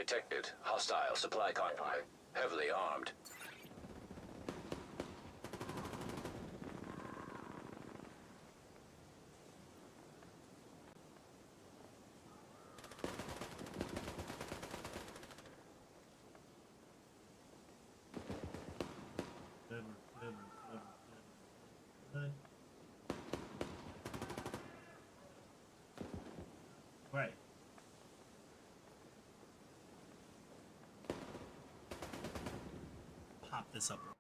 Detected hostile supply convoy, heavily armed. Right. Pop this up real quick.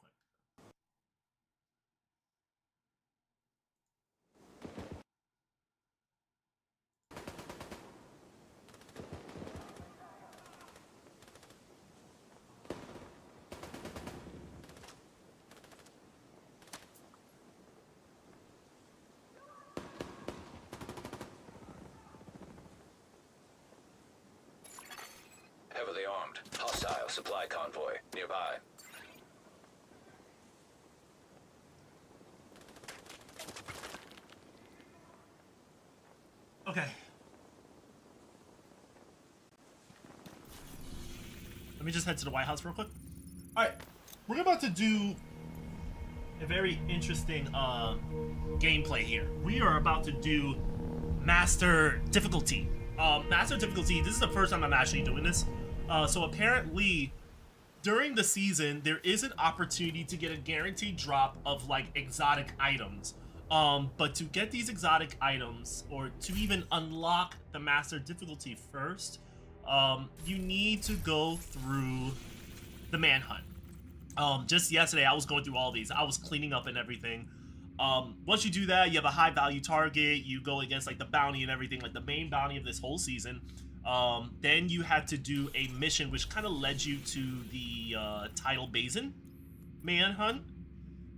Heavily armed, hostile supply convoy nearby. Okay. Let me just head to the White House real quick. Alright. We're about to do a very interesting gameplay here. We are about to do Master Difficulty. Master Difficulty, this is the first time I'm actually doing this. So apparently, during the season, there is an opportunity to get a guaranteed drop of like exotic items. But to get these exotic items, or to even unlock the Master Difficulty first, you need to go through the manhunt. Just yesterday, I was going through all these. I was cleaning up and everything. Once you do that, you have a high value target. You go against like the bounty and everything, like the main bounty of this whole season. Then you had to do a mission which kind of led you to the Tidal Basin manhunt.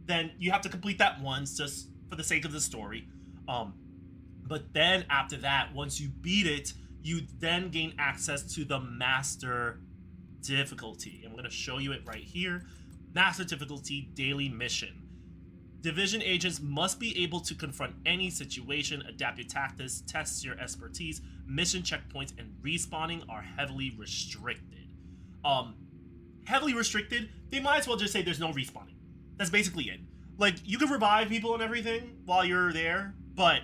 Then you have to complete that once just for the sake of the story. But then after that, once you beat it, you then gain access to the Master Difficulty. I'm going to show you it right here. Master Difficulty Daily Mission. Division agents must be able to confront any situation, adapt your tactics, test your expertise. Mission checkpoints and respawning are heavily restricted. Heavily restricted, they might as well just say there's no respawning. That's basically it. Like, you can revive people and everything while you're there, but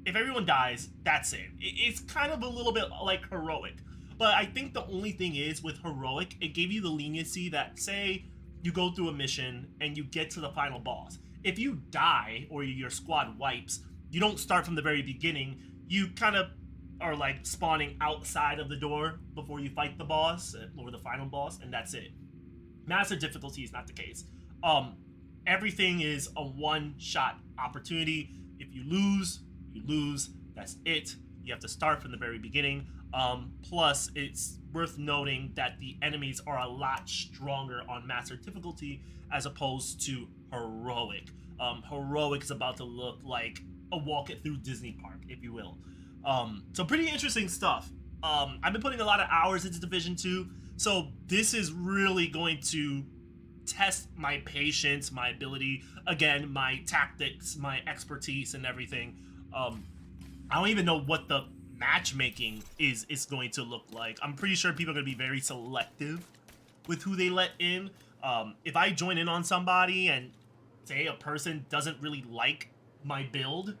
if everyone dies, that's it. It's kind of a little bit like Heroic. But I think the only thing is, with Heroic, it gave you the leniency that, say, you go through a mission and you get to the final boss. If you die or your squad wipes, you don't start from the very beginning. You kind of are like spawning outside of the door before you fight the boss or the final boss, and that's it. Master Difficulty is not the case. Everything is a one-shot opportunity. If you lose, you lose. That's it. You have to start from the very beginning. Plus, it's worth noting that the enemies are a lot stronger on Master Difficulty as opposed to Heroic. Heroic is about to look like a walk it through Disney Park, if you will. So pretty interesting stuff. I've been putting a lot of hours into Division 2, so this is really going to test my patience, my ability, again, my tactics, my expertise, and everything. I don't even know what the matchmaking is going to look like. I'm pretty sure people are going to be very selective with who they let in. If I join in on somebody and say a person doesn't really like my build,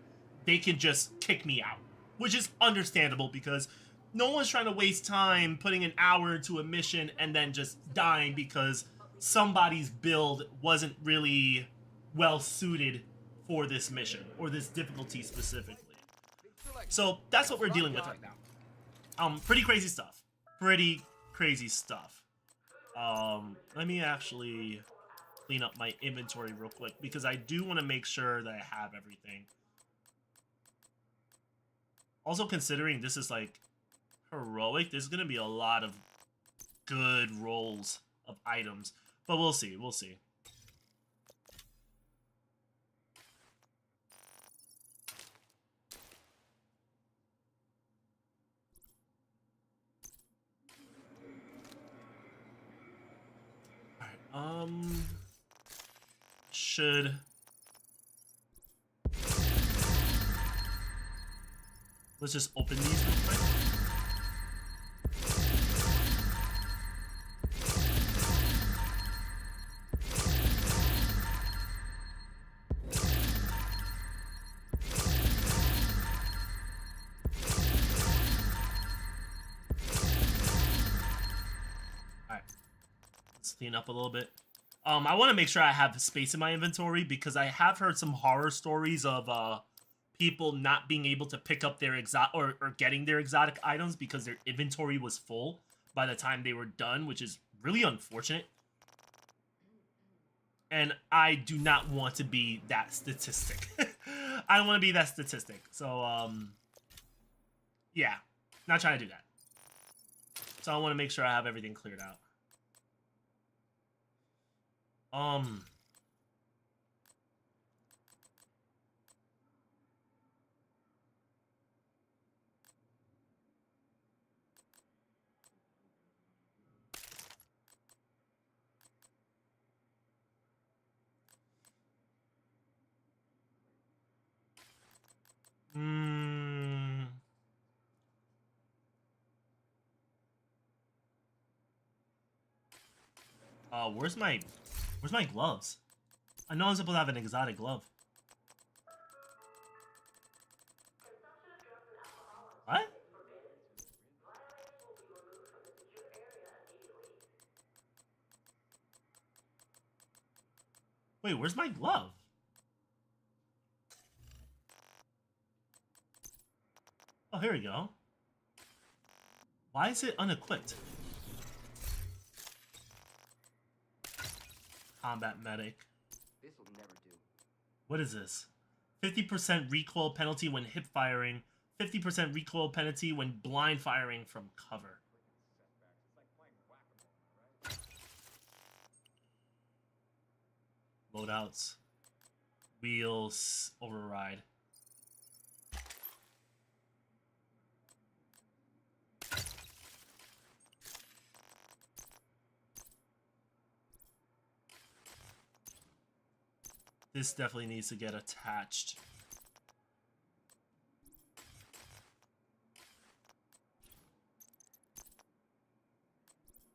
they can just kick me out, which is understandable because no one's trying to waste time putting an hour into a mission and then just dying because somebody's build wasn't really well suited for this mission or this difficulty specifically. So that's what we're dealing with right now. Pretty crazy stuff. Pretty crazy stuff. Let me actually clean up my inventory real quick because I do want to make sure that I have everything. Also, considering this is like Heroic, there's going to be a lot of good rolls of items. But we'll see, we'll see. Alright, should... Let's just open these real quick. Let's clean up a little bit. I want to make sure I have space in my inventory because I have heard some horror stories of people not being able to pick up their or getting their exotic items because their inventory was full by the time they were done, which is really unfortunate. And I do not want to be that statistic. I don't want to be that statistic. So, yeah, not trying to do that. So I want to make sure I have everything cleared out. Where's my gloves? I know I'm supposed to have an exotic glove. What? Wait, where's my glove? Oh, here we go. Why is it unequipped? Combat medic. This'll never do. What is this? 50% recoil penalty when hip firing. 50% recoil penalty when blind firing from cover. Loadouts. Wheels. Override. This definitely needs to get attached.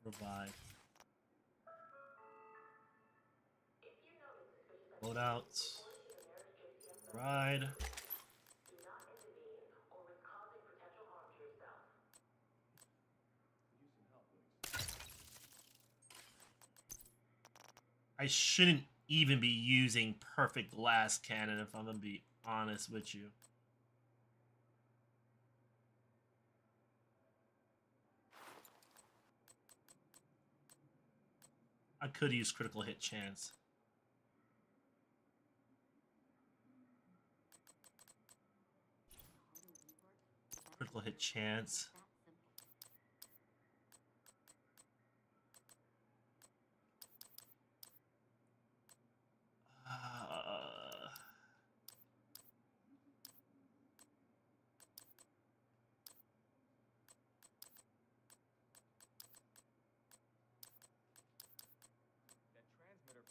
Revive. Loadouts. Ride. I shouldn't even be using perfect glass cannon if I'm gonna be honest with you. I could use critical hit chance. Critical hit chance.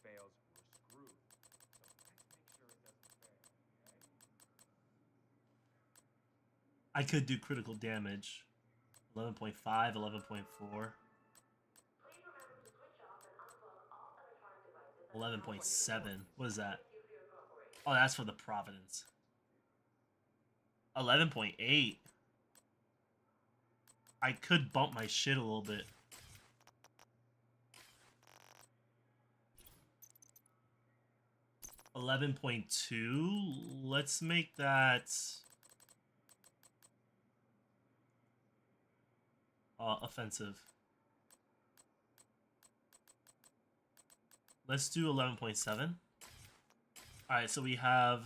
Fails, we're screwed. So let's make sure it doesn't fail, okay? I could do critical damage. 11.5, 11.4. 11.7. What is that? Oh, that's for the Providence. 11.8. I could bump my shit a little bit. $11.2. Let's make that offensive. Let's do 11.7. Alright, so we have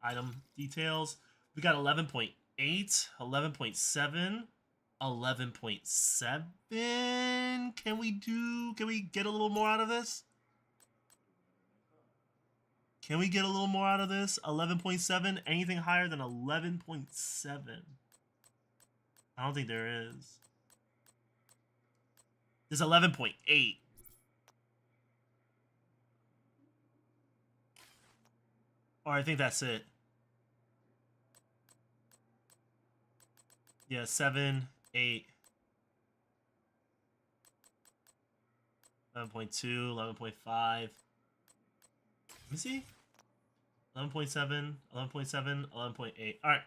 item details. We got 11.8, 11.7, 11.7. Can we get a little more out of this? Can we get a little more out of this? 11.7? Anything higher than 11.7? I don't think there is. There's 11.8. Or I think that's it. Yeah, 7, 8. 11.2, 11.5. Let me see. 11.7, 11.7, 11.8. Alright.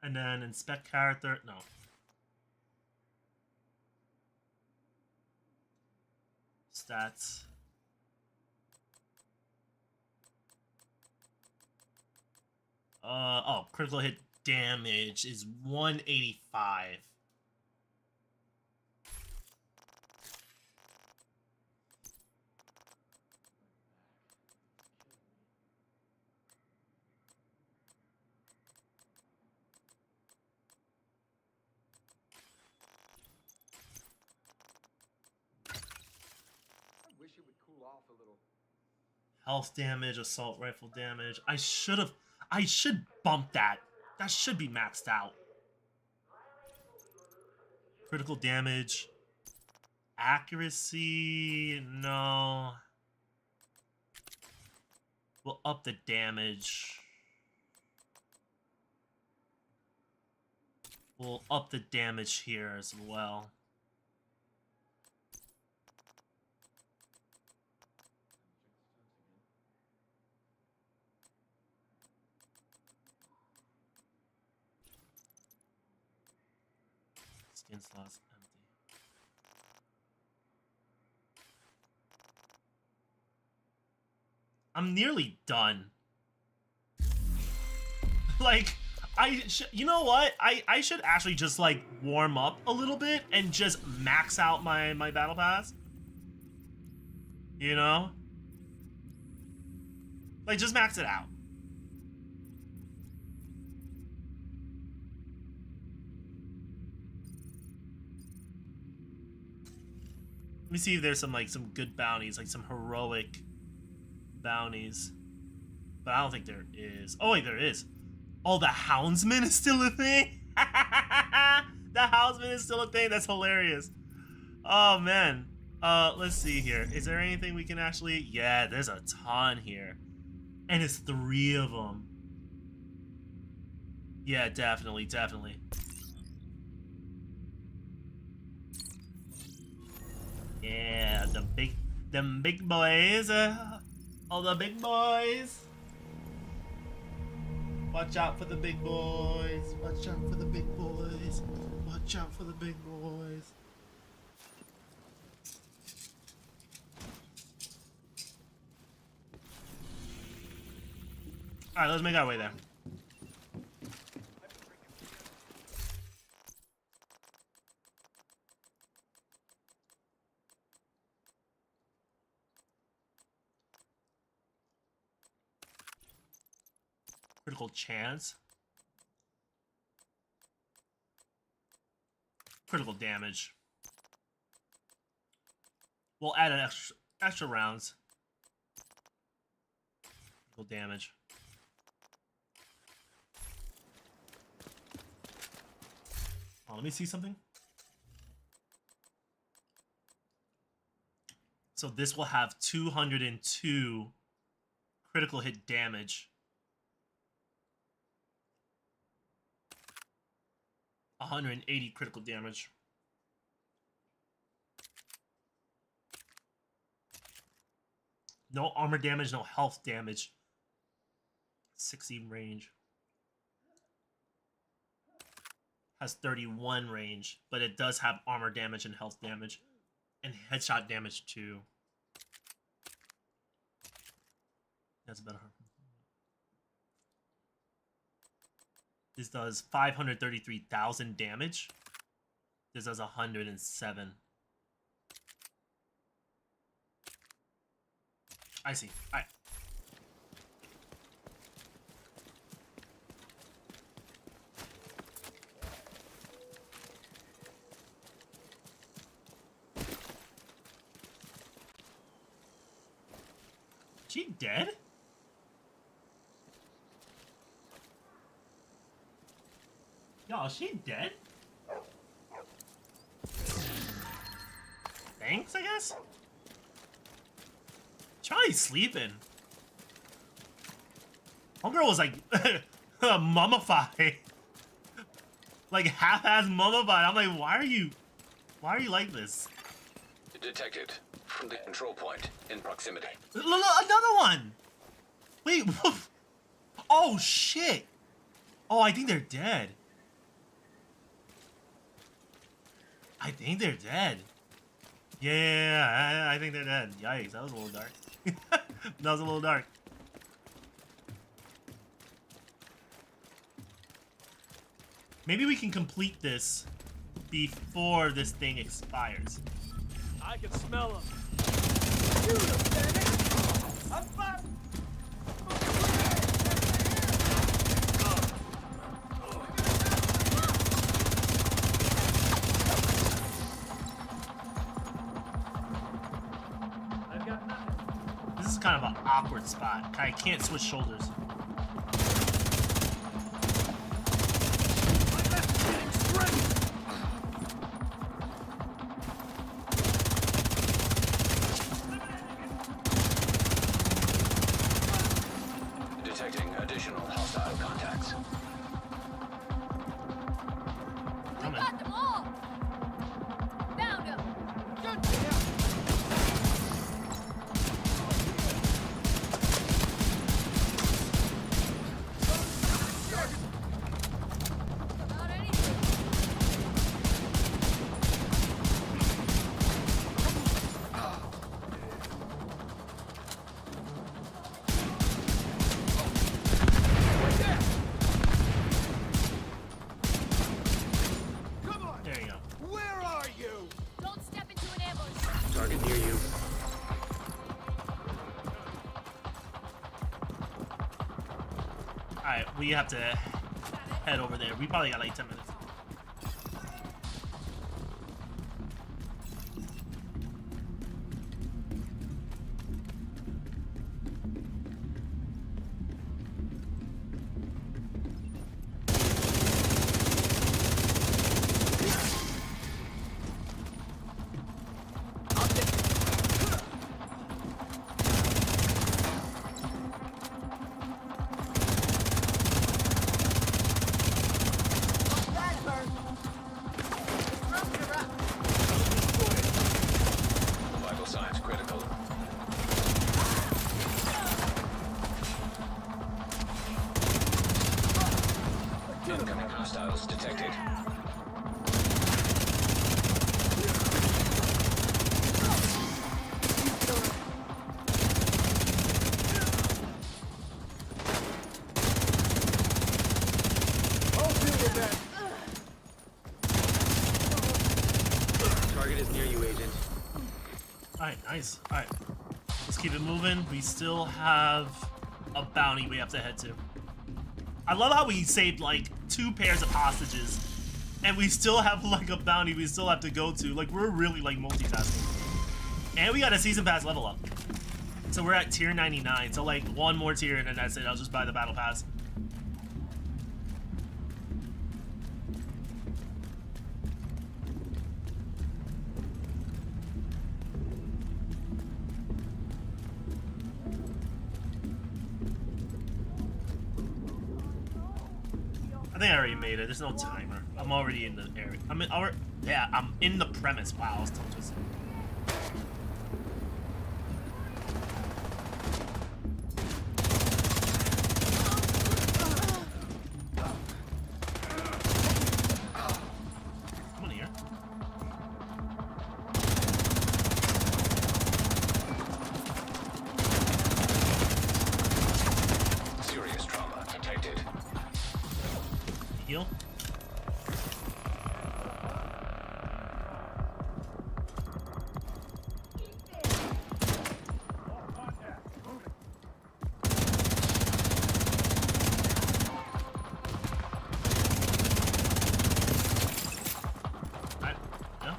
And then inspect character. No. stats. Oh, critical hit damage is 185. I wish it would cool off a little. Health damage, assault rifle damage. I should bump that. That should be maxed out. Critical damage. Accuracy, no. We'll up the damage. We'll up the damage here as well. Skin slots empty. I'm nearly done. Like, you know what? I should actually just like warm up a little bit and just max out my battle pass. You know? Like, just max it out. Let me see if there's some good bounties, like some heroic bounties. But I don't think there is. Oh wait, there is. Oh, the Houndsman is still a thing? The Houndsman is still a thing? That's hilarious. Oh man. Let's see here. Is there anything we can actually... Yeah, there's a ton here. And it's 3 of them. Yeah, definitely, definitely. Yeah, them big boys. All the big boys. Watch out for the big boys. Watch out for the big boys. Watch out for the big boys. Alright, let's make our way there. Critical chance. Critical damage. We'll add an extra rounds. Critical damage. Oh, let me see something. So this will have 202 critical hit damage. 180 critical damage. No armor damage, no health damage. 60 range. Has 31 range, but it does have armor damage and health damage. And headshot damage too. That's better. This does 533,000 damage. This does 107. I see. Alright. She dead? Y'all, is she dead? Thanks, I guess? Charlie's sleeping. Homegirl was like, mummified. Like half-ass mummified. I'm like, why are you like this? Detected from the control point in proximity. Look, another one! Wait, oh shit! Oh, I think they're dead. I think they're dead. Yeah, I think they're dead. Yikes, that was a little dark. That was a little dark. Maybe we can complete this before this thing expires. I can smell them. I've got nothing. This is kind of an awkward spot. I can't switch shoulders. Detecting additional hostile contacts. Come in. Got them all! Found them! About anything. There you go. Where are you? Don't step into an ambush. Target near you. Alright, we have to head over there. We probably got like 10 minutes. Vital signs critical. Incoming hostiles detected. I'll deal with that. Target is near you, Agent. Alright, nice. Alright. Let's keep it moving. We still have a bounty we have to head to. I love how we saved like 2 pairs of hostages and we still have like a bounty we still have to go to. Like we're really like multitasking. And we got a season pass level up. So we're at tier 99. So like one more tier and then that's it. I'll just buy the battle pass. I think I already made it. There's no timer. I'm already in the area. I'm in the premise. Wow, I was tongue twisted. Come on here. Serious trauma detected. Heal. Alright, yeah.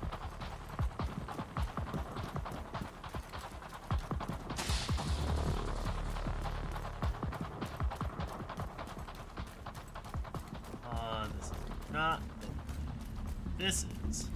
This is not. This is.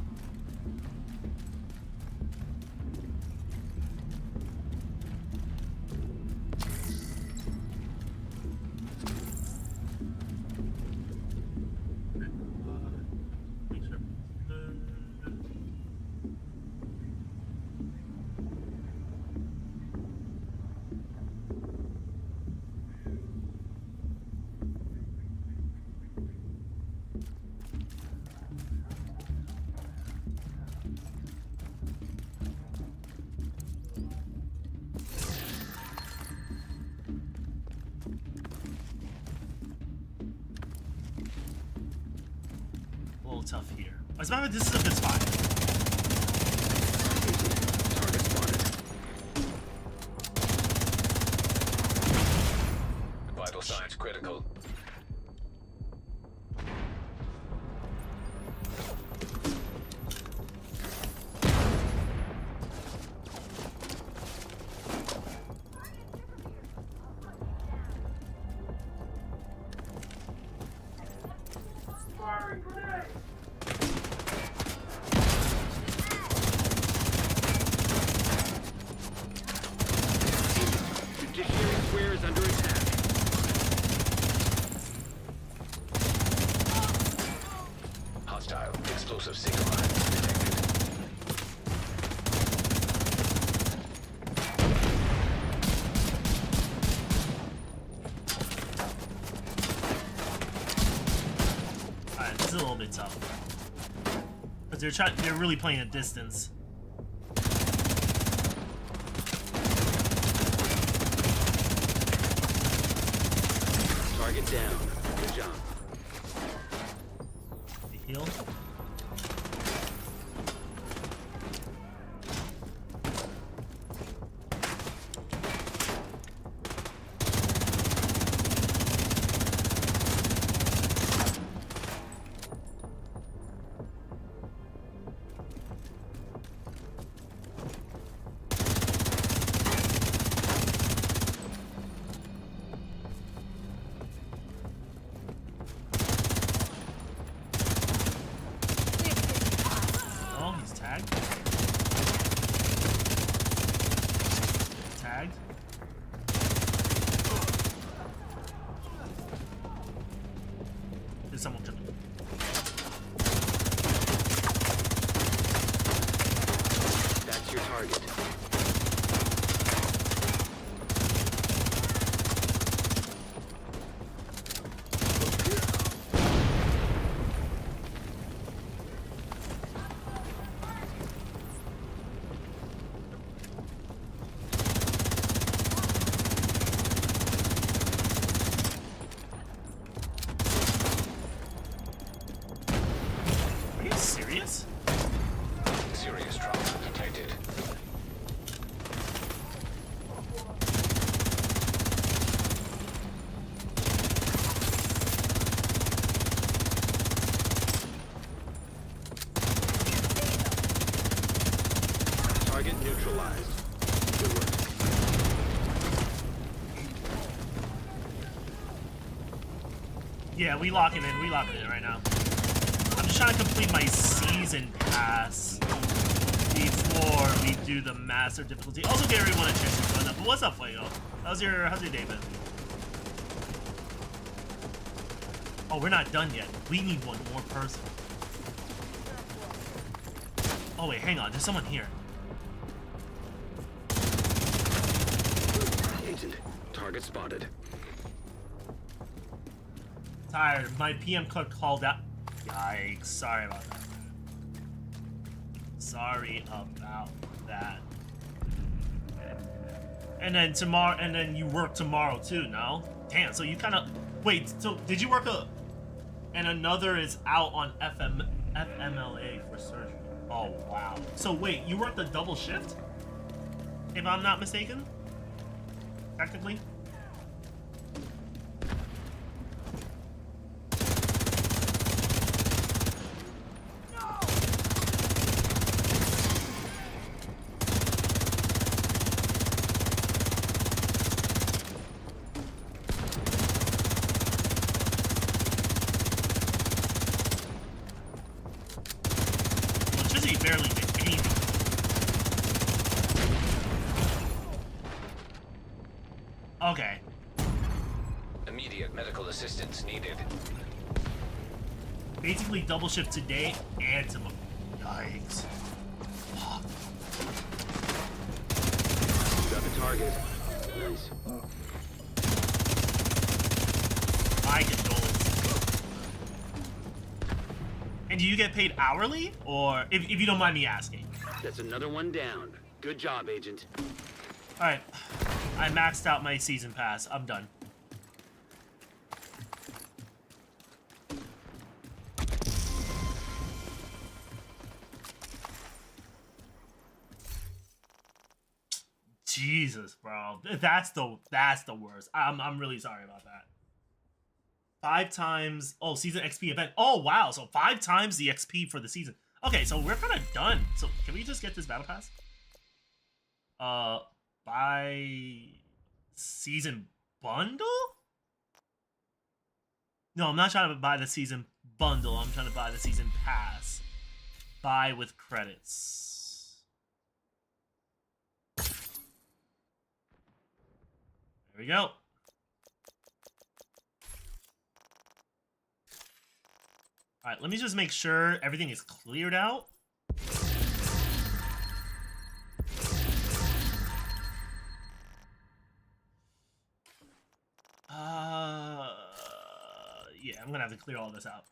tough here. As a matter of fact, this is a good spot. Target spotted. Vital signs critical. Judiciary Square is under attack. Hostile. Explosive signal lines detected. Alright, this is a little bit tough. Because they're really playing a distance. Target down. Good job. They heal. Oh, he's tagged. Tagged. There's someone coming. That's your target. Are you serious? Serious trauma detected. Target neutralized. Good work. Yeah, we locking in. We locking in right now. I'm just trying to complete my season pass before we do the master difficulty. Also, give everyone a chance to join up. But what's up, Fuego? How's your day been? Oh, we're not done yet. We need one more person. Oh wait, hang on. There's someone here. Agent. Target spotted. Tired. My PM clerk called out. Yikes. Sorry about that. Sorry about that. And then tomorrow, and then you work tomorrow too, no? Damn, so you kind of... Wait, so did you work a... And another is out on FMLA for surgery. Oh, wow. So wait, you worked a double shift? If I'm not mistaken? Technically? Barely did anything. Okay. Immediate medical assistance needed. Basically double shift today and tomorrow. Yikes. Fuck. You got the target. Nice. My condolences. And do you get paid hourly? Or, if you don't mind me asking? That's another one down. Good job, Agent. Alright. I maxed out my season pass. I'm done. Jesus, bro. That's the worst. I'm really sorry about that. 5 times. Oh, season XP event. Oh wow. So 5 times the XP for the season. Okay, so we're kind of done. So can we just get this battle pass? Buy season bundle? No, I'm not trying to buy the season bundle. I'm trying to buy the season pass. Buy with credits. There we go. All right, let me just make sure everything is cleared out. Yeah, I'm gonna have to clear all this out.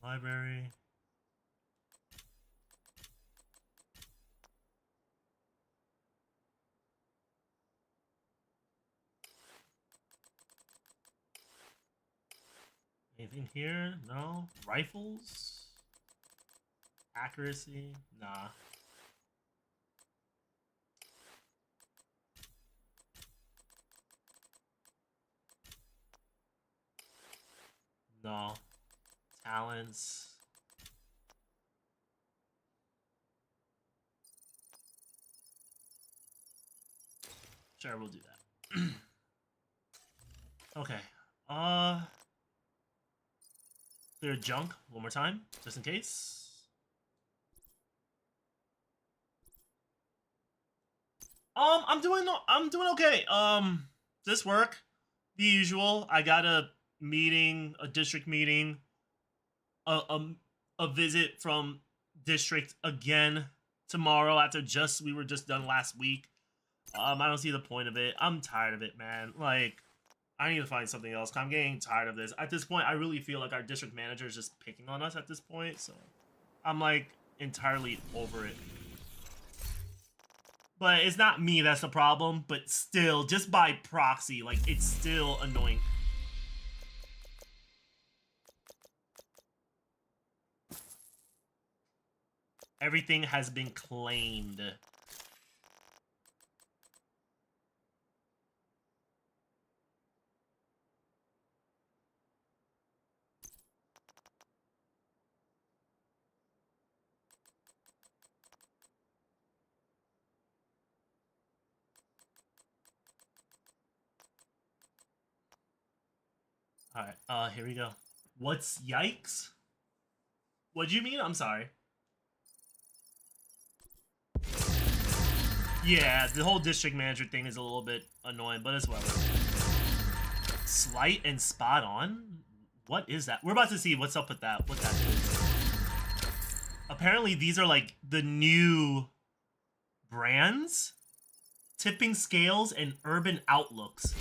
Library. Anything here? No. Rifles? Accuracy? Nah. No. Talents. Sure, we'll do that. Okay. Clear junk one more time, just in case. I'm doing okay. This work, the usual. I got a meeting, a district meeting, a visit from district again tomorrow after we were just done last week. I don't see the point of it. I'm tired of it, man. Like, I need to find something else. I'm getting tired of this. At this point, I really feel like our district manager is just picking on us at this point. So I'm like entirely over it. But it's not me that's the problem. But still, just by proxy, like it's still annoying. Everything has been claimed. Alright, here we go. What's yikes? What do you mean? I'm sorry. Yeah, the whole district manager thing is a little bit annoying, but it's whatever. Slight and spot on? What is that? We're about to see what's up with that, what that is. Apparently these are like the new brands? Tipping scales and urban outlooks.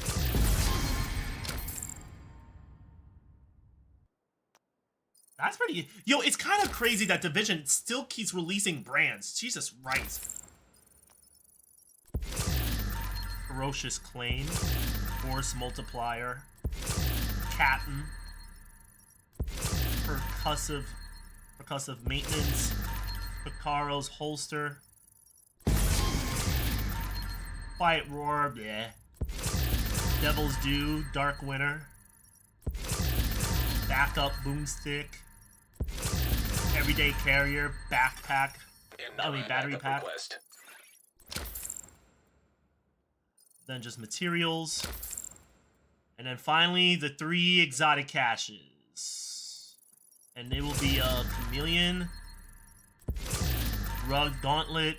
That's pretty... Yo, it's kind of crazy that Division still keeps releasing brands. Jesus Christ. Ferocious Claim. Force Multiplier. Captain. Percussive Maintenance. Picaro's Holster. Quiet Roar. Bleh. Devil's Due. Dark Winter. Backup Boomstick. Everyday Carrier, Backpack, Battery Pack. Request. Then just materials. And then finally, the 3 exotic caches. And they will be Chameleon, Rug Gauntlet,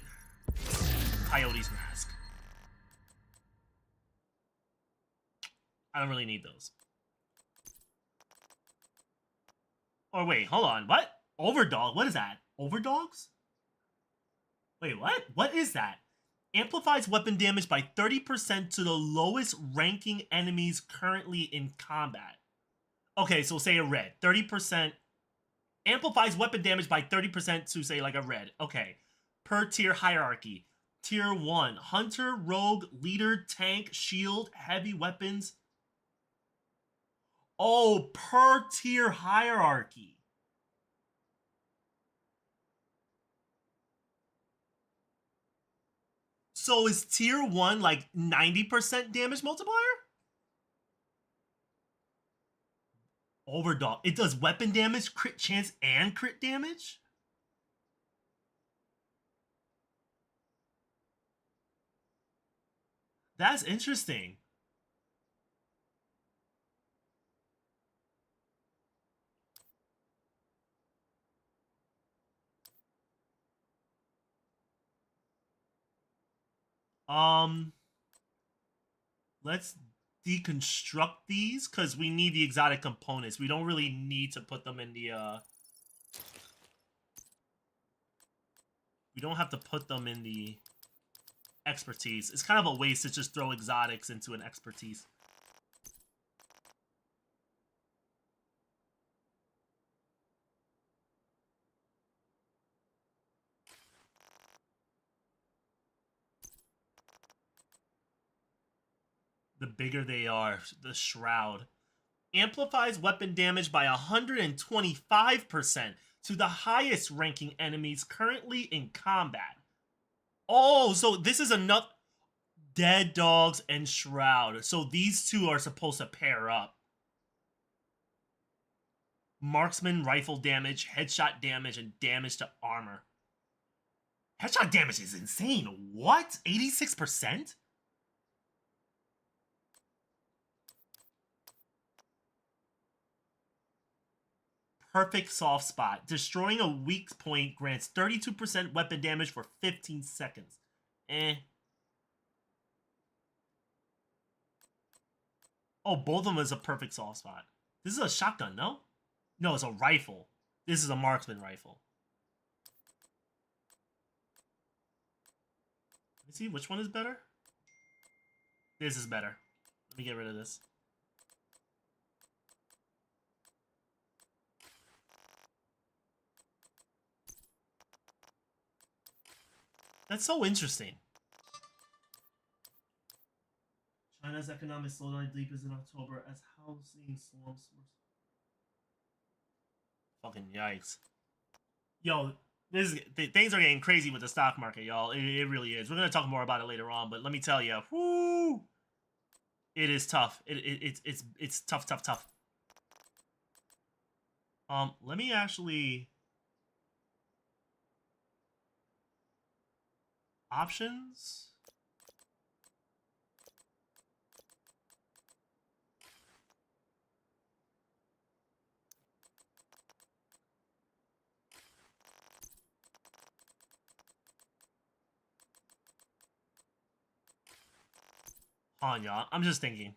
Coyote's Mask. I don't really need those. Or wait, hold on, what? Overdog, what is that? Overdogs? Wait, what? What is that? Amplifies weapon damage by 30% to the lowest ranking enemies currently in combat. Okay, so say a red. 30%. Amplifies weapon damage by 30% to say like a red. Okay. Per tier hierarchy. tier 1. Hunter, rogue, leader, tank, shield, heavy weapons. Oh, per tier hierarchy. So is tier 1 like 90% damage multiplier? Overdog. It does weapon damage, crit chance, and crit damage? That's interesting. Let's deconstruct these because we need the exotic components. We don't really need to put them in the we don't have to put them in the expertise. It's kind of a waste to just throw exotics into an expertise. The bigger they are, the shroud. Amplifies weapon damage by 125% to the highest ranking enemies currently in combat. Oh, so this is enough. Dead Dogs and Shroud. So these two are supposed to pair up. Marksman rifle damage, headshot damage, and damage to armor. Headshot damage is insane. What? 86%? Perfect soft spot. Destroying a weak point grants 32% weapon damage for 15 seconds. Oh, both of them is a perfect soft spot. This is a shotgun, no? No, it's a rifle. This is a marksman rifle. Let me see, which one is better? This is better. Let me get rid of this. That's so interesting. China's economic slowdown deepens in October as housing slumps. Fucking yikes. Yo, things are getting crazy with the stock market, y'all. It really is. We're gonna talk more about it later on, but let me tell you, whoo, it is tough. It's tough. Let me actually options. Hold on, y'all. I'm just thinking.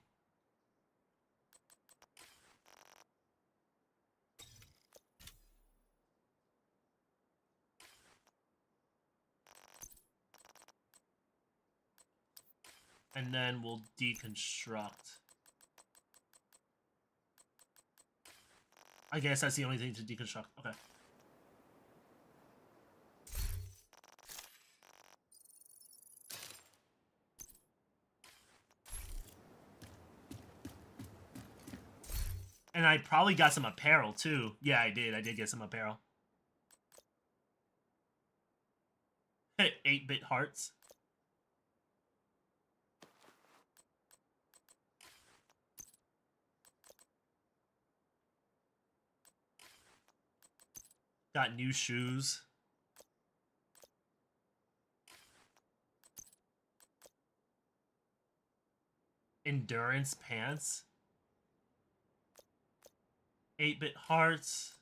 And then we'll deconstruct. I guess that's the only thing to deconstruct. Okay. And I probably got some apparel too. Yeah, I did. I did get some apparel. 8-bit hearts. Got new shoes. Endurance pants. 8-bit hearts.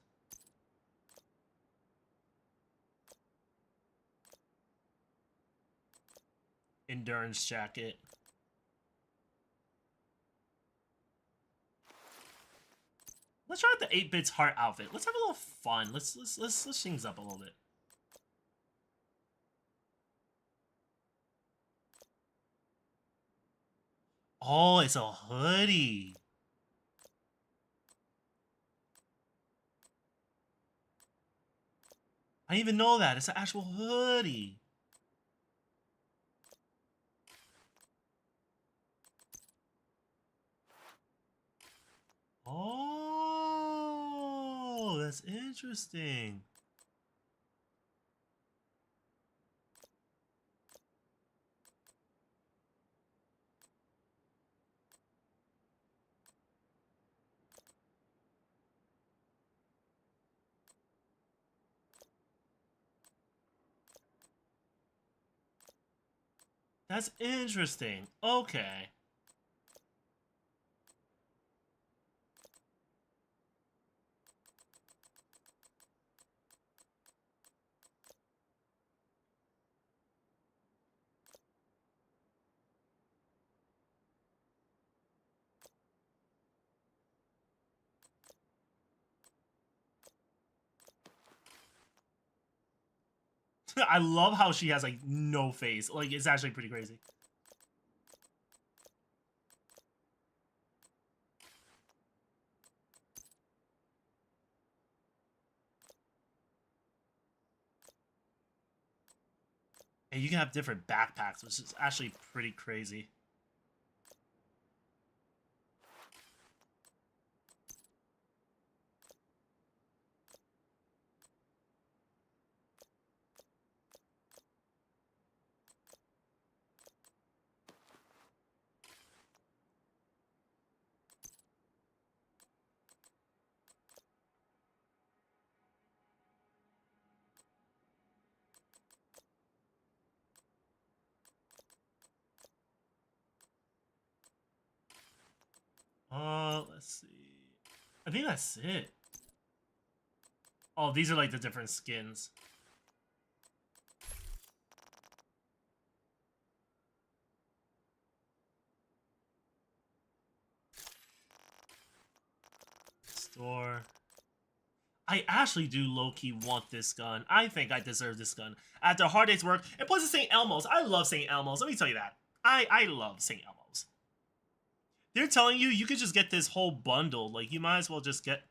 Endurance jacket. Let's try out the 8-bits heart outfit. Let's have a little fun. Let's switch things up a little bit. Oh, it's a hoodie. I didn't even know that. It's an actual hoodie. that's interesting. That's interesting. Okay. I love how she has like no face. Like it's actually pretty crazy. And you can have different backpacks, which is actually pretty crazy. Let's see. I think that's it. Oh, these are like the different skins. Store. I actually do low-key want this gun. I think I deserve this gun. After a hard day's work, and plus it's St. Elmo's. I love St. Elmo's. Let me tell you that. I love St. Elmo's. They're telling you you could just get this whole bundle. Like, you might as well just get...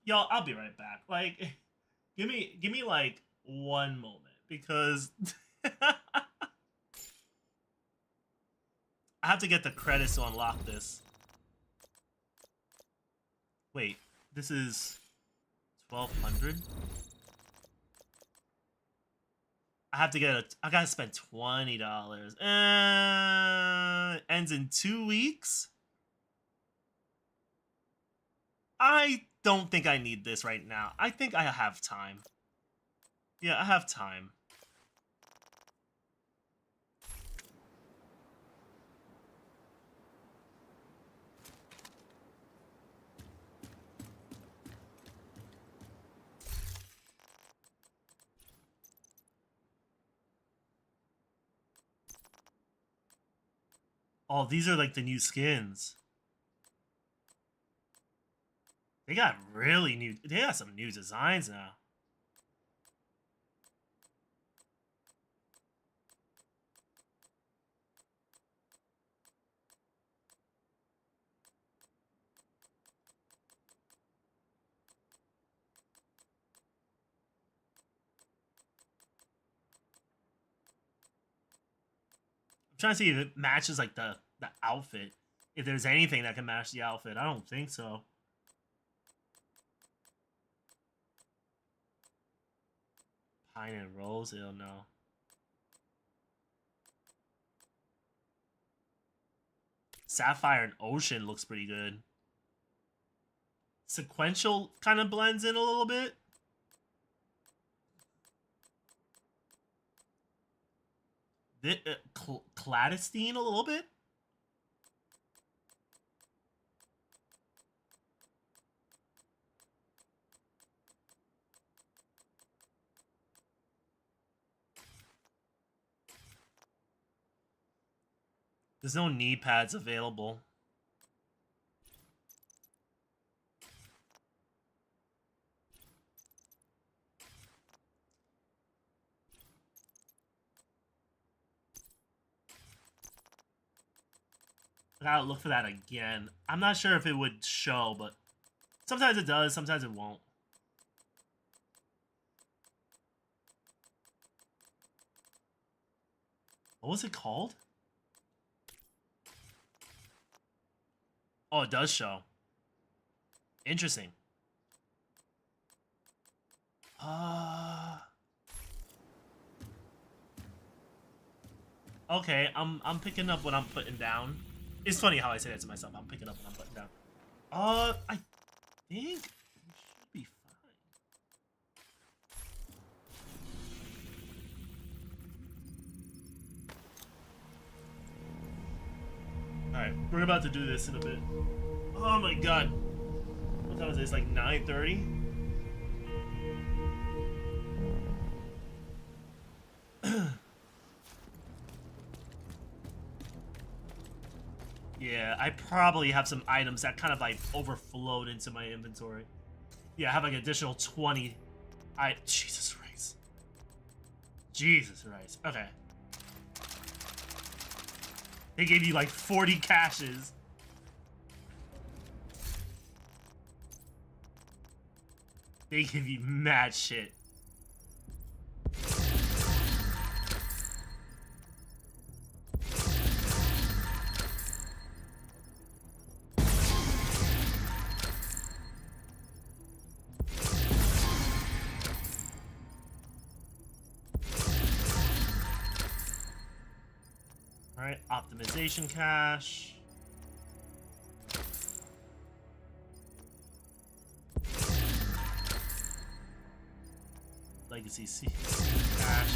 Y'all, I'll be right back. Like, give me like 1 moment. Because... I have to get the credits to unlock this. Wait, this is... 1,200? I have to get I gotta spend $20. Ends in 2 weeks? I don't think I need this right now. I think I have time. Yeah, I have time. Oh, these are like the new skins. They got really new... They got some new designs now. I'm trying to see if it matches like the outfit. If there's anything that can match the outfit. I don't think so. Pine and Rose, I don't know. Sapphire and Ocean looks pretty good. Sequential kind of blends in a little bit. Clandestine a little bit. There's no knee pads available. I gotta look for that again. I'm not sure if it would show, but sometimes it does, sometimes it won't. What was it called? Oh, it does show. Interesting. Okay, I'm picking up what I'm putting down. It's funny how I say that to myself. I'm picking up what I'm putting down. I think we should be fine. Alright, we're about to do this in a bit. Oh my god. What time is it? It's like 9:30? Yeah, I probably have some items that kind of like overflowed into my inventory. Yeah, I have like additional 20. Jesus Christ. Jesus Christ. Okay. They gave you like 40 caches. They give you mad shit. Alright, optimization cache. Legacy C cache.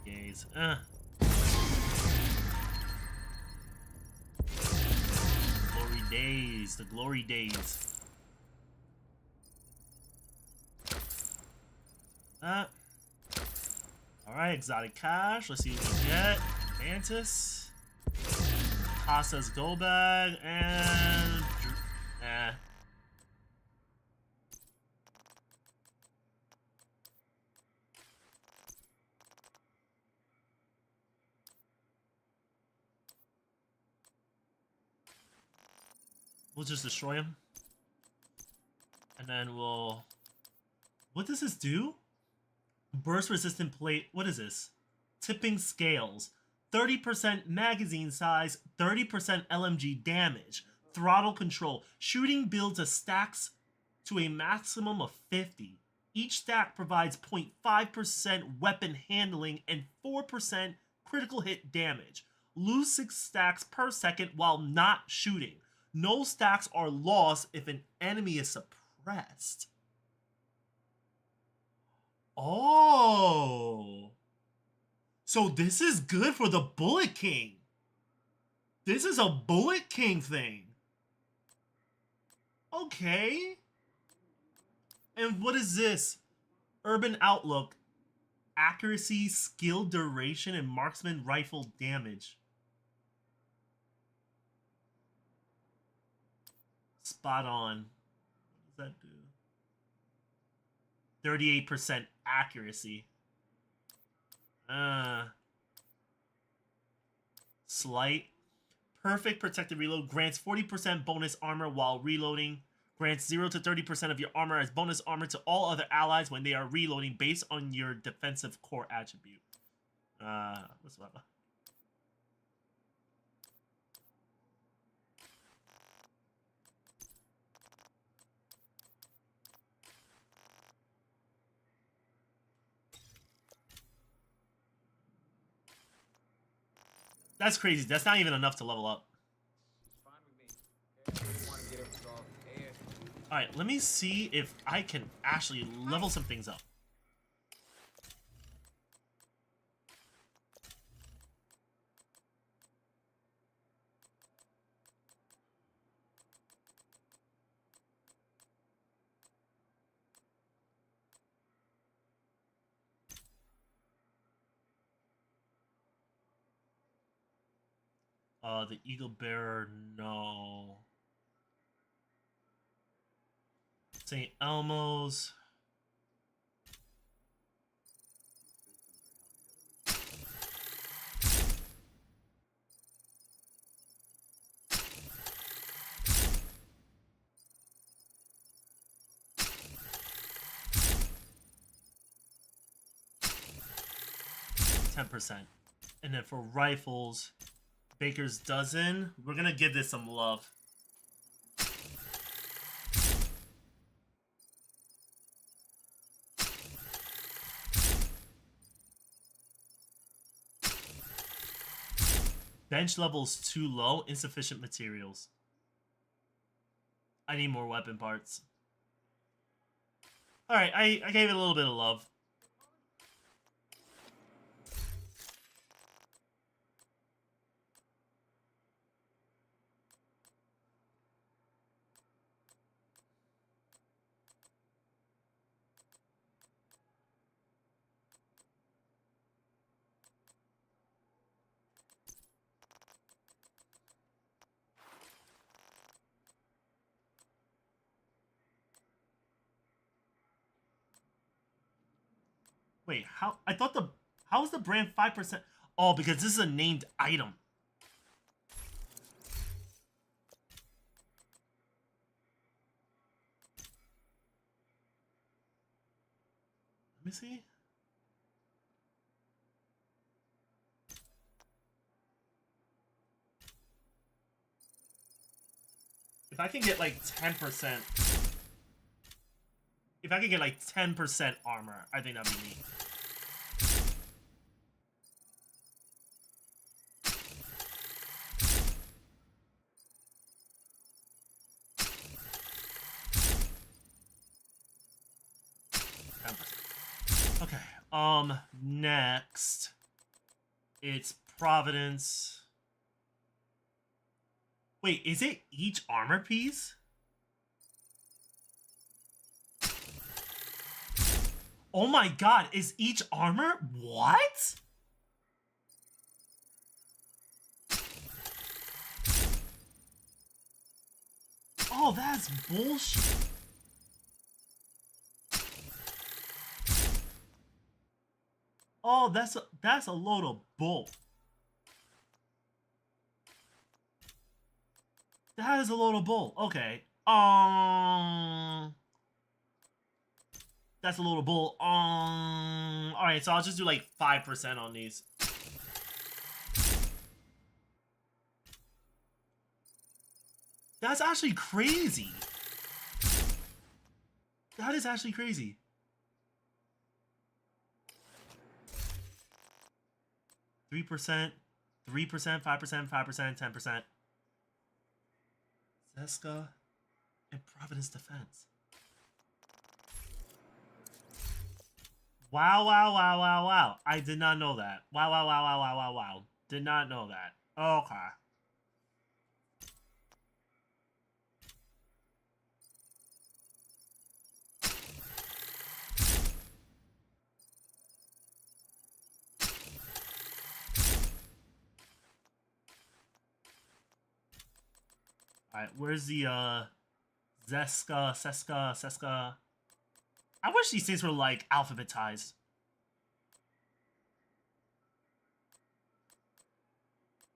Gaze. Glory days, the glory days. Alright, exotic cache. Let's see what we get. Mantis. Pasta's gold bag. And... We'll just destroy him. And then we'll... What does this do? Burst resistant plate. What is this? Tipping scales. 30% magazine size, 30% LMG damage. Throttle control. Shooting builds a stacks to a maximum of 50. Each stack provides 0.5% weapon handling and 4% critical hit damage. Lose 6 stacks per second while not shooting. No stacks are lost if an enemy is suppressed. Oh. So this is good for the Bullet King. This is a Bullet King thing. Okay. And what is this? Urban Outlook. Accuracy, skill, duration, and marksman rifle damage. Spot on. What does that do? 38% accuracy. Slight. Perfect protected reload. Grants 40% bonus armor while reloading. Grants 0 to 30% of your armor as bonus armor to all other allies when they are reloading based on your defensive core attribute. What's that? That's crazy. That's not even enough to level up. Fine with me. Okay? Just want to get it resolved ASAP. Alright, let me see if I can actually level some things up. The Eagle Bearer, no. St. Elmo's. %. And then for rifles, Baker's dozen. We're gonna give this some love. Bench level's too low, insufficient materials. I need more weapon parts. Alright, I gave it a little bit of love. Wait, how? I thought the... How is the brand 5%? Oh, because this is a named item. Let me see. If I can get like 10%... If I could get like 10% armor, I think that'd be neat. Okay, next, it's Providence. Wait, is it each armor piece? Oh my god, is each armor? What? Oh, that's bullshit. Oh, that's a load of bull. That is a load of bull. Okay. That's a load of bull. Alright, so I'll just do like 5% on these. That's actually crazy. That is actually crazy. Three 3%, 5%, 5%, 10%. Zeska and Providence Defense. Wow. I did not know that. Wow. Did not know that. Okay. Alright, where's the, Seska? I wish these things were, like, alphabetized.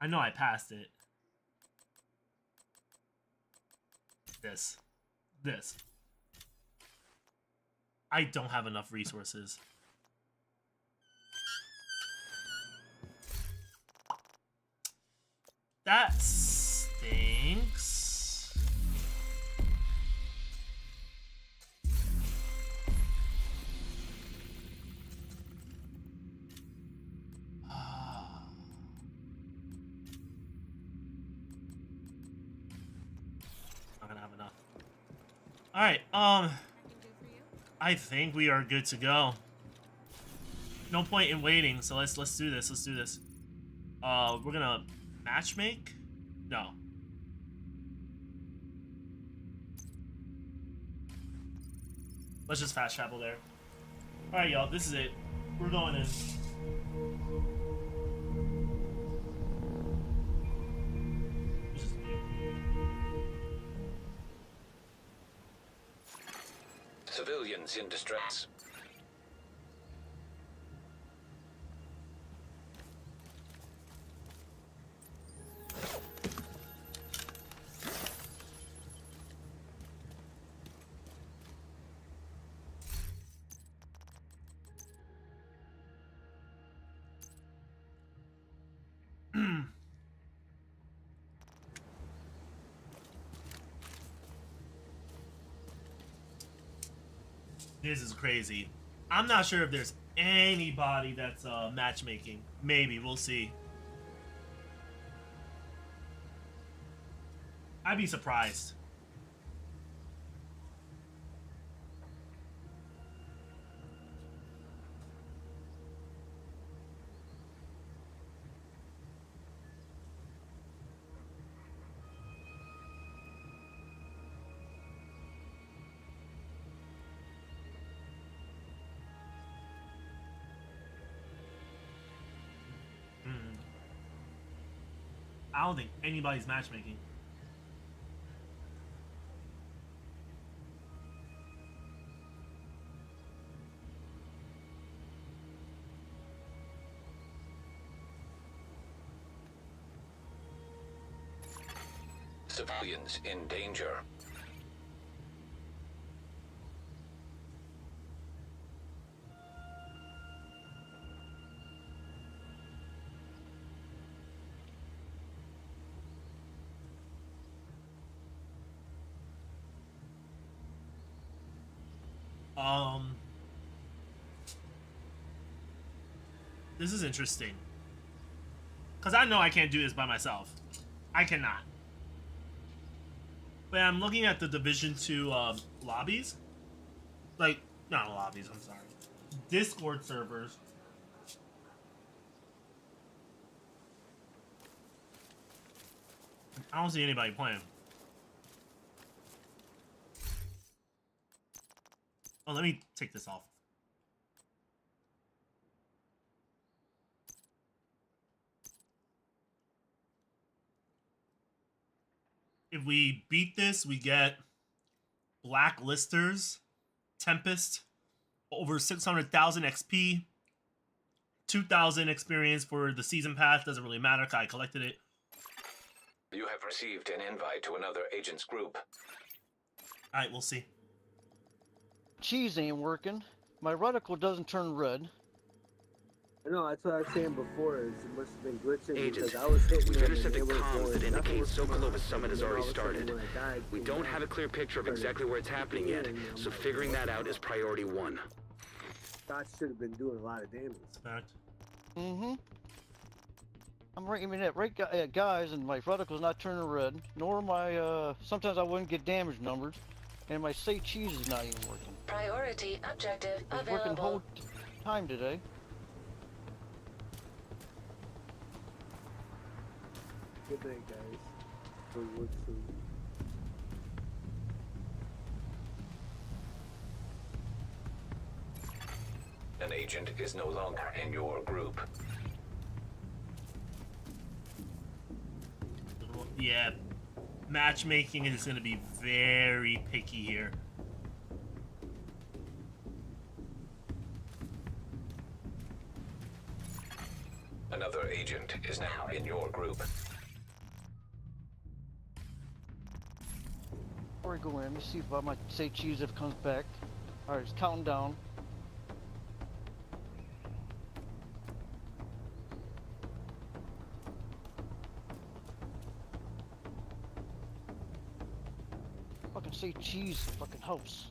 I know I passed it. This. I don't have enough resources. That stinks. Not gonna have enough. Alright, I think we are good to go. No point in waiting, so let's do this. We're gonna matchmake? No. Let's just fast travel there. Alright, y'all, this is it. We're going in. Civilians in distress. This is crazy. I'm not sure if there's anybody that's matchmaking. Maybe, we'll see. I'd be surprised. I don't think anybody's matchmaking. Civilians in danger. This is interesting. Because I know I can't do this by myself. I cannot. But I'm looking at the Division 2 lobbies. Like, not lobbies, I'm sorry. Discord servers. I don't see anybody playing. Oh, let me take this off. If we beat this, we get Blacklisters, Tempest, over 600,000 XP, 2,000 experience for the season pass. Doesn't really matter because I collected it. You have received an invite to another agent's group. Alright, we'll see. Cheese ain't working. My reticle doesn't turn red. No, that's what I was saying before. Is it must have been glitching Agent, because I was hitting we've them and intercepted they were comms going. that Nothing indicate was coming Sokolova out. Summit has And then already all of a sudden started. when I died, We boom, don't have a clear picture of exactly where it's happening yet, so figuring that out is priority 1. That should have been doing a lot of damage. Fact. Mm-hmm. I'm right, I mean, guys, and my reticle's not turning red, nor my, sometimes I wouldn't get damage numbers, and my say cheese is not even working. Priority objective It's working the whole time today. Good night, guys. We'll work soon. An agent is no longer in your group. Yeah, matchmaking is going to be very picky here. Another agent is now in your group. Before I go in, let's see if I might say cheese if it comes back. Alright, it's counting down. Fucking say cheese, fucking house.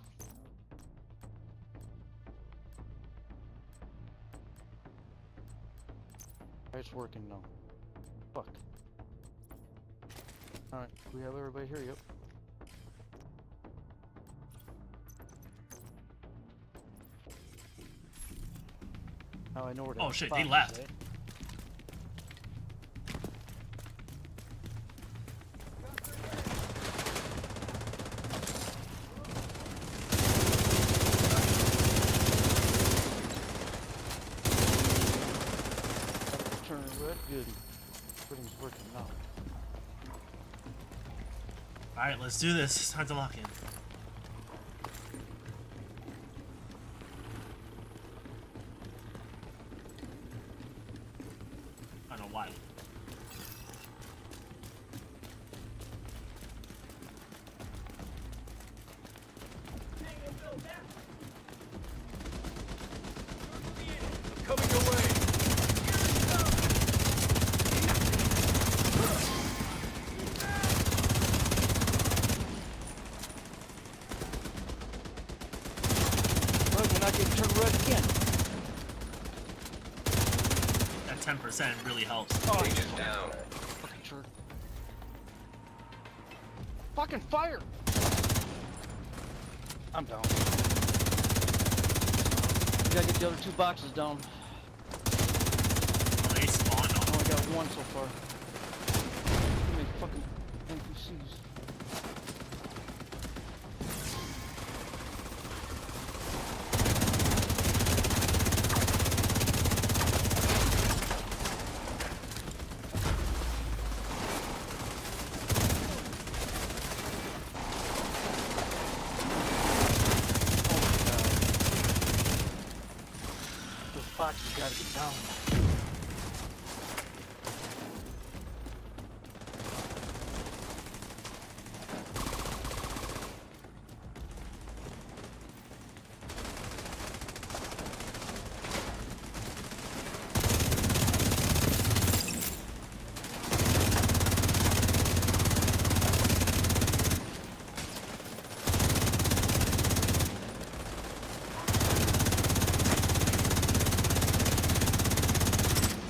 Alright, it's working now. Fuck. Alright, we have everybody here, yep. Now I know where to Oh shit, they spot left. this, eh? Turn red, good. Everything's working now. Alright, let's do this. It's time to lock in. I don't know why. Coming your way. It turned red again. That 10% really helps. Oh, Agent down. fucking turd. Fucking fire! I'm down. We gotta get the other 2 boxes down. Oh, they spawned I on. only got 1 so far. Too many fucking NPCs. Those boxes gotta get down.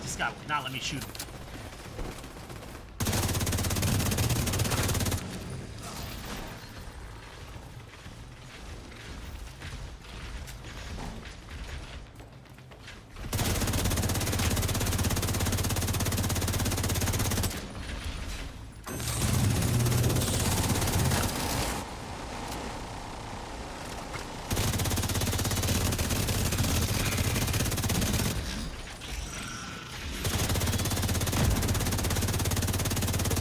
This guy would not let me shoot him.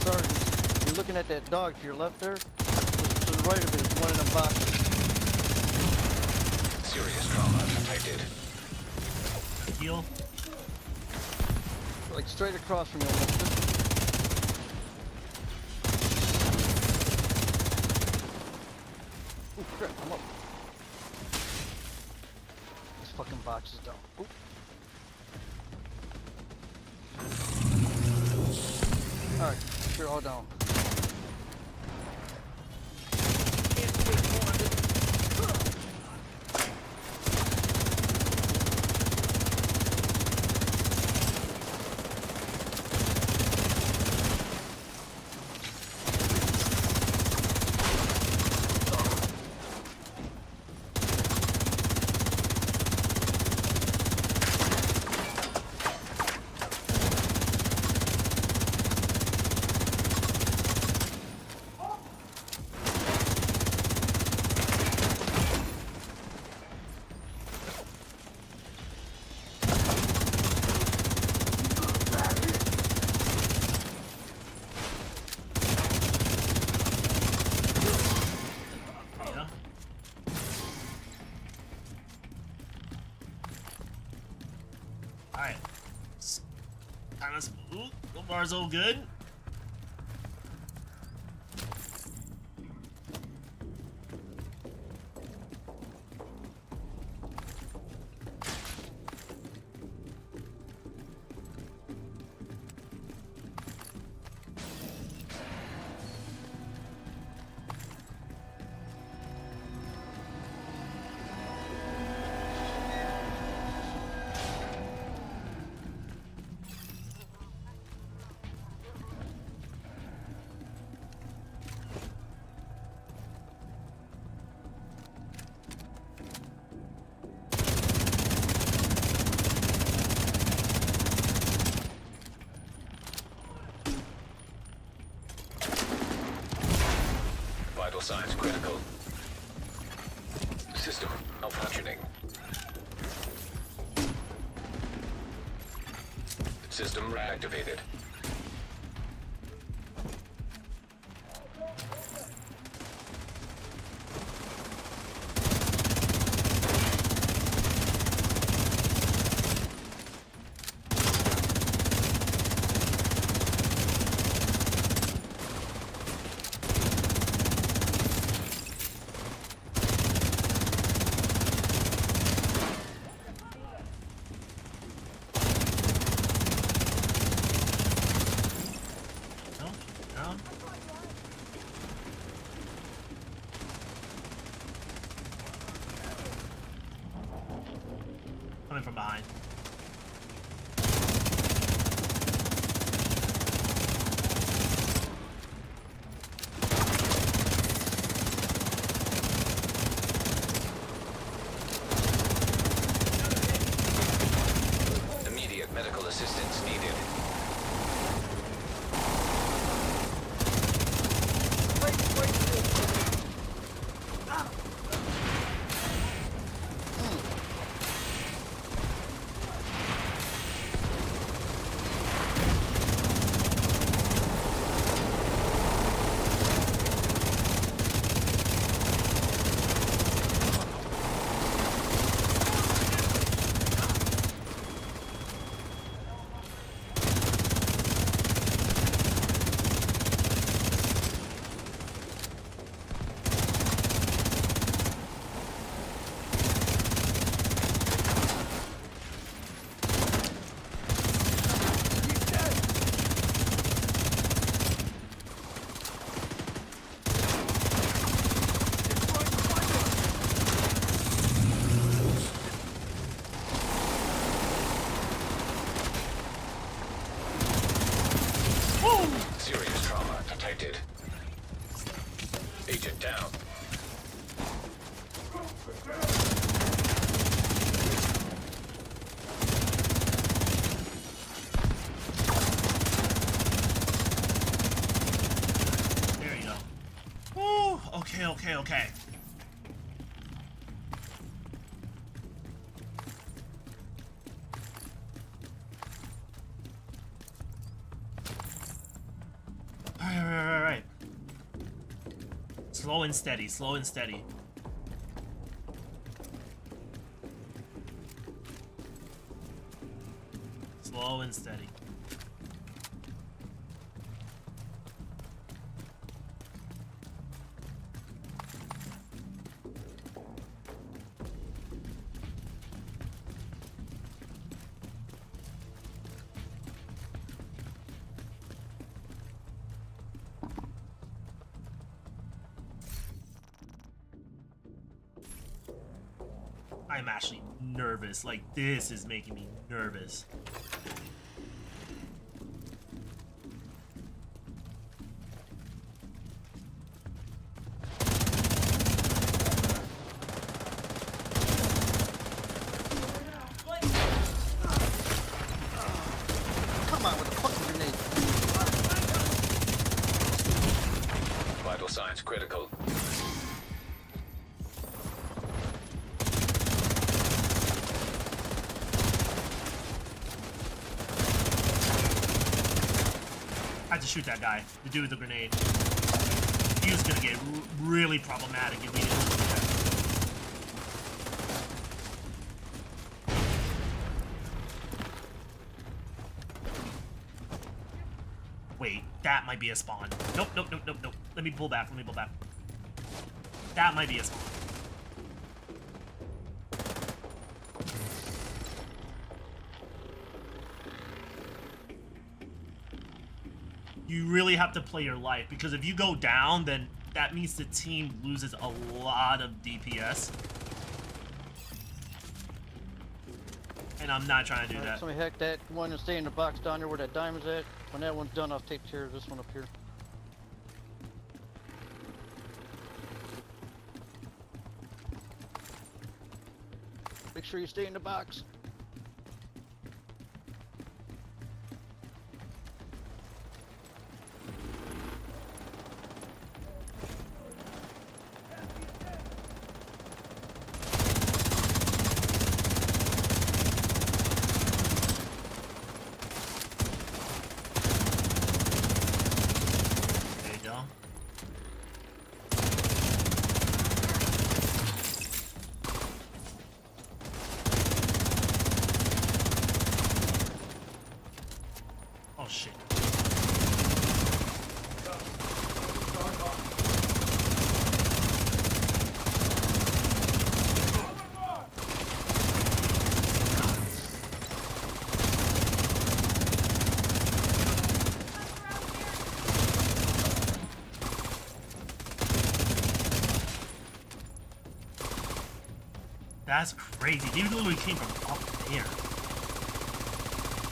Sergeant, you're looking at that dog to your left there. To the right of it is one of them boxes. Serious trauma detected. Heal. Like straight across from you. Almost. Ooh, crap, I'm up. This fucking box is down. Ooh. Alright, you're all down. Yeah. Alright. Kind of smooth. So far, so good. Vital signs critical. System malfunctioning. System reactivated. coming from behind. Immediate medical assistance needed. Serious trauma detected. Agent down. There you go. Woo! Okay, okay, okay. Alright. Slow and steady, slow and steady. Slow and steady. I'm actually nervous. Like, this is making me nervous. Come on with a fucking grenade. Vital signs critical. I had to shoot that guy, the dude with the grenade. He was gonna get really problematic if we didn't shoot that. Wait, that might be a spawn. Nope, nope, nope, nope, nope. Let me pull back, let me pull back. That might be a spawn. You really have to play your life, because if you go down, then that means the team loses a lot of DPS. And I'm not trying to do that. Somebody hack that one and stay in the box down there where that diamond's at. When that one's done, I'll take care of this one up here. Make sure you stay in the box. There you go. Oh shit. That's crazy. He literally came from up there. here.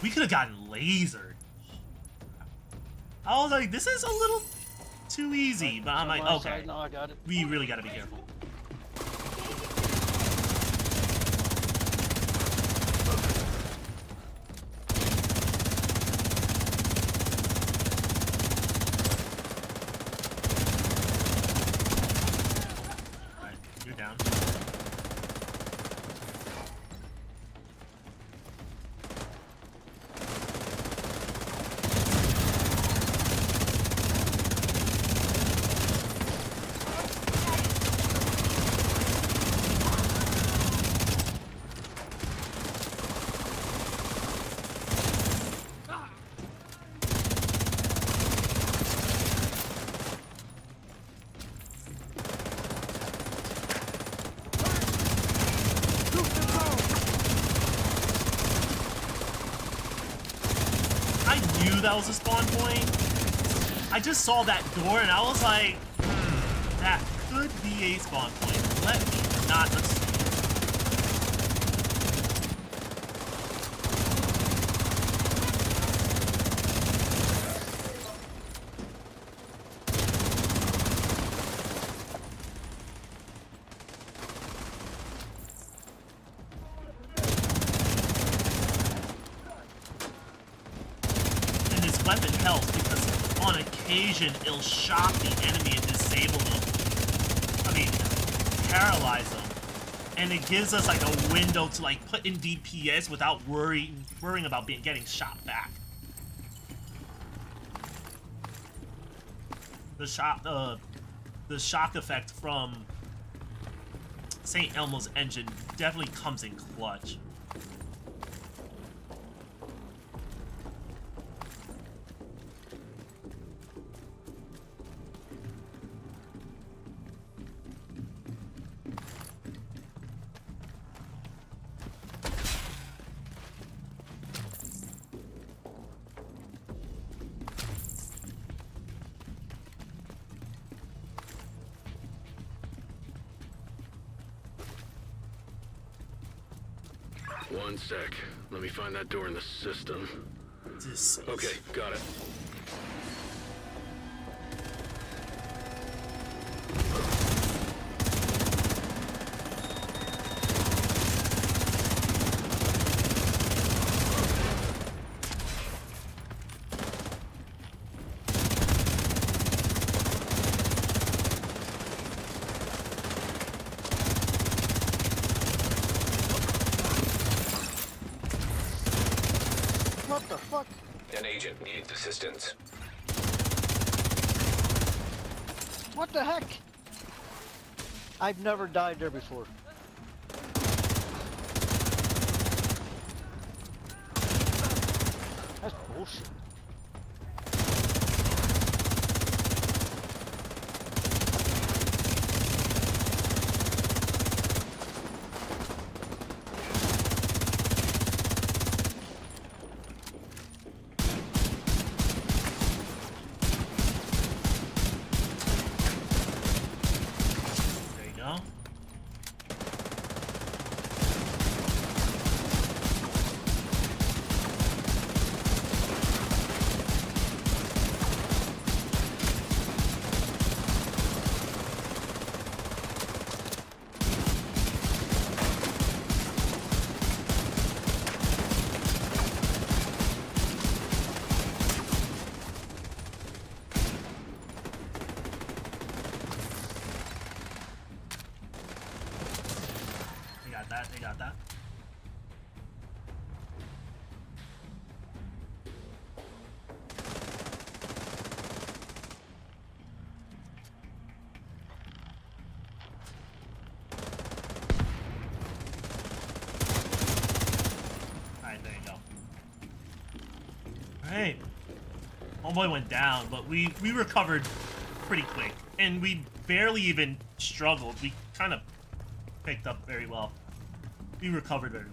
We could have gotten lasered. I was like, this is a little too easy, but I'm On like, my okay. side, no, I got it. We really gotta be careful. Alright, you're down. I knew that was a spawn point. I just saw that door and I was like, that could be a spawn point. Let me not assume. And this weapon helps because on occasion it'll shock the enemy and disable them. I mean, paralyze them. And it gives us like a window to like put in DPS without worrying about getting shot back. The shock effect from St. Elmo's engine definitely comes in clutch. One sec. Let me find that door in the system. This is- Okay, got it. What the fuck? An agent needs assistance. What the heck? I've never died there before. That's bullshit. There you go. They got that, they got that. Alright, there you go. Alright. Homeboy went down, but we recovered pretty quick. And we barely even struggled. We kind of picked up very well. We recovered very well.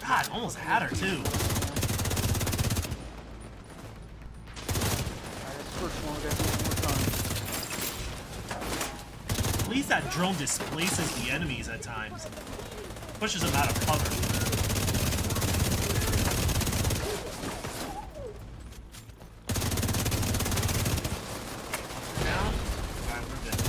God, almost had her too. Alright, that's the first one. We gotta do it one more time. At least that drone displaces the enemies at times. Pushes them out of cover. Down? Alright, we're good.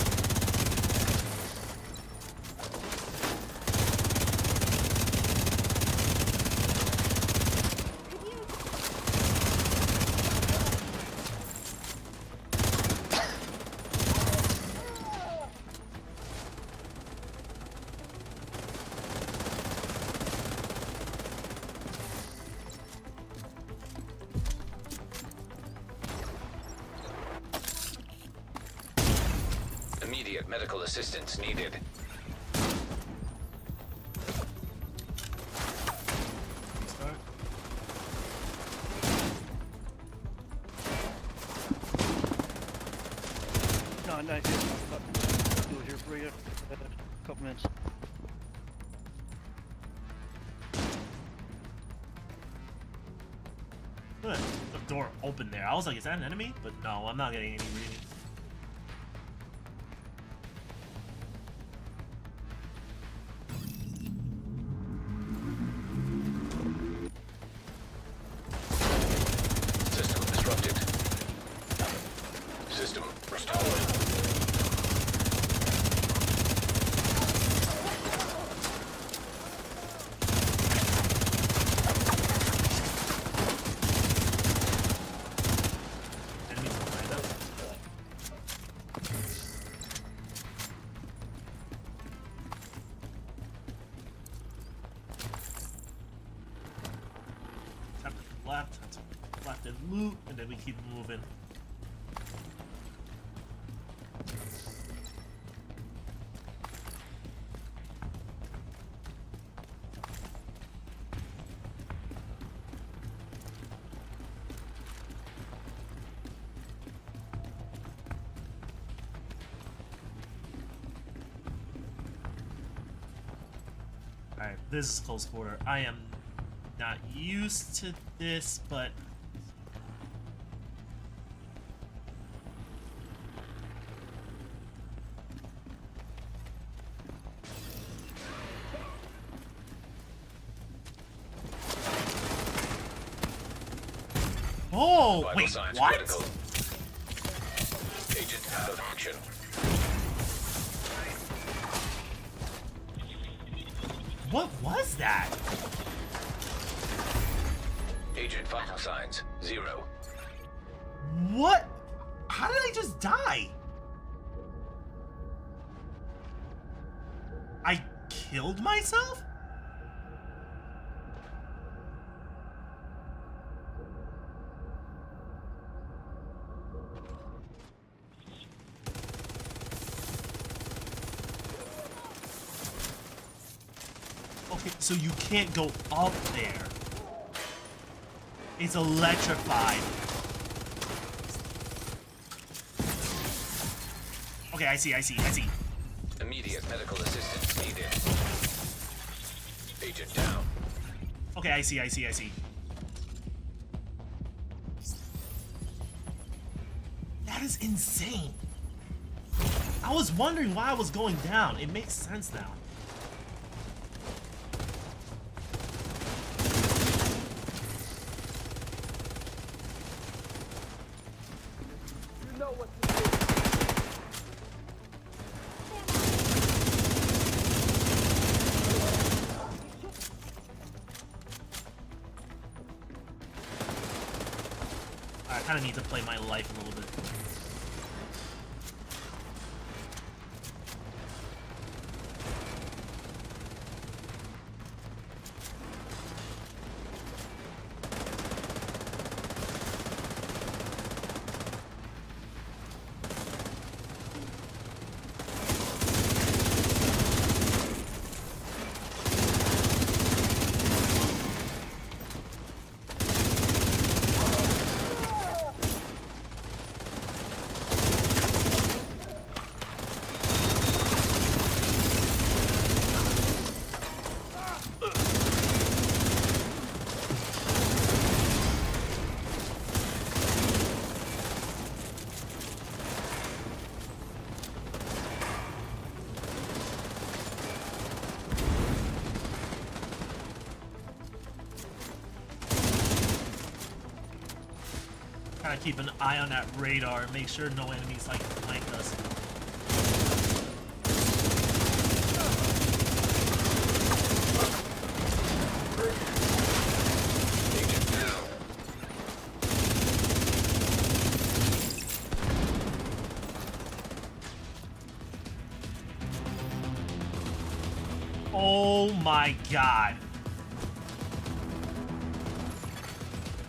Immediate medical assistance needed. Start. No, not here. I'll do it here for you. A couple minutes. Good. The door opened there. I was like, is that an enemy? But no, I'm not getting any reading. System disrupted. System restored. Enemies behind us. Tap to the left, tap to the left and loot, and then we keep moving. Alright, this is close quarter. I am not used to this, but oh, Vital wait, signs what? critical. Agent out of action. What was that? Agent vital signs 0. What? How did I just die? I killed myself? Okay, so you can't go up there. It's electrified. Okay, I see. Immediate medical assistance needed. Agent down. Okay, I see. That is insane. I was wondering why I was going down. It makes sense now. You know what to do. I kind of need to play my life a little bit. Try to keep an eye on that radar and make sure no enemies like flank us. Oh my god.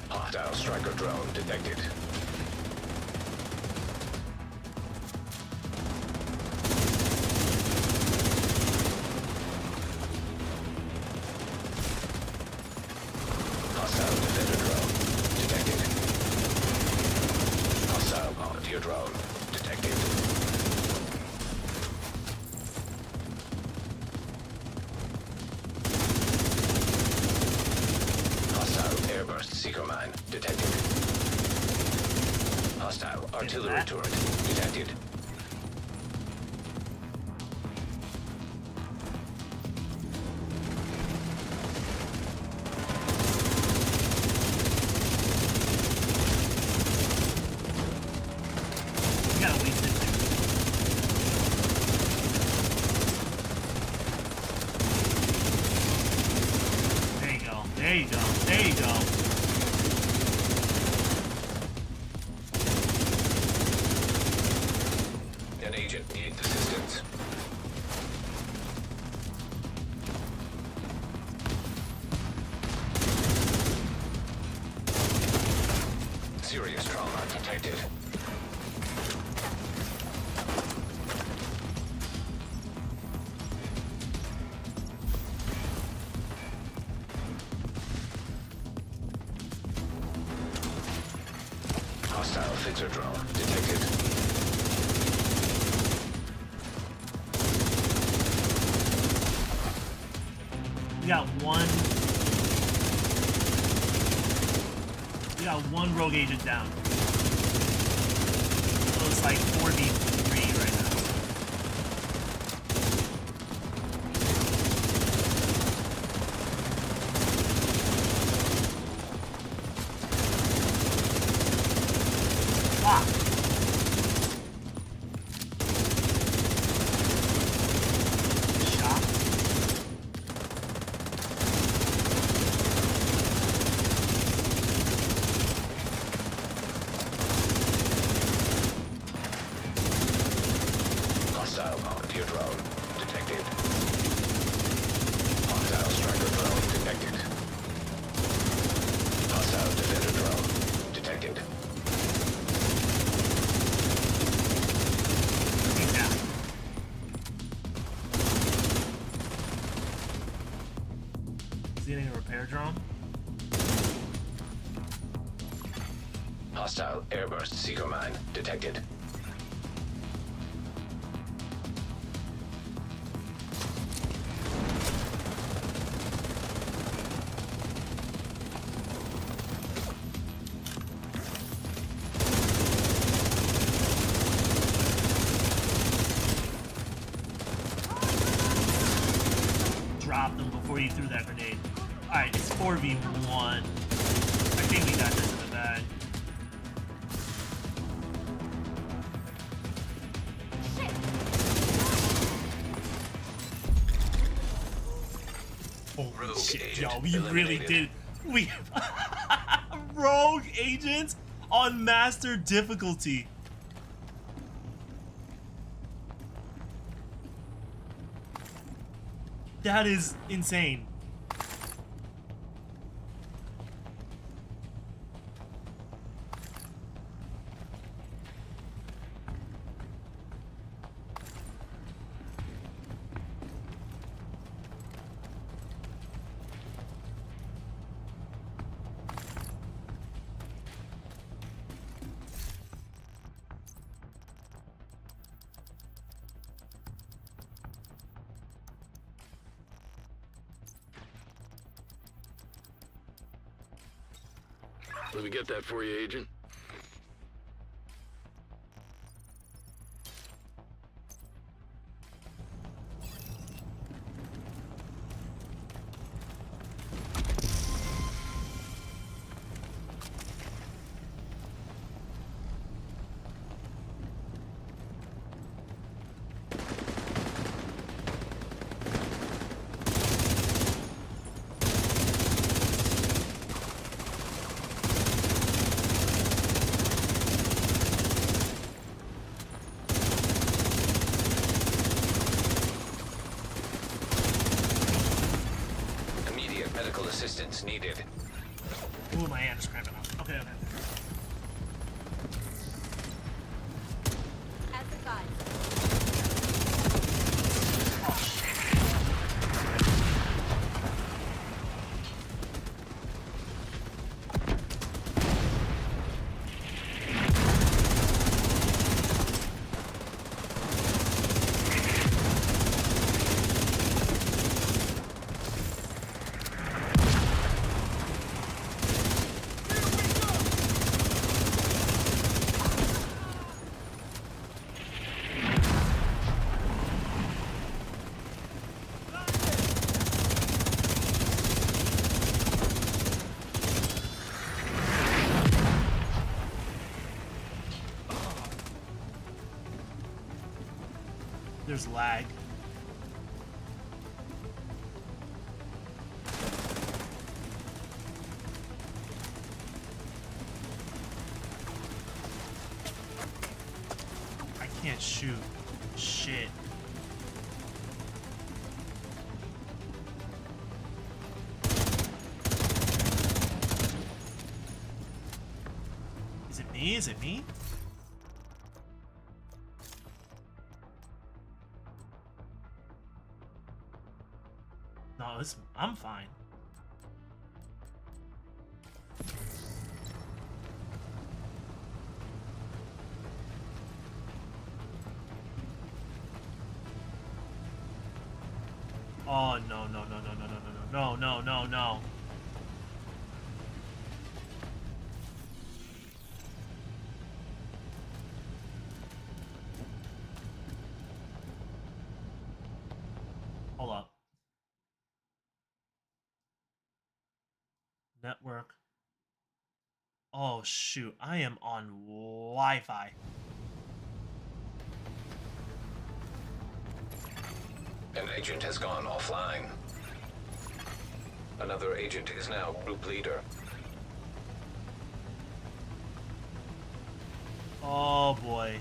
Hostile striker drone detected. Hostile defender drone detected. Hostile volunteer drone detected. Hostile airburst seeker mine detected. Hostile artillery turret detected. We gotta waste it there. There you go. There you go. There you go. An agent needs assistance. Serious trauma detected. Hostile fixer drone detected. We got one. We got one rogue agent down. So it's like 4v3 right now. Ah! Shot. Hostile volunteer drone detected. Hostile striker drone detected. Hostile defender drone detected. He's down. Is he getting a repair drone? Hostile airburst seeker mine detected. Dropped him before he threw that grenade. Alright, it's 4v1. I think we got this in the bag. Holy Rogue shit, agent yo, we really eliminated. did. We rogue agents on master difficulty. That is insane. Let me get that for you, Agent. assistance needed. Ooh, my hand is cramping up. Okay, okay. As a guide. There's lag. I can't shoot. Shit. Is it me? Is it me? No, I'm fine. Oh no no no no no no no no no no no. Hold up. Network. Oh shoot, I am on Wi-Fi. An agent has gone offline. Another agent is now group leader. Oh boy.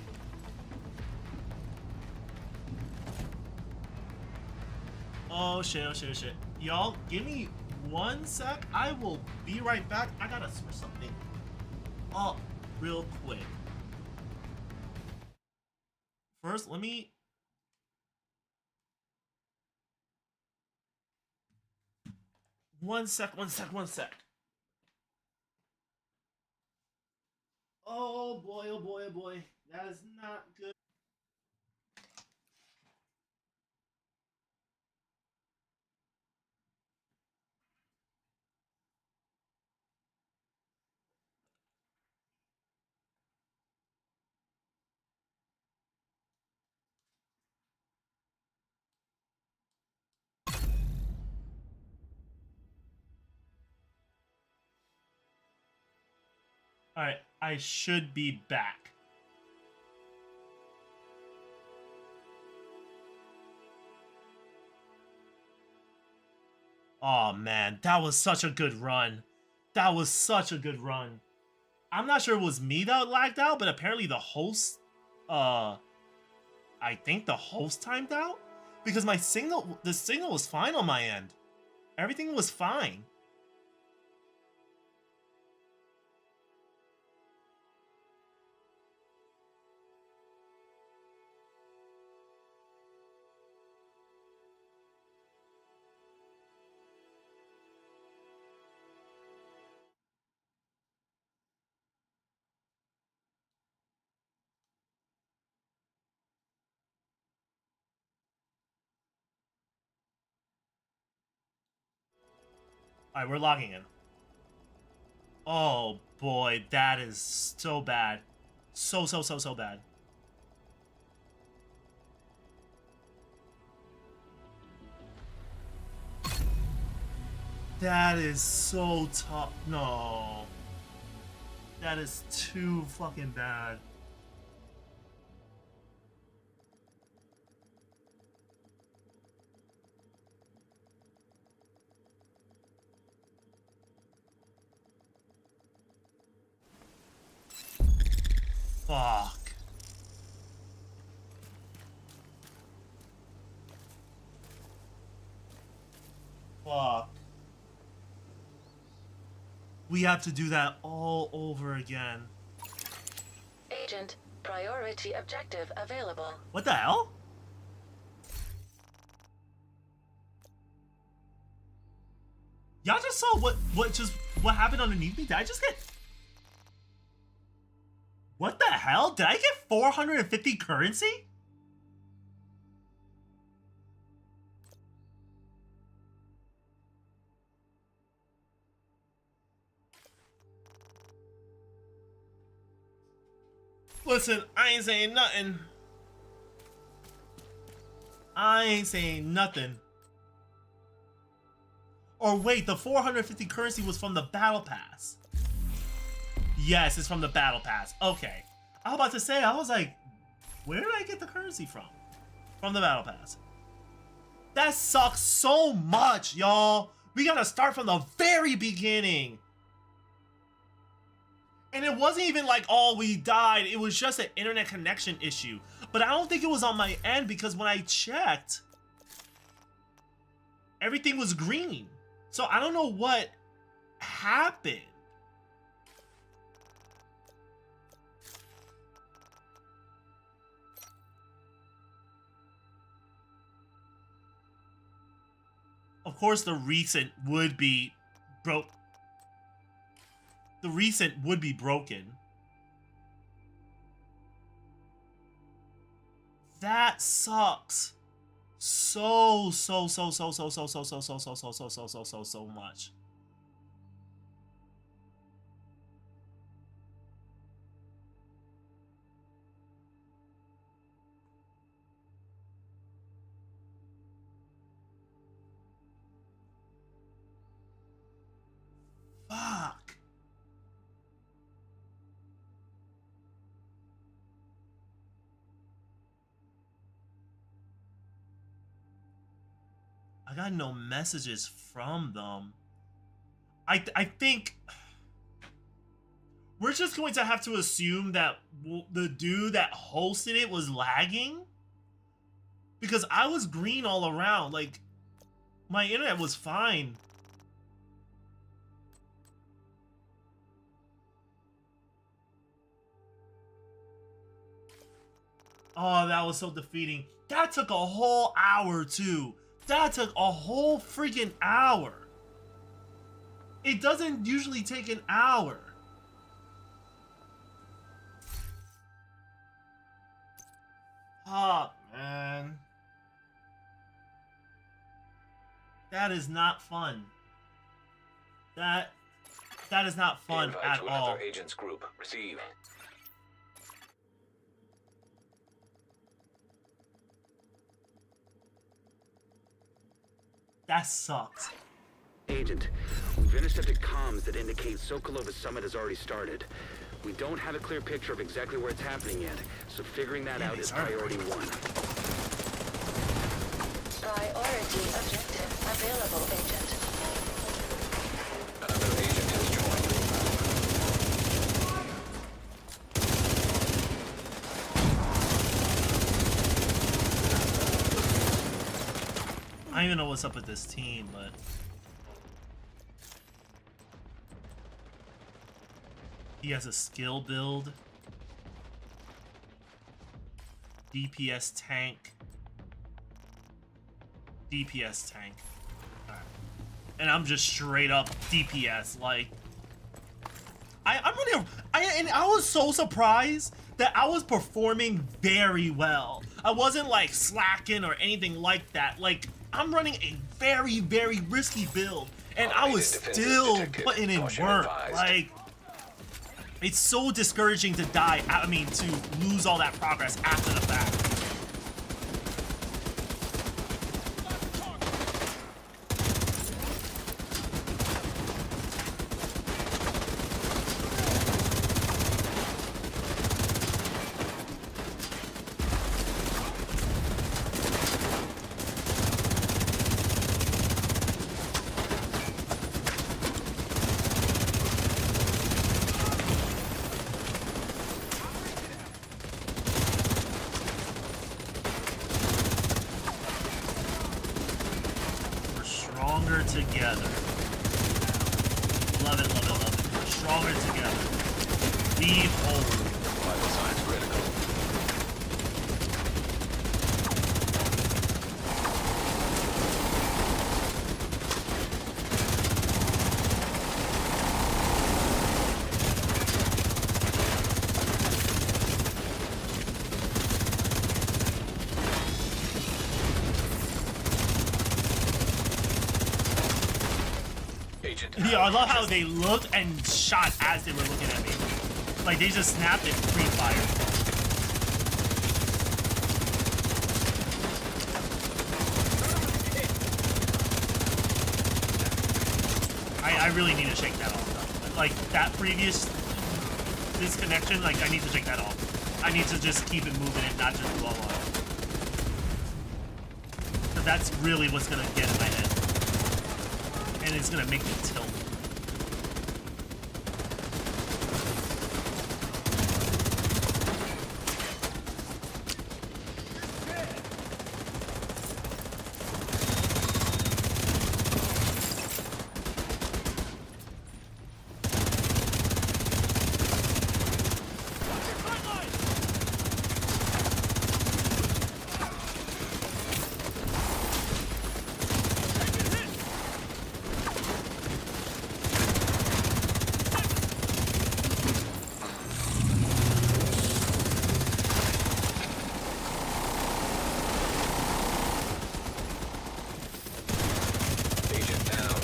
Oh shit, oh shit, oh shit. Y'all, give me 1 sec. I will be right back. I gotta switch something up real quick. First, let me... One sec. Oh boy, oh boy, oh boy. That is not good. Alright, I should be back. Oh man, that was such a good run. That was such a good run. I'm not sure it was me that lagged out, but apparently the host, I think the host timed out? Because my signal, the signal was fine on my end. Everything was fine. Alright, we're logging in. Oh boy, that is so bad. So bad. That is so tough. No. That is too fucking bad. Fuck. Fuck. We have to do that all over again. Agent, priority objective available. What the hell? Y'all just saw what happened underneath me? Did I just get... What the hell? Did I get 450 currency? Listen, I ain't saying nothing. I ain't saying nothing. Or wait, the 450 currency was from the battle pass. Yes, it's from the battle pass. Okay. I was about to say, I was like, where did I get the currency from? From the battle pass. That sucks so much, y'all. We gotta start from the very beginning. And it wasn't even like, oh, we died. It was just an internet connection issue. But I don't think it was on my end because when I checked, everything was green. So I don't know what happened. Of course, the recent would be broke. The recent would be broken. That sucks so much. Fuck. I got no messages from them. I think we're just going to have to assume that the dude that hosted it was lagging. Because I was green all around. Like, my internet was fine. Oh, that was so defeating. That took a whole hour, too. That took a whole freaking hour. It doesn't usually take an hour. Oh, man. That is not fun. That is not fun Invite at to all. another agent's group. Receive. That sucks. Agent, we've intercepted comms that indicate Sokolova Summit has already started. We don't have a clear picture of exactly where it's happening yet, so figuring that out is priority one. Priority objective available, Agent. Another agent has joined. I don't even know what's up with this team, but he has a skill build, DPS tank, Alright. And I'm just straight up DPS. Like, I was so surprised that I was performing very well. I wasn't like slacking or anything like that. Like, I'm running a very, very risky build, and I was still putting in work. Like, it's so discouraging to die. I mean, to lose all that progress after the fact. Together. Love it, love it, love it. stronger together. We hold. Vital signs critical. Agent. Yeah, I love how they looked and shot as they were looking at me. Like they just snapped it pre-fire. I really need to shake that off though. Like that previous disconnection, like I need to shake that off. I need to just keep it moving and not just blow up. Cause that's really what's gonna get in my head. And it's gonna make me tilt. Agent down.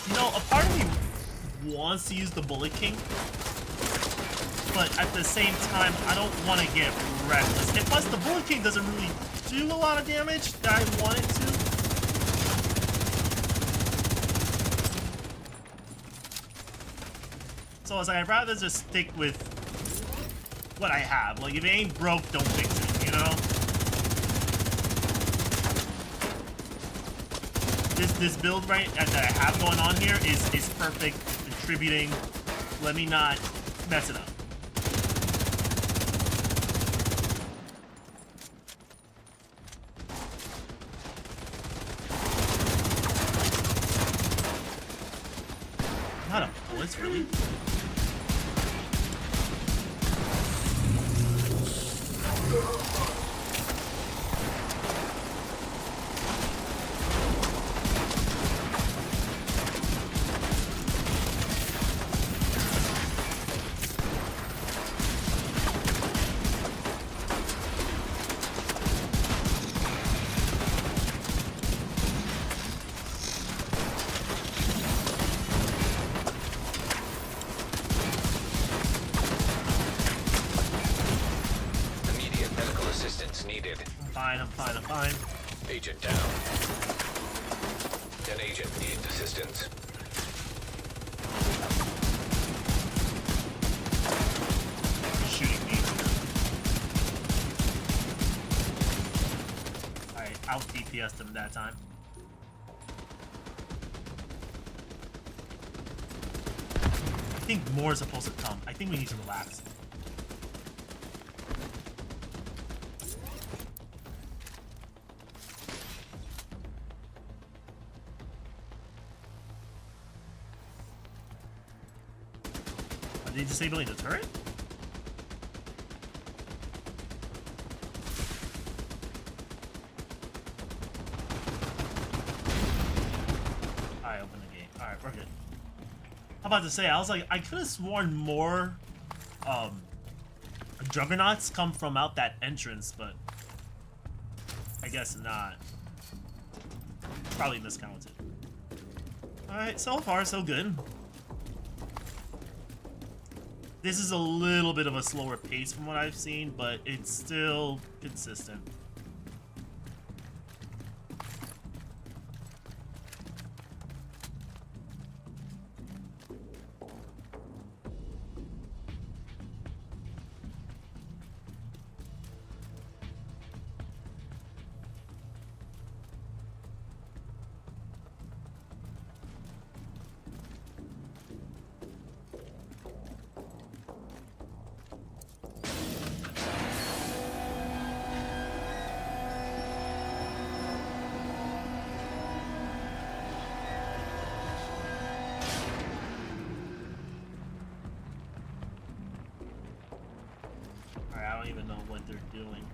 You know, a part of me wants to use the Bullet King, but at the same time, I don't want to get reckless. And plus, the Bullet King doesn't really do a lot of damage that I want it to. So I was like, I'd rather just stick with what I have. Like, if it ain't broke, don't fix it, you know? This build right that I have going on here is perfect, contributing. Let me not mess it up. Not a bullets, really? Immediate medical assistance needed. I'm fine. Agent down. An agent needs assistance. Shooting me. Alright, out DPS'd him that time. I think more is supposed to come. I think we need to relax. they disabling the turret? Alright, open the gate. Alright, we're good. I'm about to say, I was like, I could have sworn more juggernauts come from out that entrance, but I guess not. Probably miscounted. Alright, so far so good. This is a little bit of a slower pace from what I've seen, but it's still consistent. I don't even know what they're doing.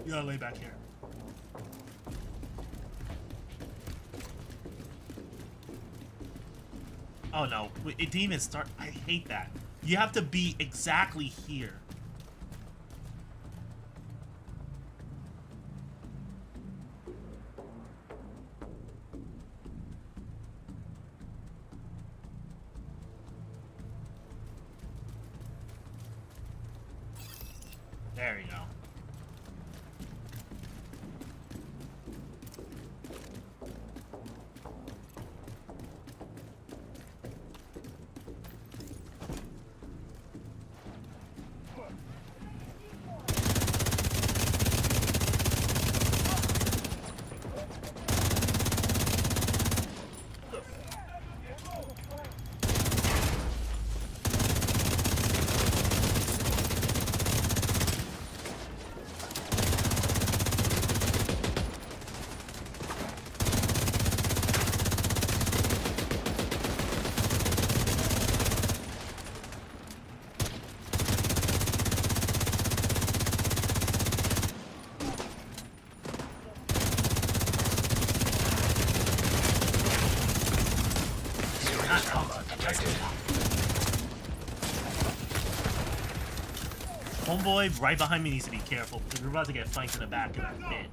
You gotta lay back here. Oh no, it didn't even start. I hate that. You have to be exactly here. There you go. Homeboy right behind me needs to be careful because we're about to get flanked in the back of that pit.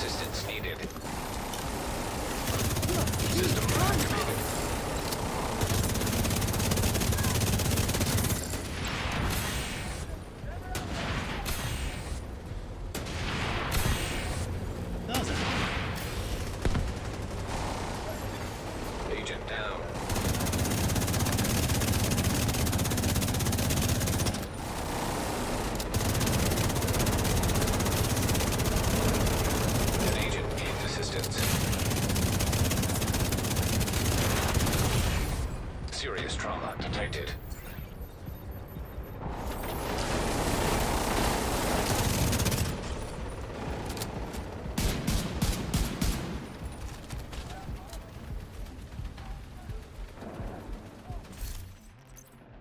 Assistance needed. System activated. That was it. Agent down. An agent needs assistance. Serious trauma detected.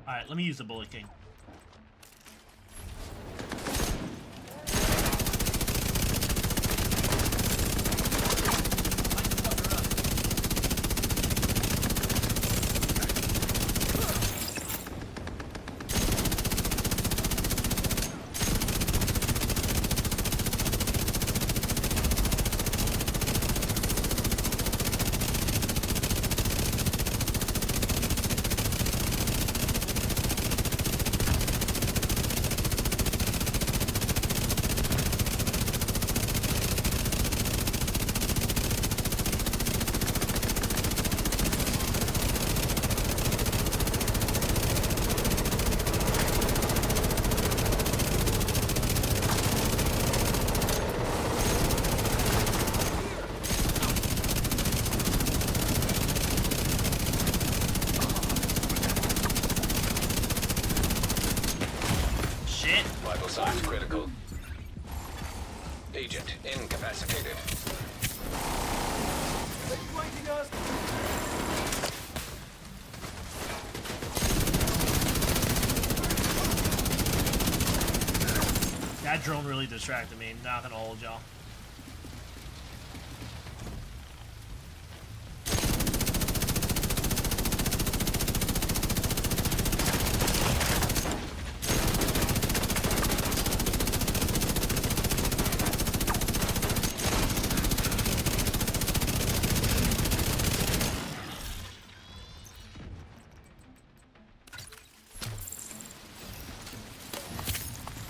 Alright, let me use the Bullet King. Vital signs critical. Agent incapacitated. That drone really distracted me, not gonna hold y'all.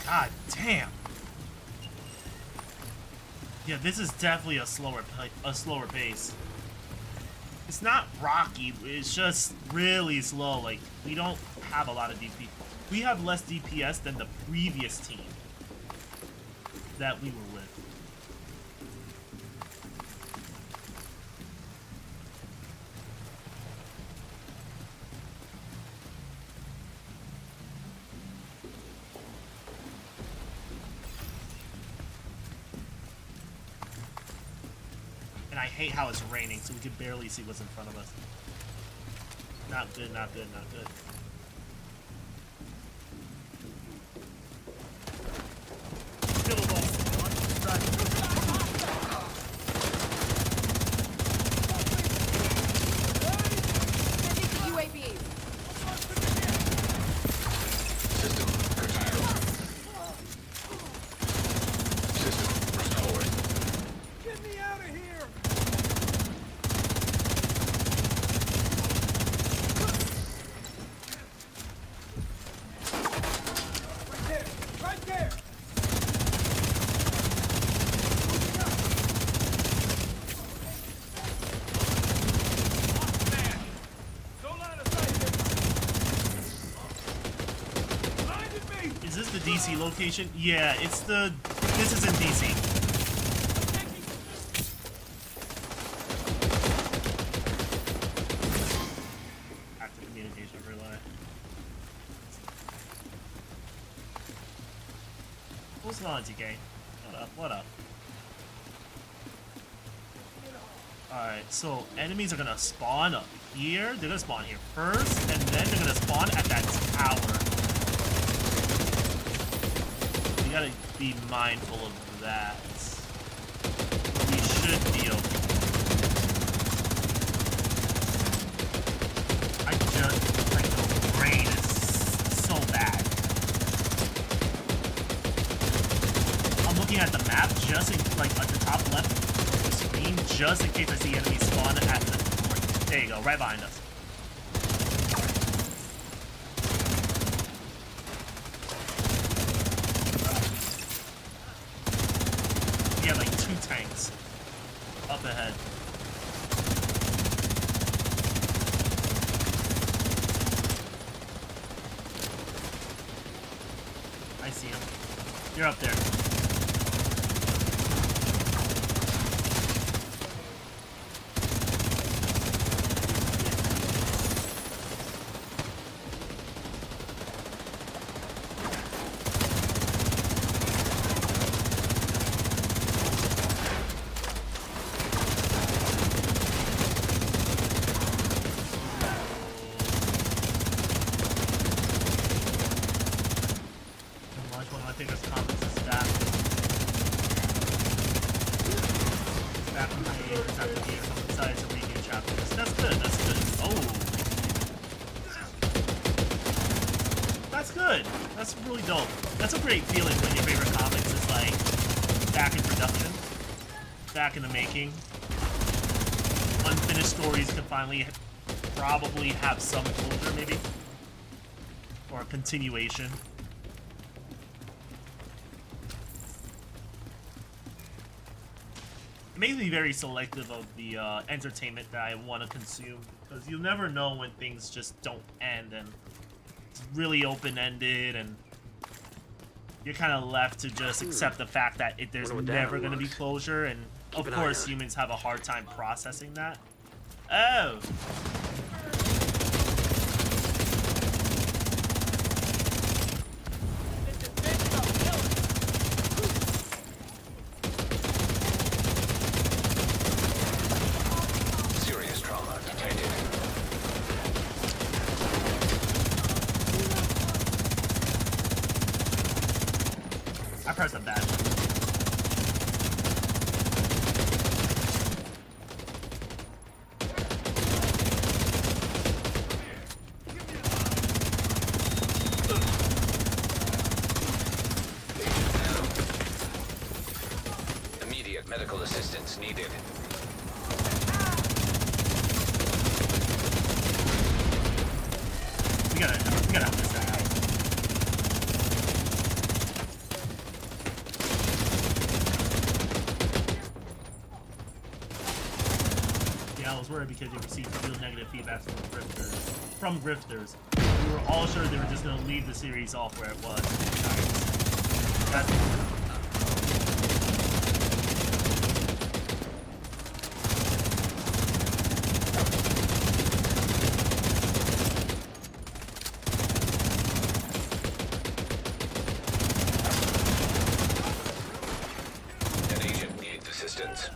God damn. Yeah, this is definitely a slower pace. It's not rocky, it's just really slow. Like, we don't have a lot of DP. We have less DPS than the previous team that we were with. And I hate how it's raining, so we can barely see what's in front of us. Not good, not good, not good. System curtailed. System restored. Get me out of here! Right there! Right there! Man! Don't line of sight here! Blinded me! Is this the DC location? Yeah, it's the... This is in DC. Active communication relay. What's going on, TK? What up? What up? Alright, so enemies are gonna spawn up here. They're gonna spawn here first, and then they're gonna spawn at that tower. We gotta be mindful of that. We should be okay. I just, like, the rain is so bad. I'm looking at the map just in, like, at the top left. just in case I see enemies spawn at the... There you go, right behind us. We have like 2 tanks up ahead. I see him. You're up there. That's really dope. That's a great feeling when your favorite comics is like back in production, back in the making. Unfinished stories can finally probably have some closure, maybe, or a continuation. It makes me very selective of the entertainment that I want to consume, because you'll never know when things just don't end and it's really open-ended, and you're kind of left to just accept the fact that there's never going to be closure, and of course humans have a hard time processing that. Oh! Serious trauma detected. I pressed a bad one. Immediate medical assistance needed. We gotta help this guy out. Yeah, I was worried because you received real negative feedback from grifters. We were all sure they were just gonna leave the series off where it was. That's An agent needs assistance.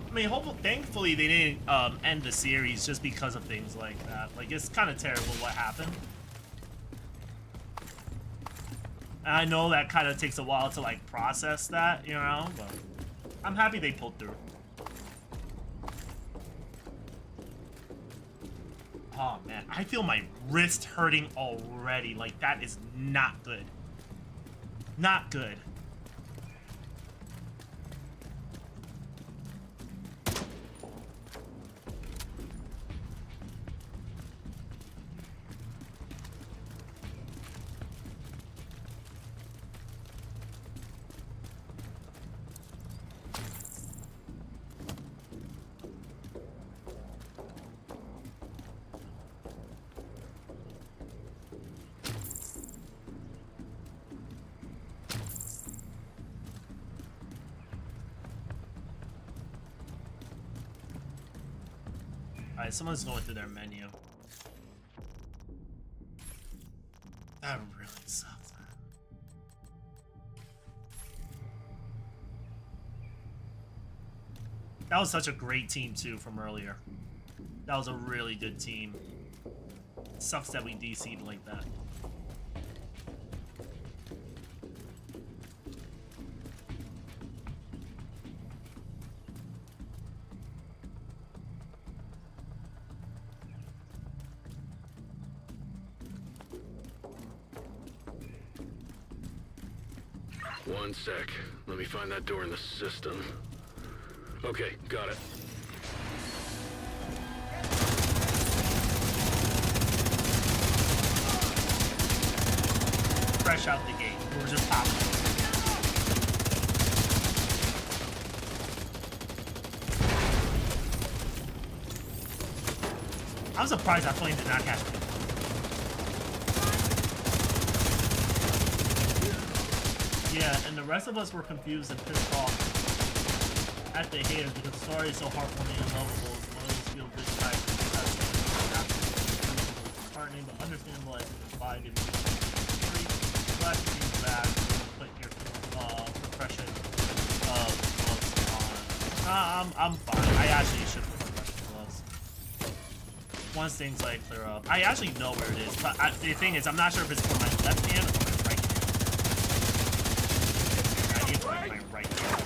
I mean, thankfully they didn't end the series just because of things like that. Like, it's kind of terrible what happened. And I know that kind of takes a while to, like, process that, you know, but I'm happy they pulled through. Oh, man, I feel my wrist hurting already. Like, that is not good. Not good. Alright, someone's going through their menu. That really sucks, man. That was such a great team too from earlier. That was a really good team. Sucks that we DC'd like that. One sec. Let me find that door in the system. Okay, got it. Fresh out the gate. We were just popping. I'm surprised that flame did not catch me. Yeah, and the rest of us were confused and pissed off at the haters because the story is so heartwarming and lovable. It's one of those feel good types of heartening but understandable as it's by giving you free. Glad to see you back. Put your profession gloves on. I'm fine. I actually should put professional gloves. Once things like clear up. I actually know where it is, but the thing is, I'm not sure if it's for my left hand or my right hand. I need to put my right hand.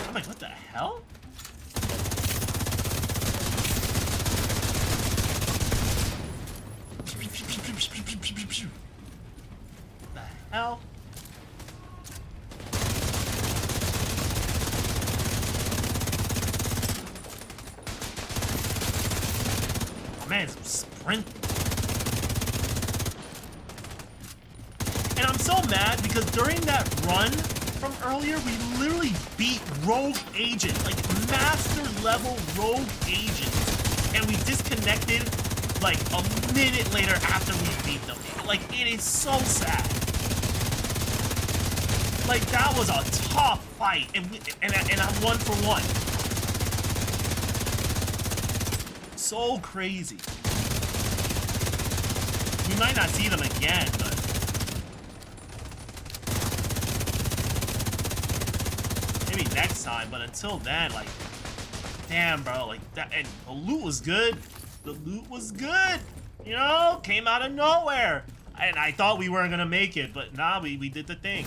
I'm like, what the hell? The hell? Oh, man, some sprint. And I'm so mad because during that run from earlier, we literally beat Rogue Agent, like master level Rogue Agent, and we disconnected like a minute later after we beat them. Like, it is so sad. Like, that was a tough fight, and I'm 1 for 1. So crazy. We might not see them again, but maybe next time. But until then, like, damn, bro, like that. And the loot was good. The loot was good. You know, came out of nowhere. And I thought we weren't gonna make it, but nah, we did the thing.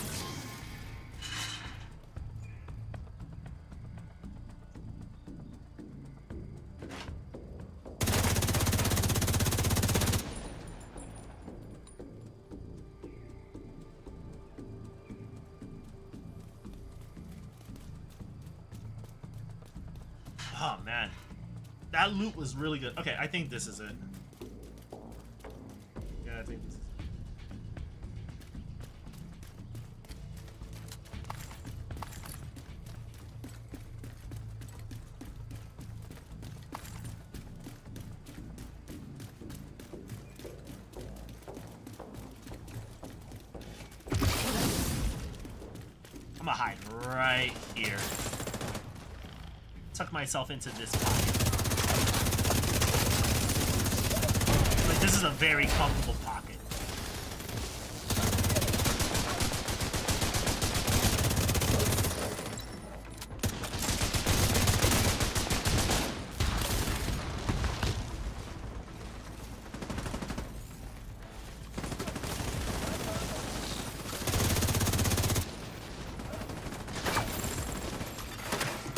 Oh man, that loot was really good. Okay, I think this is it. Yeah, I think this is it. I'm gonna hide right here. Tuck myself into this pocket. Like, this is a very comfortable pocket.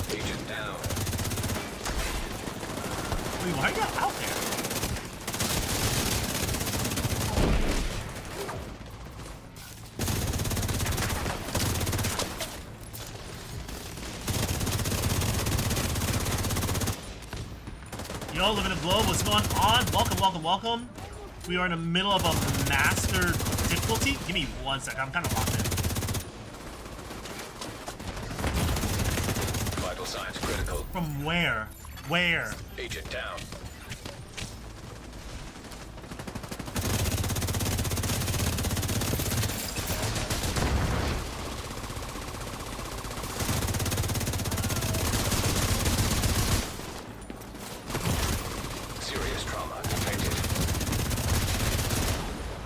Agent down. Wait, why are you out there? Yo, living in the globe, what's going on? Welcome, welcome, welcome. We are in the middle of a master difficulty. Give me 1 second, I'm kind of locked in. Vital signs critical. From where? Where? Agent down.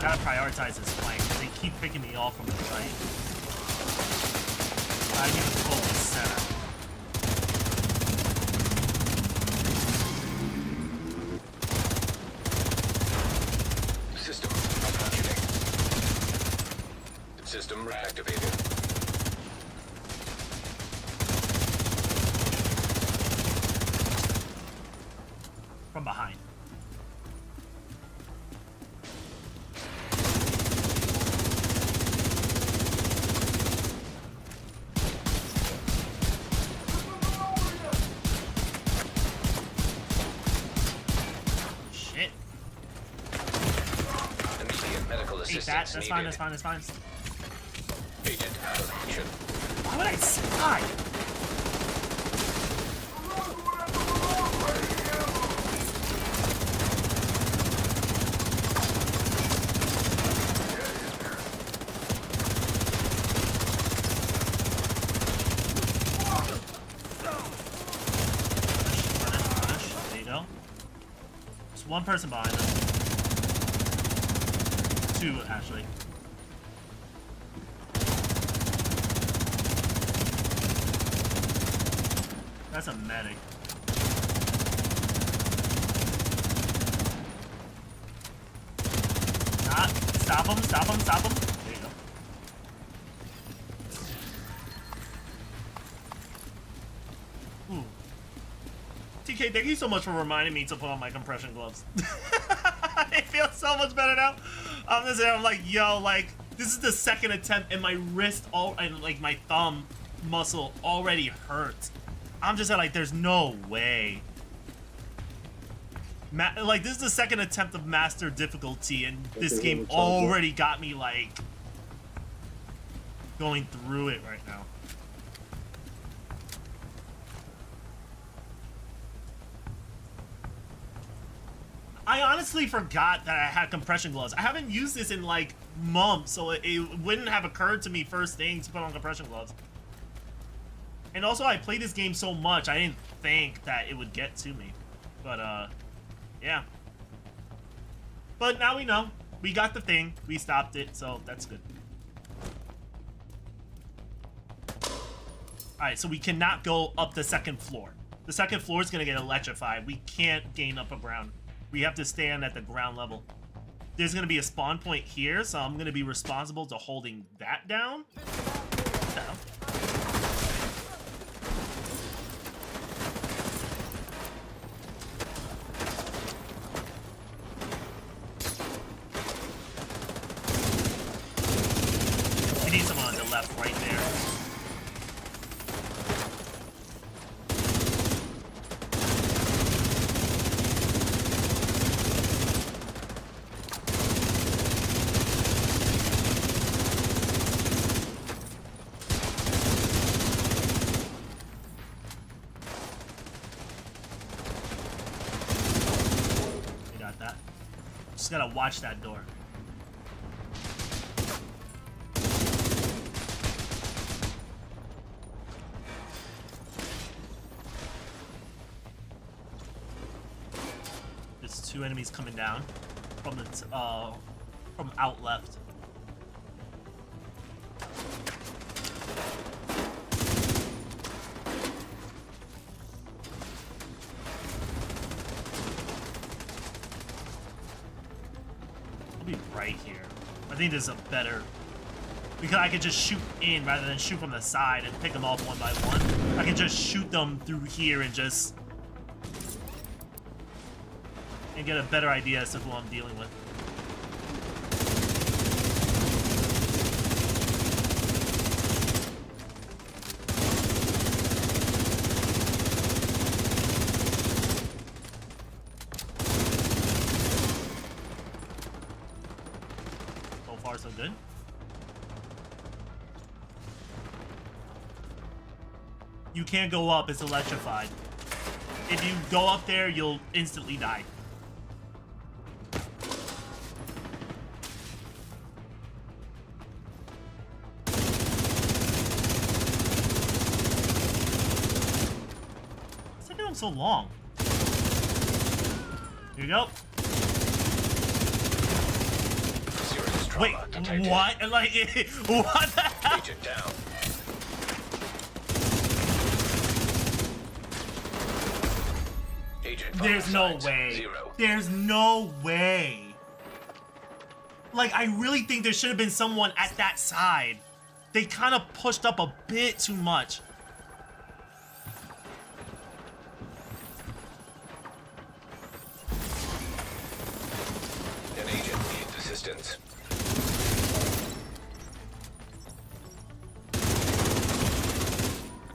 I gotta prioritize this flank because they keep picking me off from the right. I need to focus center. System malfunctioning. System reactivated. From behind. Shit. Immediate medical Hate assistance that. That's needed. fine, that's fine, that's fine. Agent out of action. Why would I slide? There you go. There's one person behind them. Two, actually. That's a medic. Stop him, stop him, stop him. There you go. Ooh. TK, thank you so much for reminding me to put on my compression gloves. It feels so much better now. I'm like, yo, like, this is the second attempt and my wrist and like my thumb muscle already hurts. I'm just like, there's no way. Like, this is the second attempt of master difficulty, and this game already got me, like, going through it right now. I honestly forgot that I had compression gloves. I haven't used this in, like, months, so it wouldn't have occurred to me first thing to put on compression gloves. And also, I played this game so much, I didn't think that it would get to me. But, yeah. But now we know. We got the thing. We stopped it, so that's good. Alright, so we cannot go up the second floor. The second floor is going to get electrified. We can't gain upper ground. We have to stand at the ground level. There's going to be a spawn point here, so I'm going to be responsible to holding that down. What the hell? We need someone on the left right there. We got that. Just gotta watch that door. There's two enemies coming down from the from out left. I'll be right here. I think this is a better, because I could just shoot in rather than shoot from the side and pick them off one by one. I can just shoot them through here and just get a better idea as to who I'm dealing with. So far, so good. You can't go up, it's electrified. If you go up there, you'll instantly die. So long. Here you go. Resume Wait, trauma detected. what? Like, what the hell? Agent down. Agent There's vital no signs, way. 0. There's no way. Like, I really think there should have been someone at that side. They kind of pushed up a bit too much. An agent needs assistance.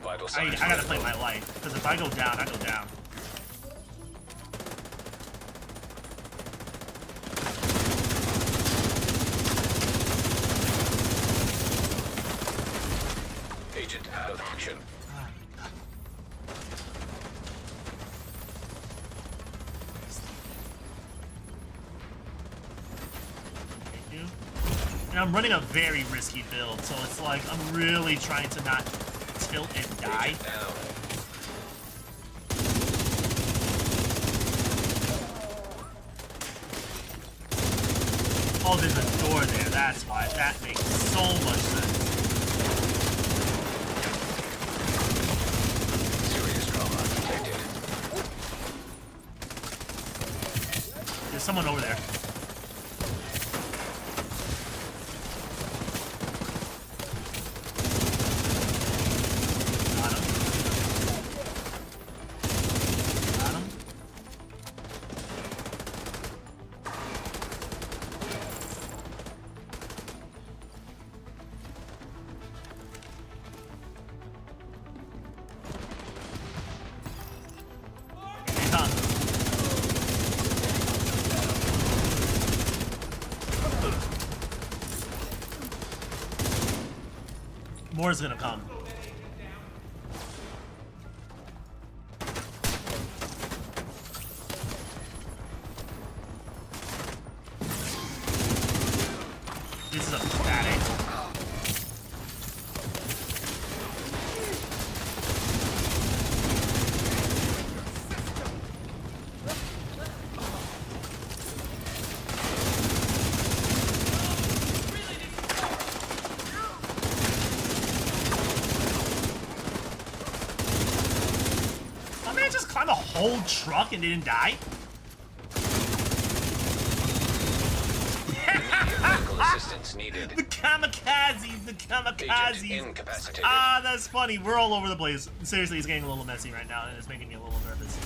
Vital I signs. gotta critical. play my life. Because if I go down, I go down. Agent out of action. Thank you. And I'm running a very risky build, so it's like I'm really trying to not tilt and die. Agent down. Oh, there's a door there. That's why. That makes so much sense. Serious trauma detected. There's someone over there. Got him. Got him. Here he comes. More is gonna come. This is a bad angle. My man just climbed a whole truck and didn't die? Immediate medical assistance needed. The kamikazes, the kamikazes. Agent incapacitated. Ah, that's funny. We're all over the place. Seriously, it's getting a little messy right now, and it's making me a little nervous.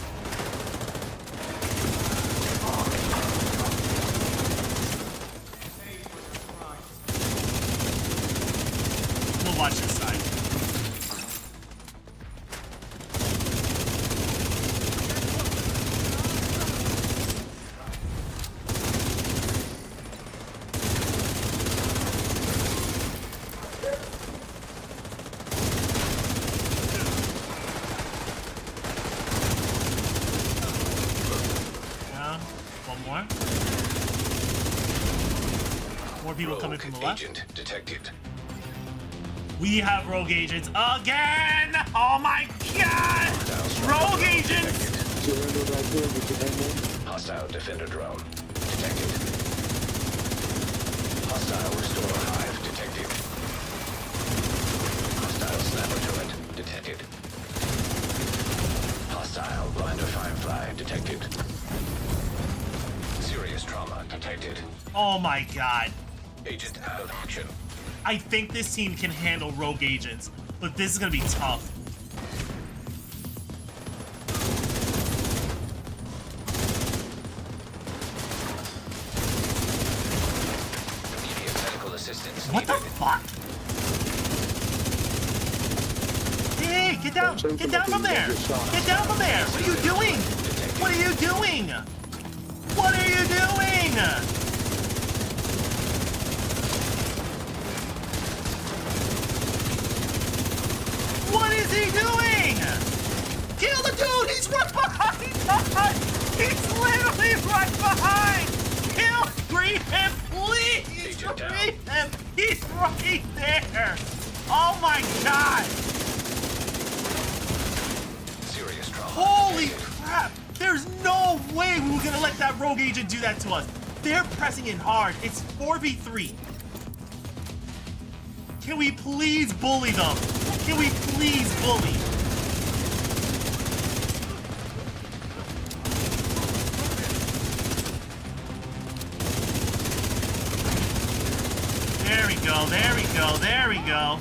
We'll watch this side. Yeah, one more. More people coming Rogue from the left. agent detected. We have rogue agents again! Oh my god! Rogue agents! Surrender right there with your ammo. Hostile defender drone detected. Hostile restore hive detected. Hostile snapper turret detected. Hostile blinder firefly detected. Serious trauma detected. Oh my god. Agent out of action. I think this team can handle rogue agents, but this is gonna be tough. Immediate medical assistance What the needed. fuck? Hey, get down! Get down from there! Get down from there! What are you doing? What are you doing? What are you doing? What is he doing? Kill the dude! He's right behind us! He's literally right behind! Kill! Free him, please! Agent down. Free him! He's right there! Oh my god! Serious trauma Holy detected. crap! There's no way we were gonna let that rogue agent do that to us. They're pressing in hard. It's 4v3. Can we please bully them? Can we please bully? There we go, there we go, there we go.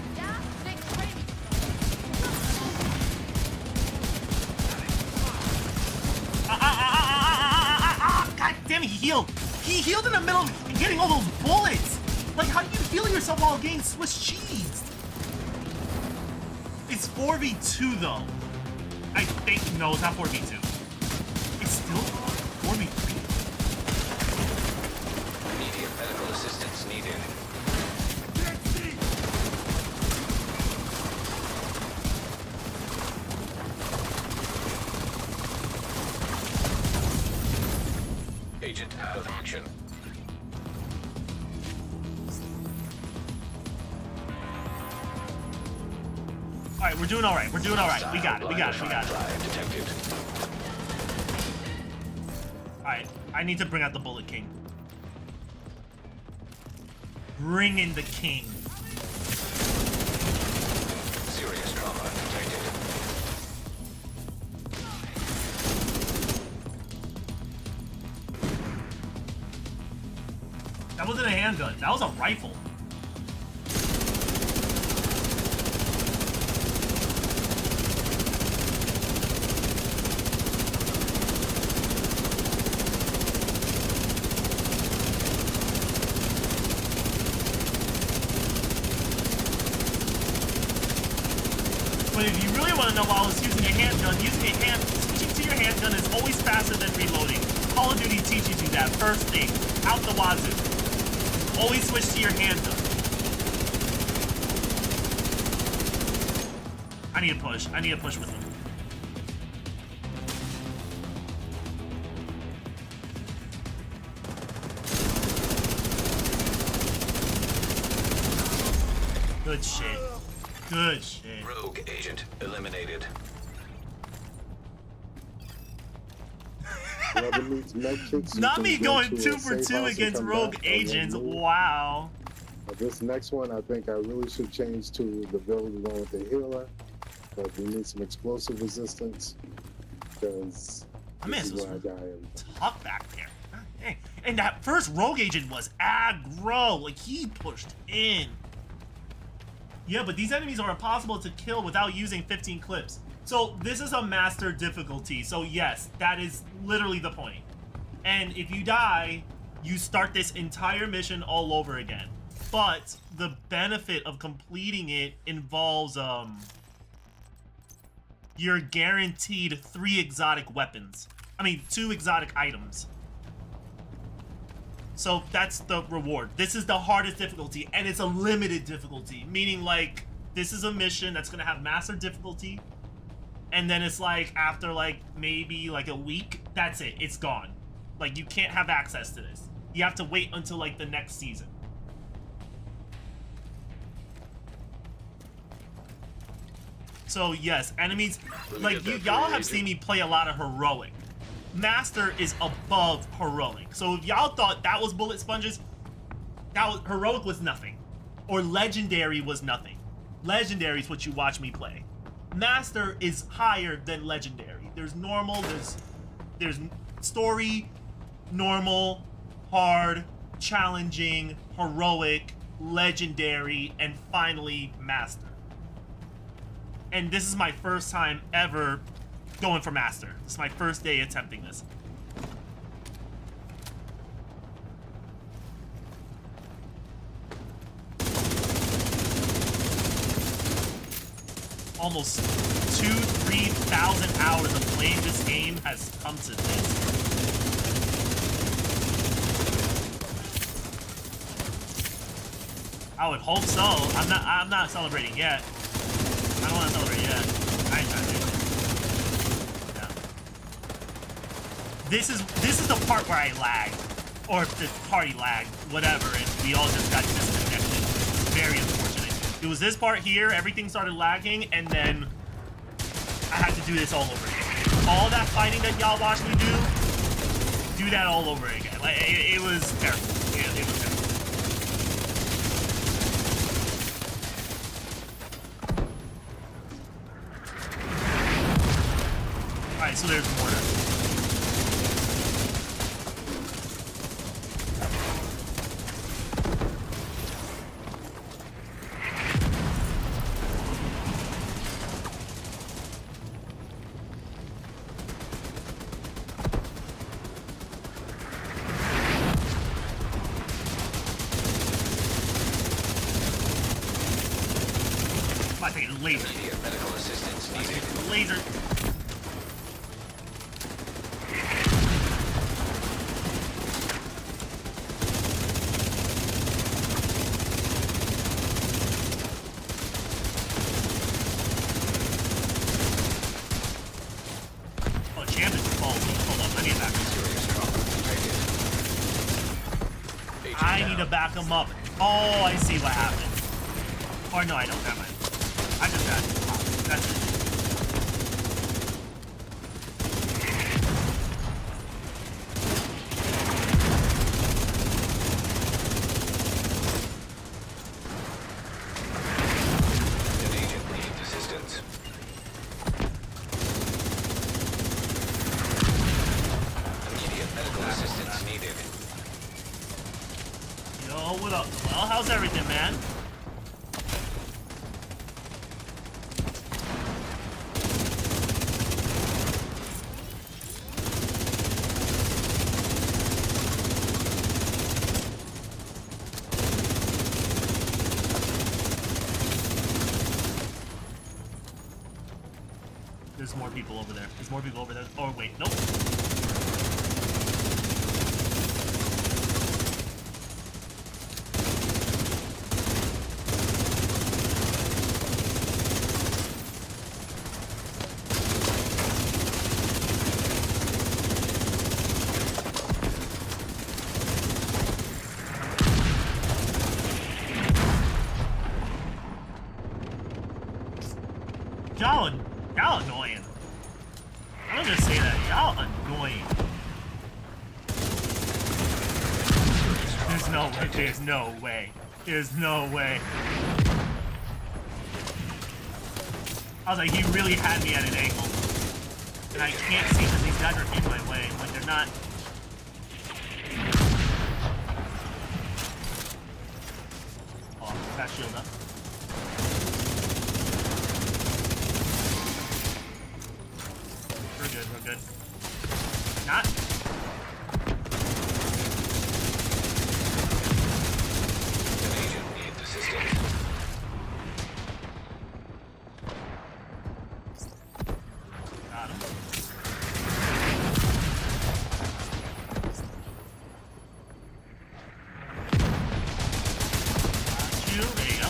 God damn it, he healed. He healed in the middle of getting all those bullets. Like, how do you heal yourself while getting Swiss cheese? It's 4v2 though. I think, no, it's not 4v2. It's still 4v3. Immediate medical assistance needed. Agent out of action. Alright, we're doing alright. We're doing alright. We got it. We got it. We got it. Detected. Alright, I need to bring out the Bullet King. Bring in the king. Serious trauma detected. That wasn't a handgun. That was a rifle. But if you really want to know why I was using a handgun, switching to your handgun is always faster than reloading. Call of Duty teaches you that first thing, out the wazoo. Always switch to your handgun. I need to push. I need to push with him. Good shit. Good shit. Rogue agent eliminated. Not me going 2 for 2 against rogue agents. Wow. This next one, I think I really should change to the build along with the healer, because we need some explosive resistance. Because this is where I die. Tough back there. God dang. And that first rogue agent was aggro. Like, he pushed in. Yeah, but these enemies are impossible to kill without using 15 clips. So this is a master difficulty. So yes, that is literally the point. And if you die, you start this entire mission all over again. But the benefit of completing it involves you're guaranteed 3 exotic weapons. I mean, 2 exotic items. So that's the reward. This is the hardest difficulty, and it's a limited difficulty, meaning like this is a mission that's gonna have master difficulty, and then it's like after like maybe like a week, that's it, it's gone. Like you can't have access to this. You have to wait until like the next season. So yes, enemies, like y'all have seen me play a lot of heroic. Master is above heroic. So if y'all thought that was bullet sponges, that was heroic was nothing. Or legendary was nothing. Legendary is what you watch me play. Master is higher than legendary. There's normal, there's story, normal, hard, challenging, heroic, legendary, and finally master. And this is my first time ever going for master. This is my first day attempting this. Almost 2,000-3,000 hours of playing this game has come to this. I would hope so. I'm not celebrating yet. I don't want to celebrate yet. I ain't trying to do it. Yeah. This is the part where I lag, or the party lagged, whatever, and we all just got disconnected. Very unfortunate. It was this part here, everything started lagging, and then I had to do this all over again. All that fighting that y'all watched me do that all over again. Like, it was terrible. It was terrible. Alright, so there's mortar. I'm taking a laser. Immediate medical assistance needed. Laser. Oh, Jam is full. Hold up, I need to back him Serious trauma detected. up. Agent I down. need to back him up. Oh, I see what happened. Or no, I don't. Never mind. I just got popped. That's it. An agent needs assistance. Immediate medical assistance needed. Yo, what up? Well, how's everything, man? There's more people over there. There's more people over there. Oh, wait. Nope. Y'all annoying. I'm gonna say that. Y'all annoying. There's no way. There's no way. There's no way. I was like, he really had me at an angle. And I can't see because these guys are in my way. Like, they're not. Oh, that shield up. We're good, we're good. Not. An agent needs assistance. Got him. Got you. There you go.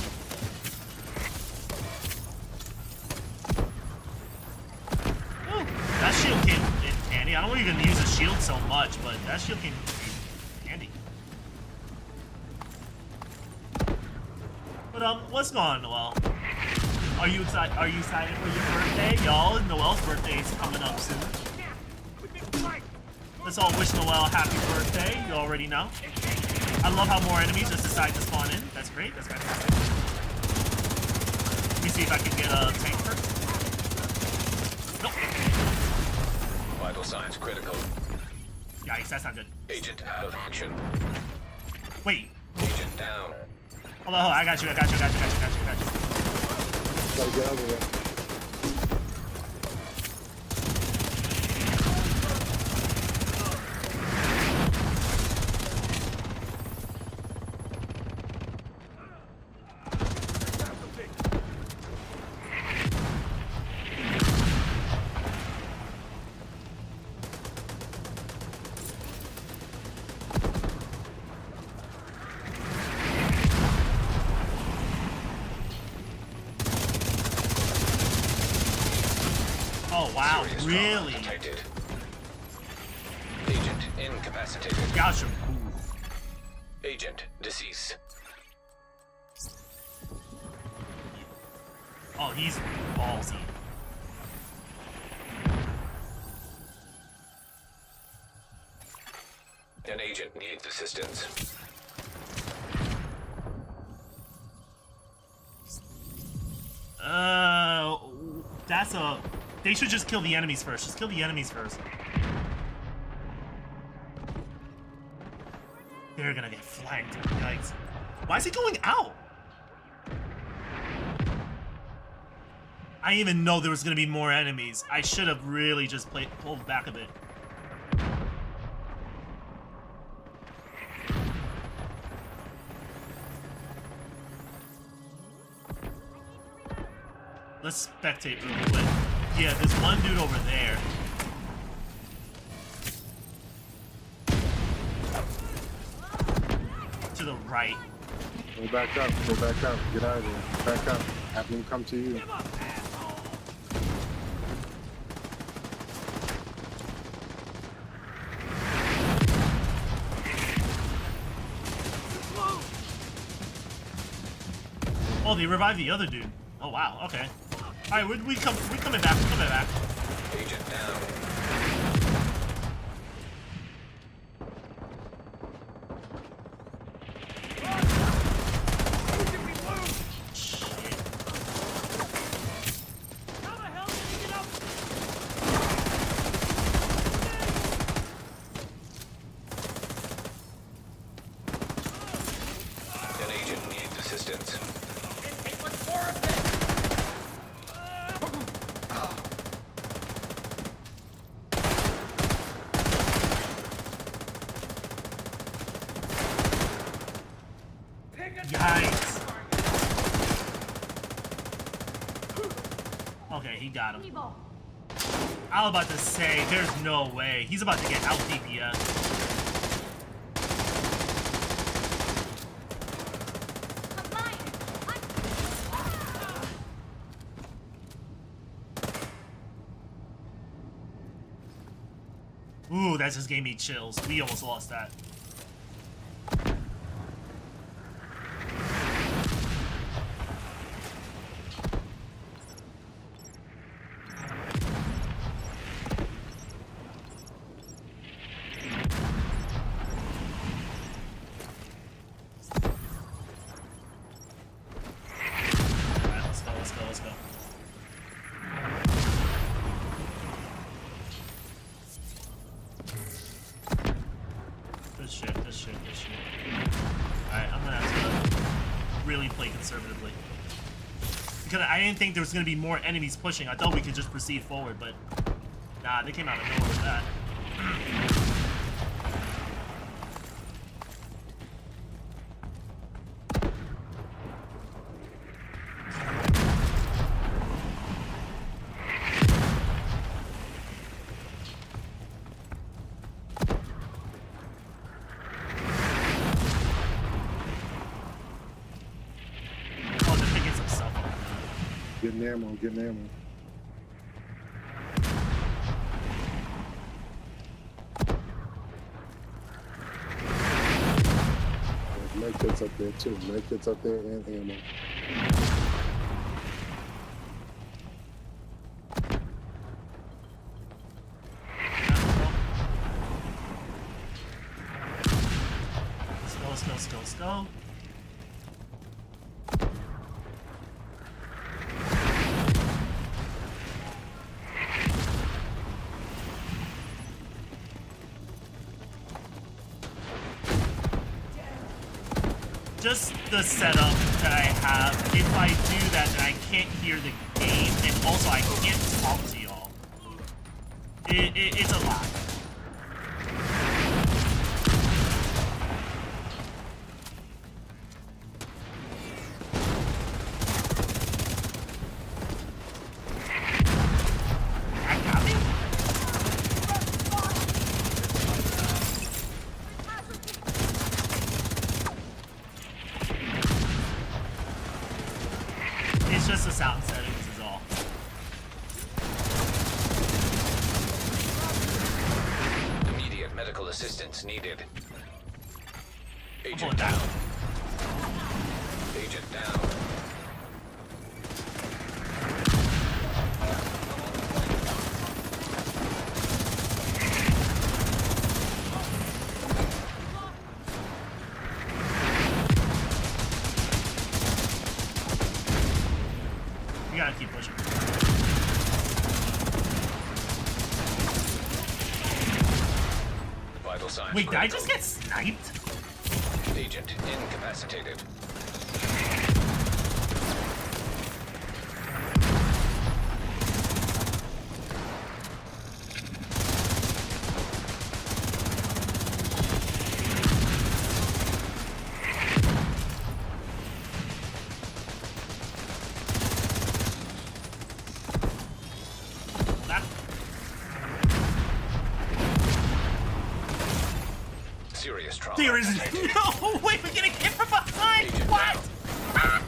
Ooh, that shield came in handy. I don't even use a shield so much, but that shield came in handy. But what's going on, Noel? Are you excited? Are you excited for your birthday, y'all? Noel's birthday is coming up soon. Let's all wish Noel a happy birthday. You already know. I love how more enemies just decide to spawn in. That's great. That's fantastic. Let me see if I can get a tank first. Nope. Vital signs critical. Yikes, that's not good. Agent out of action. Wait. Agent down. Hold on, I got you. Gotta get over here. Oh, wow. Serious trauma Really? detected. Agent incapacitated. Gotcha. Agent deceased. Oh, he's ballsy. An agent needs assistance. That's a... They should just kill the enemies first. Just kill the enemies first. They're gonna get flanked. Yikes. Why is he going out? I didn't even know there was gonna be more enemies. I should have really just pulled back a bit. Let's spectate really quick. Yeah, there's one dude over there. To the right. Go back up. Go back up. Get out of there. Back up. Have them come to you. Oh, they revived the other dude. Oh wow. Okay. All right, we coming back. We're coming back. Agent down. An agent needs assistance. Yikes. Okay, he got him. I was about to say, there's no way. He's about to get out DPS. Ooh, that just gave me chills. We almost lost that. Let's go. Good shit. Alright, I'm gonna have to really play conservatively. Because I didn't think there was gonna be more enemies pushing. I thought we could just proceed forward, but nah, they came out of nowhere with that. Getting ammo. There's medkits up there too. Medkits up there and ammo. Let's go. Just the setup that I have. If I do that, then I can't hear the game, and also I can't talk to y'all. It's a lot. It's just the sound settings is all. Immediate medical assistance needed. I'm Agent going down. Agent down. Wait, did I just get sniped? Agent incapacitated. That. Serious trauma. There is no way we're getting hit from behind. What? Ah!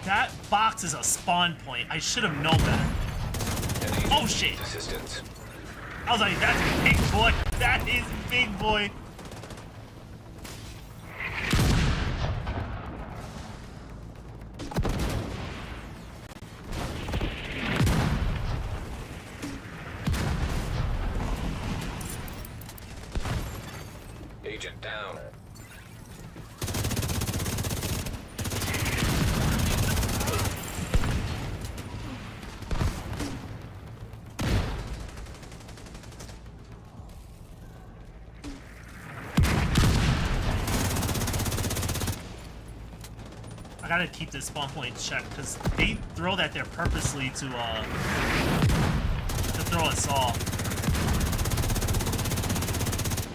That box is a spawn point. I should have known better. Oh shit! Assistance. I was like, that's big boy. That is big boy. Agent down. I gotta keep this spawn point checked because they throw that there purposely to throw us off.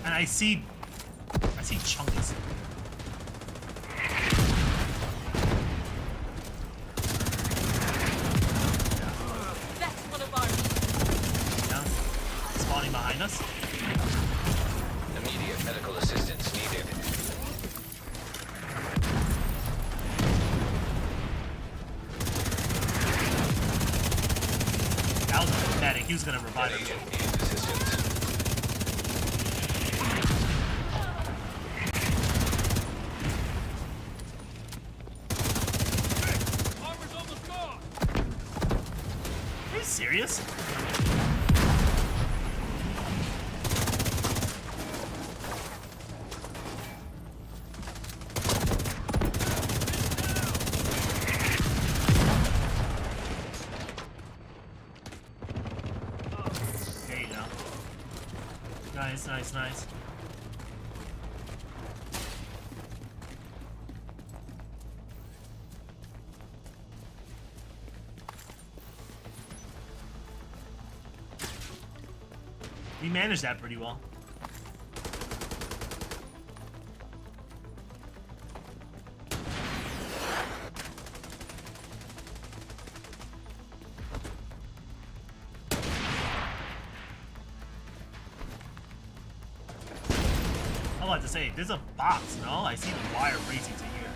And I see Chungus. That's one of ours. Yeah, spawning behind us. Immediate medical assistance needed. That was pathetic. He was gonna revive him. Agent needs assistance. Armor's almost gone. Are you serious? There you go. Nice, nice, nice. We managed that pretty well. I like to say, there's a box, no? I see the wire racing to here.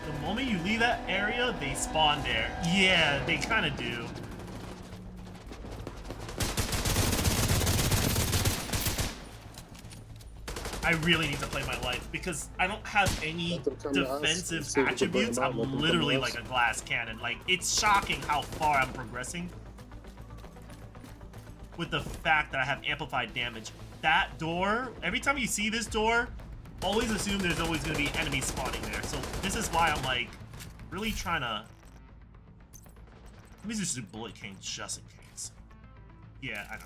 The moment you leave that area, they spawn there. Yeah, they kind of do. I really need to play my life because I don't have any Let them come to us and defensive see if we can bring attributes. them out. I'm Let them come literally to like us. a glass cannon. Like, it's shocking how far I'm progressing with the fact that I have amplified damage. That door, every time you see this door, always assume there's always going to be enemies spawning there. So this is why I'm like really trying to... Let me just do Bullet King just in case. Yeah, I know.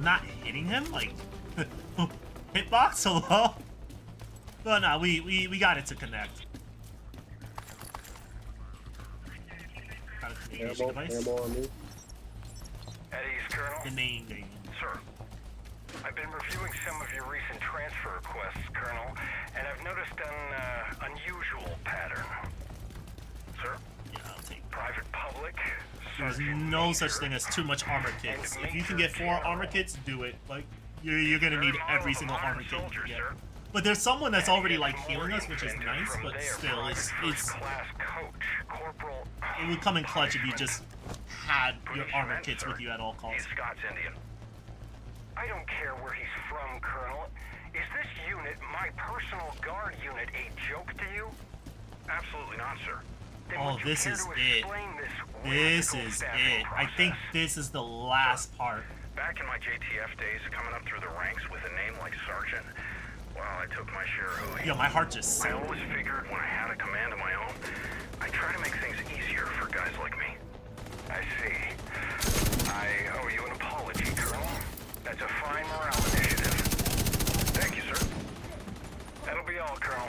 I'm not hitting him. Like, hitbox, hello. But no, we got it to connect. Got a communication device. Ammo on me. At ease, Colonel. The main game. Sir, I've been reviewing some of your recent transfer requests, Colonel, and I've noticed an unusual pattern. Sir? Yeah, I'll take. Private public. There's Sergeant no Major, such thing as too much armor kits. and If you can Major get 4 General. armor kits, do it. Like, you're gonna need Very every model single of a armor modern kit you soldier, can get. sir. But there's someone that's And already he like gets healing more us, which is incentive nice. from But there, still, private it's first-class coach, Corporal it would come in clutch if you just had your armor Punishment, kits sir. with you at all costs. He's Scots Indian. I don't care where he's from, Colonel. Is this unit, my personal guard unit, a joke to you? Absolutely not, sir. Then Oh, would you this care is to it. explain this This whimsical is staffing it. I think process? this is the last part. Back in my JTF days, coming up through the ranks with a name like Sergeant, well, I took my share of hooey. Yo, my heart just I sank. always figured when I had a command of my own, I try to make things easier for guys like me. I see. I owe you an apology, Colonel. That's a fine morale initiative. Thank you, sir. That'll be all, Colonel.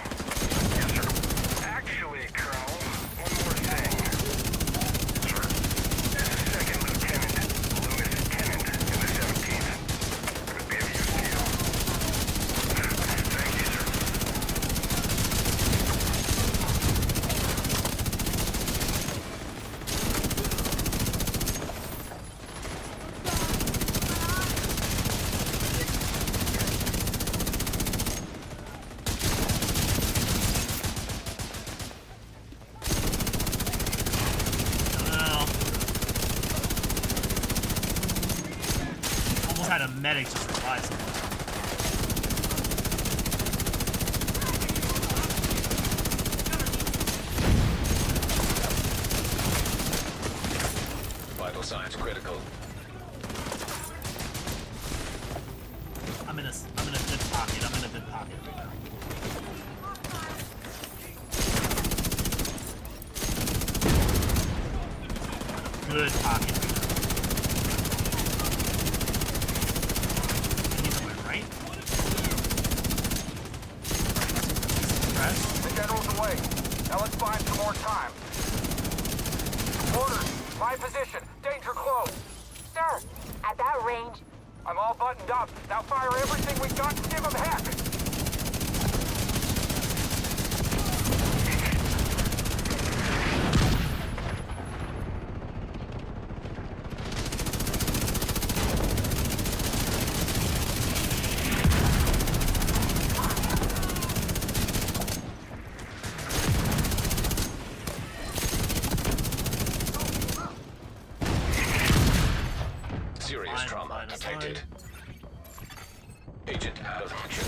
Yes, sir. Actually, Colonel, one more thing. Sir, there's a second lieutenant, Lewis Tennant, in the 17th. Could be of use to you. Thank you, sir. No. Almost had a medic just revive someone. Vital signs critical. I'm in a good pocket. I'm in a good pocket right now. Good pocket. He's on my right. Fresh. The general's away. Now let's find some more time. Orders, my position. Danger close. Sir, at that range, I'm all buttoned up. Now fire everything we got and give them heck. Serious Fine, trauma fine, detected. Agent out of action.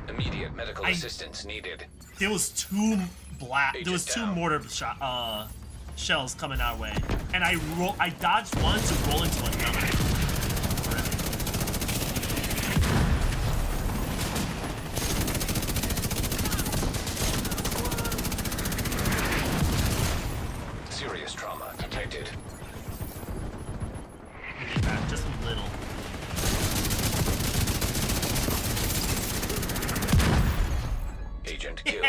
Immediate medical assistance needed. There was two there was Agent two down. mortar shells coming our way, and I dodged one to roll into another. Serious trauma detected. Get back just a little. Agent killed.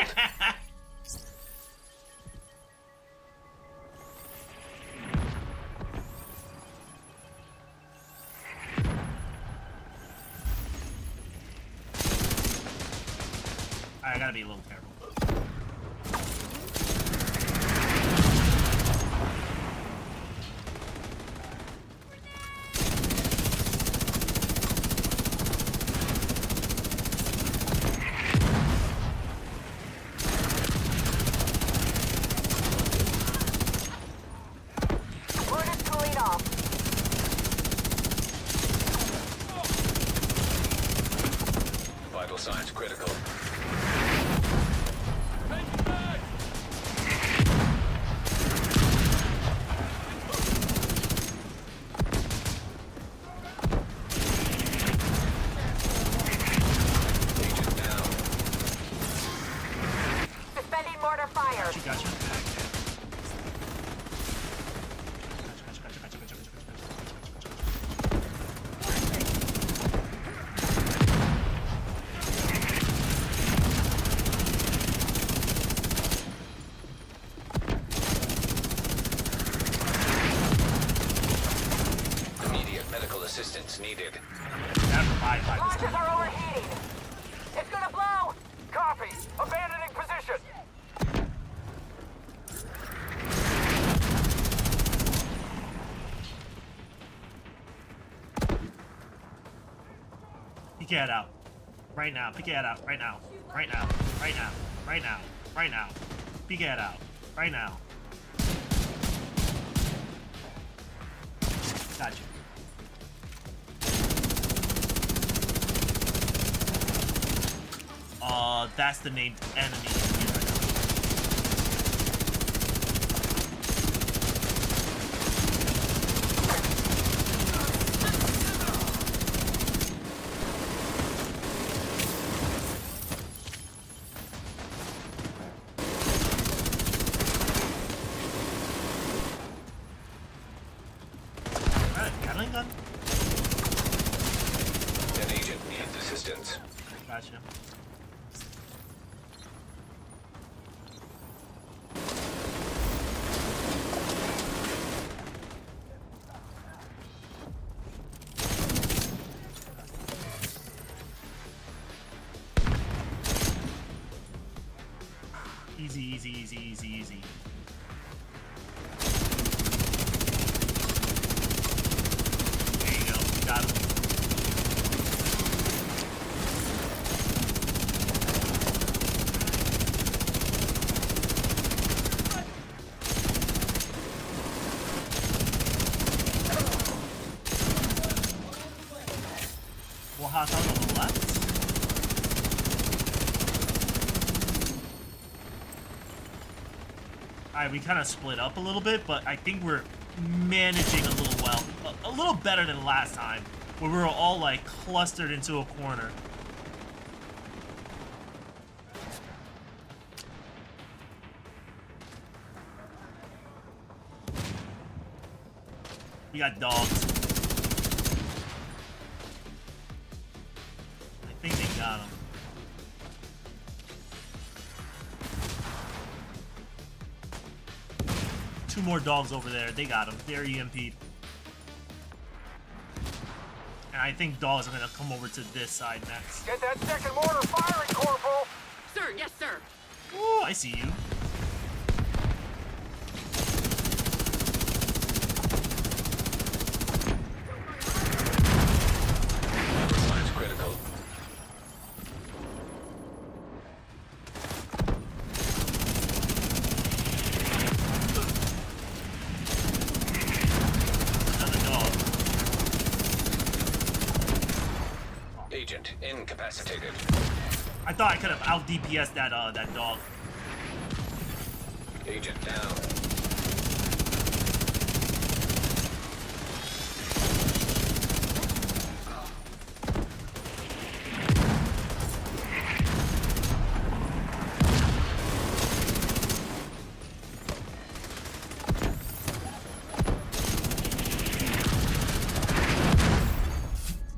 I gotta be a little careful. signs critical. Agent down. Suspending mortar fire. Gotcha, gotcha. Immediate medical assistance needed. That revived by this Launchers time. are overheating. It's gonna blow. Copy. Abandoning position. Pick your head out. Right now. Pick your head out. Right now. Right now. Right now. Right now. Right now. Pick your head out. Right now. Got you. That's the named enemy here right now. Gatling gun? An agent needs assistance. Gotcha. Easy, easy, easy, easy, easy. There you go. Got him. More hot on the left. Alright, we kind of split up a little bit, but I think we're managing a little well. A little better than last time, where we were all like clustered into a corner. We got dogs. I think they got them. Two more dogs over there. They got them. They're EMP'd. And I think dogs are going to come over to this side next. Get that second mortar firing, Corporal. Sir, yes, sir. Ooh, I see you. Signs critical. Another dog. Agent incapacitated. I thought I could have out DPS'd that that dog. Agent down.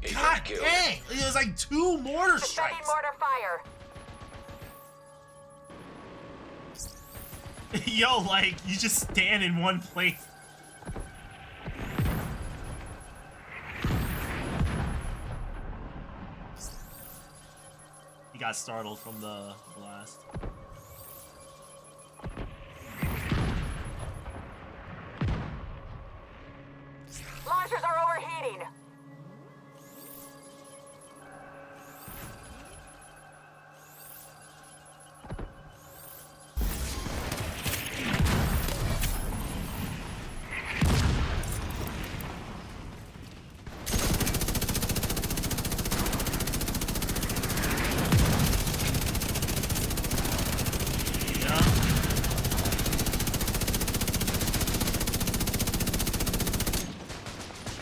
Agent God killed. dang! It was like two mortar Suspending strikes. mortar fire. Yo, like, you just stand in one place. He got startled from the blast. Launchers are overheating.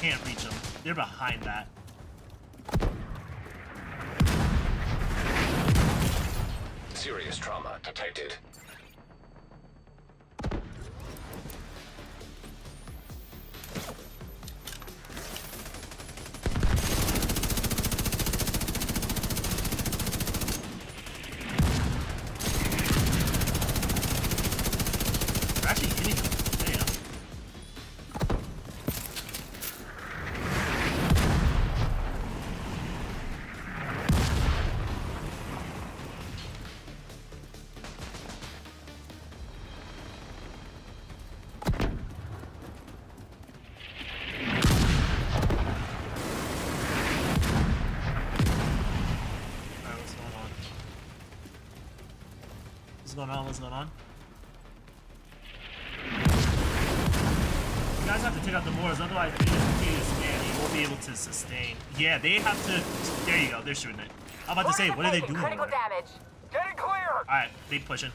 can't reach them. They're behind that. Serious trauma detected. We're actually hitting them. Damn. Alright, what's going on? What's going on? What's going on? You guys have to take out the mortars, otherwise they just continue to scan. You won't be able to sustain. Yeah, they have to. There you go. They're shooting it. I'm about to say, what are they doing? Critical over there? damage. Getting clear! Alright, they pushing.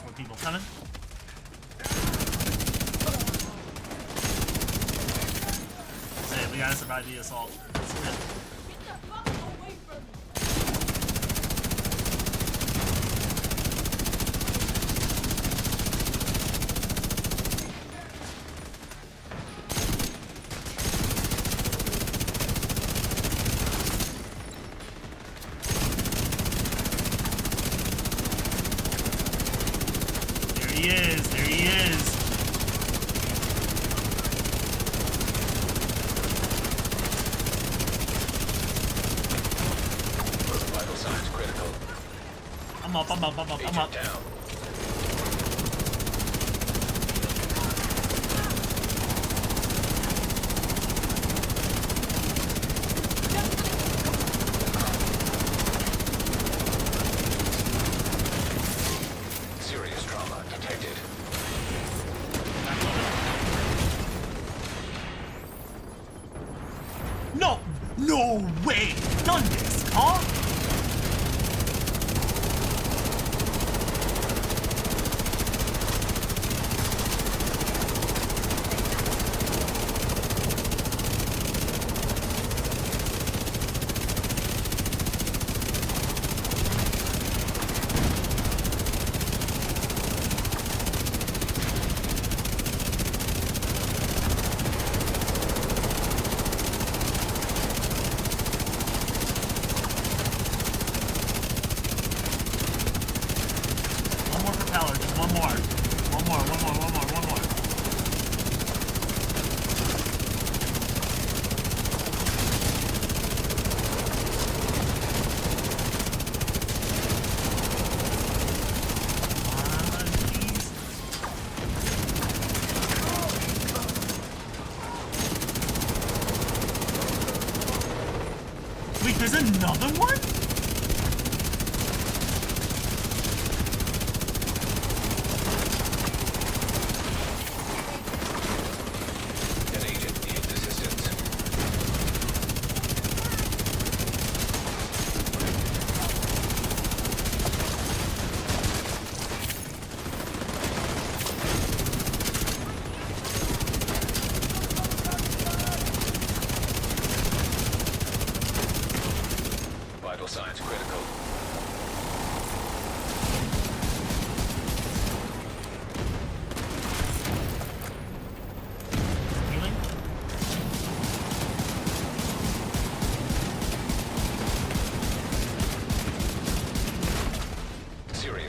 More people coming. That's it. We gotta survive the assault. That's it. There he is. There he is. Vital signs critical. I'm up. I'm up. I'm up. I'm up. Agent down. Serious trauma detected. No! No way! Done this, huh? One more propeller, just one more. One more, one more, one more, one more. Come on, please. Wait, there's another one? An agent needs assistance. Vital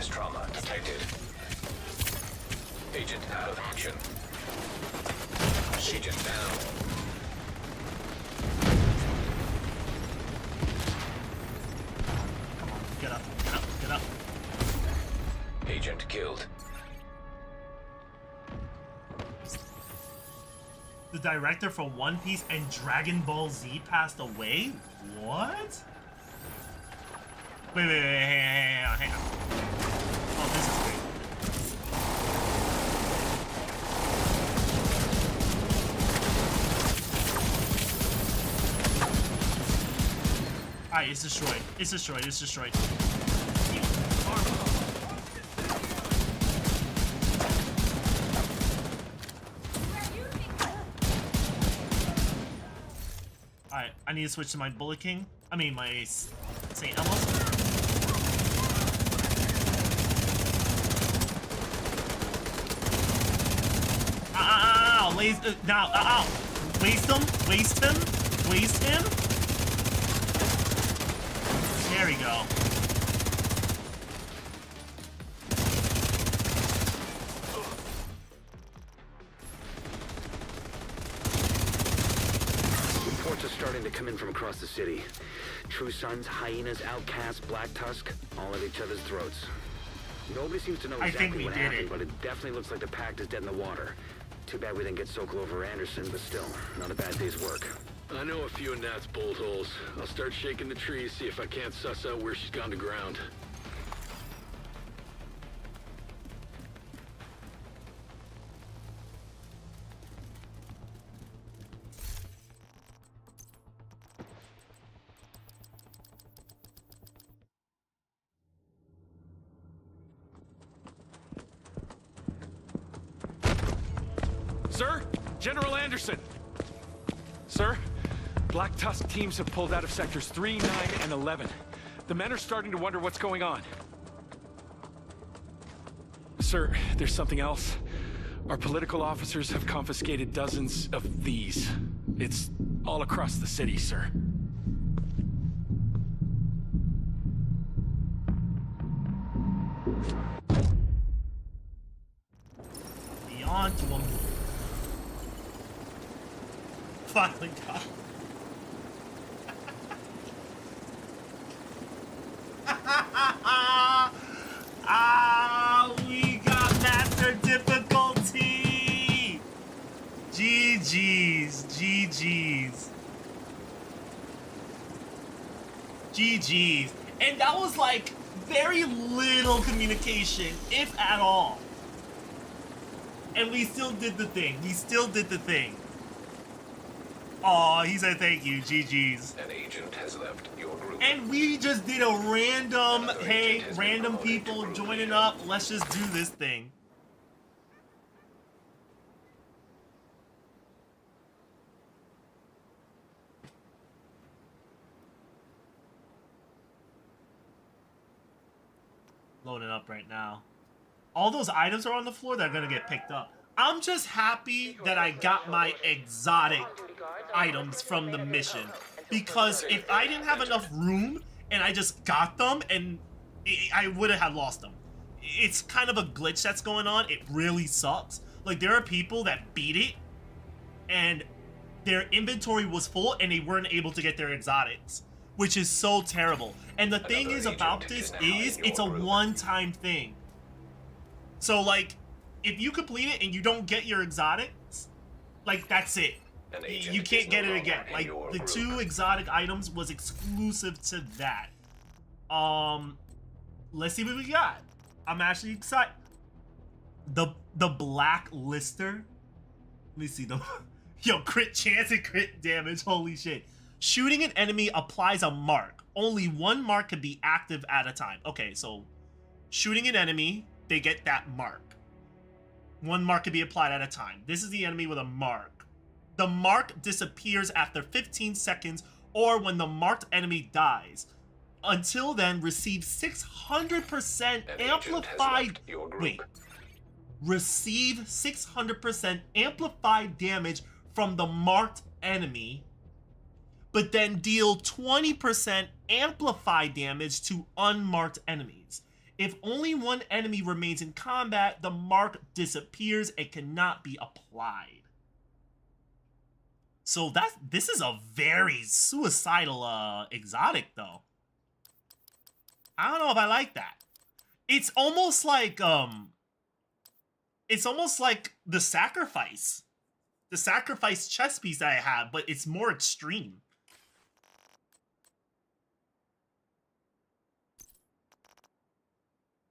Serious trauma detected. Agent out of action. Agent down. Come on, get up, get up, get up. Agent killed. The director for One Piece and Dragon Ball Z passed away? What? Wait, hang on. Oh, this is great. Alright, it's destroyed. It's destroyed. It's destroyed. Alright, I need to switch to my Bullet King. I mean, my St. Elmo's. Now, waste him, waste him, waste him. There we go. Reports are starting to come in from across the city. True Sons, Hyenas, Outcasts, Black Tusk, all at each other's throats. Nobody seems to know exactly what happened, but it definitely looks like the Pact is dead in the water. Too bad we didn't get Sokol over Anderson, but still, not a bad day's work. I know a few of Nat's bolt holes. I'll start shaking the trees, see if I can't suss out where she's gone to ground. Sir? General Anderson! Sir? Black Tusk teams have pulled out of sectors 3, 9, and 11. The men are starting to wonder what's going on. Sir, there's something else. Our political officers have confiscated dozens of these. It's all across the city, sir. Beyond to him. Finally got him. We got master difficulty. GG's, GG's, GG's, and that was like very little communication, if at all. And we still did the thing. We still did the thing. Aw, he said thank you, GG's. An agent has left your group. And we just did a random, hey, random people joining up, let's just do this thing. Loading up right now. All those items are on the floor that are gonna get picked up. I'm just happy that I got my exotic items from the mission, because if I didn't have enough room and I just got them, and I would have had lost them. It's kind of a glitch that's going on. It really sucks. Like, there are people that beat it and their inventory was full and they weren't able to get their exotics, which is so terrible. And the thing is about this is it's a one-time thing. So, like, if you complete it and you don't get your exotics, like, that's it. You can't get it again. Like, the 2 exotic items was exclusive to that. Let's see what we got. I'm actually excited. The Black Lister. Let me see the yo, crit chance and crit damage. Holy shit. Shooting an enemy applies a mark. Only one mark can be active at a time. Okay, so shooting an enemy, they get that mark. One mark can be applied at a time. This is the enemy with a mark. The mark disappears after 15 seconds or when the marked enemy dies. Until then, receive 600% amplified... Wait. Receive 600% amplified damage from the marked enemy, but then deal 20% amplified damage to unmarked enemies. If only one enemy remains in combat, the mark disappears and cannot be applied. So this is a very suicidal exotic though. I don't know if I like that. It's almost like the sacrifice. The sacrifice chess piece that I have, but it's more extreme.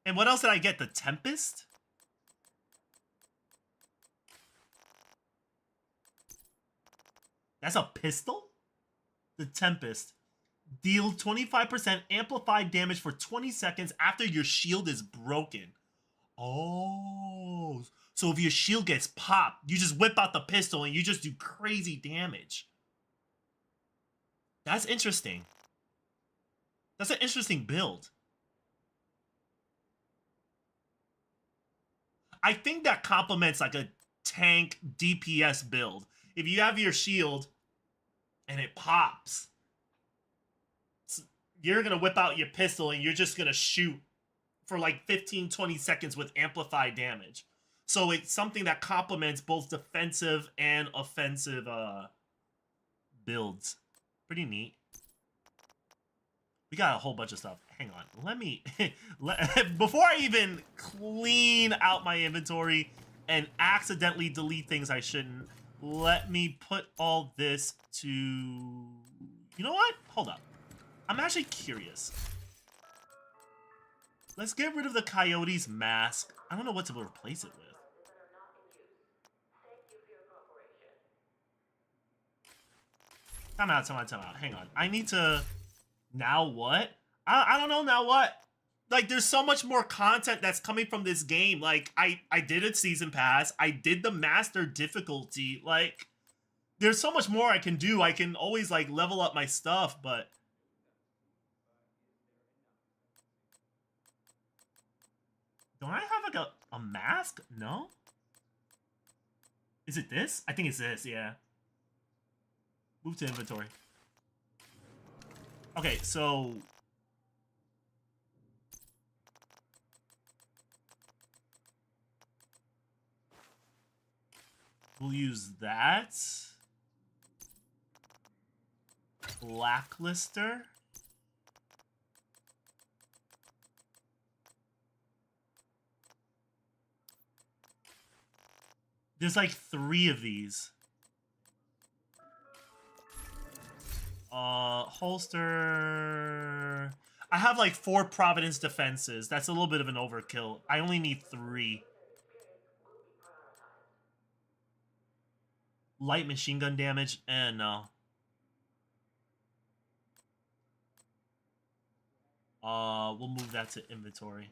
And what else did I get? The Tempest? That's a pistol? The Tempest. Deal 25% amplified damage for 20 seconds after your shield is broken. Oh. So if your shield gets popped, you just whip out the pistol and you just do crazy damage. That's interesting. That's an interesting build. I think that complements like a tank DPS build. If you have your shield and it pops, you're going to whip out your pistol and you're just going to shoot for like 15-20 seconds with amplified damage. So it's something that complements both defensive and offensive builds. Pretty neat. We got a whole bunch of stuff. Hang on. Let me... before I even clean out my inventory and accidentally delete things I shouldn't, let me put all this to... You know what? Hold up. I'm actually curious. Let's get rid of the Coyote's mask. I don't know what to replace it with. Time out. Hang on. I need to... Now what? I don't know now what. Like, there's so much more content that's coming from this game. Like, I did a season pass. I did the master difficulty. Like, there's so much more I can do. I can always, like, level up my stuff, but... Don't I have, like, a mask? No? Is it this? I think it's this, yeah. Move to inventory. Okay, so... We'll use that. Blacklister. There's like 3 of these. Holster. I have like 4 Providence defenses. That's a little bit of an overkill. I only need 3. Light machine gun damage? No. We'll move that to inventory.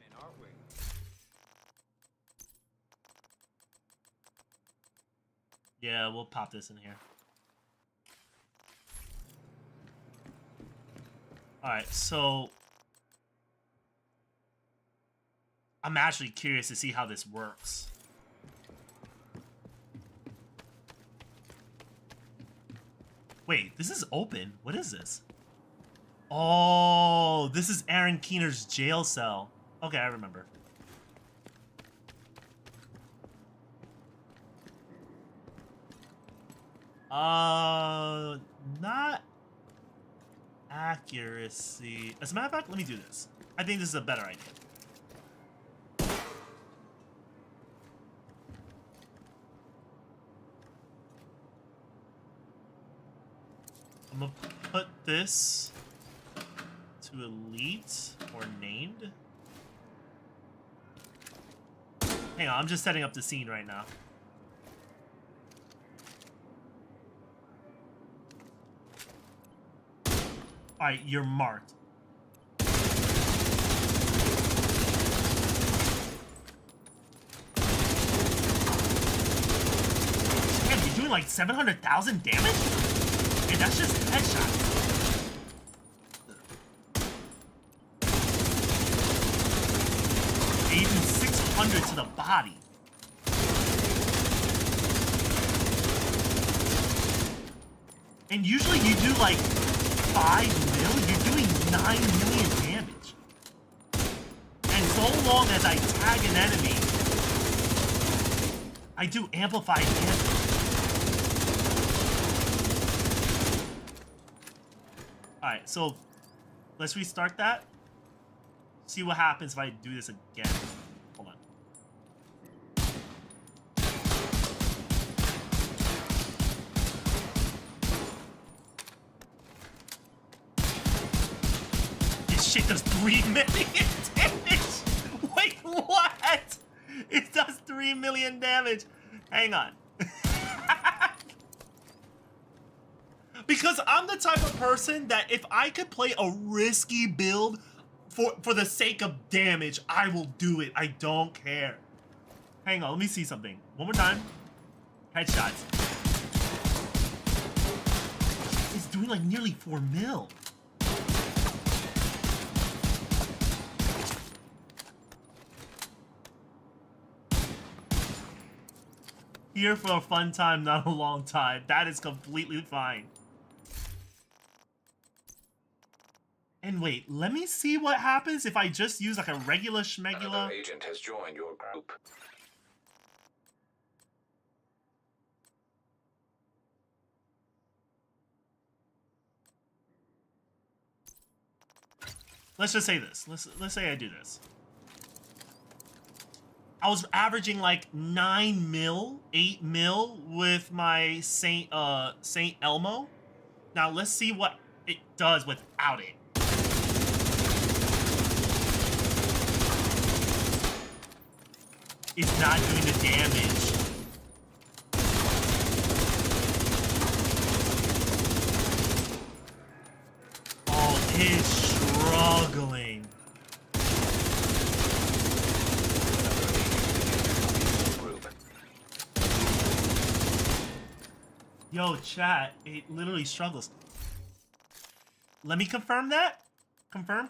Yeah, we'll pop this in here. Alright, so... I'm actually curious to see how this works. Wait, this is open. What is this? Oh, this is Aaron Keener's jail cell. Okay, I remember. Not accuracy. As a matter of fact, let me do this. I think this is a better idea. I'm gonna put this to elite or named. Hang on, I'm just setting up the scene right now. Alright, you're marked. Damn, you're doing like 700,000 damage? Okay, that's just headshot. Even 600 to the body. And usually you do like 5 mil, you're doing 9 million damage. And so so long as I tag an enemy, I do amplified damage. Alright, so let's restart that. See what happens if I do this again. Hold on. This shit does 3 million damage! Wait, what? It does 3 million damage. Hang on. Because I'm the type of person that if I could play a risky build for the sake of damage, I will do it. I don't care. Hang on, let me see something. One more time. Headshots. It's doing like nearly 4 mil. Here for a fun time, not a long time. That is completely fine. And wait, let me see what happens if I just use like a regular schmegula. Another agent has joined your group. Let's just say this. Let's say I do this. I was averaging like 9 mil, 8 mil with my Saint Elmo. Now let's see what it does without it. It's not doing the damage. Oh, it's struggling. Yo, chat, it literally struggles. Let me confirm that. Confirm.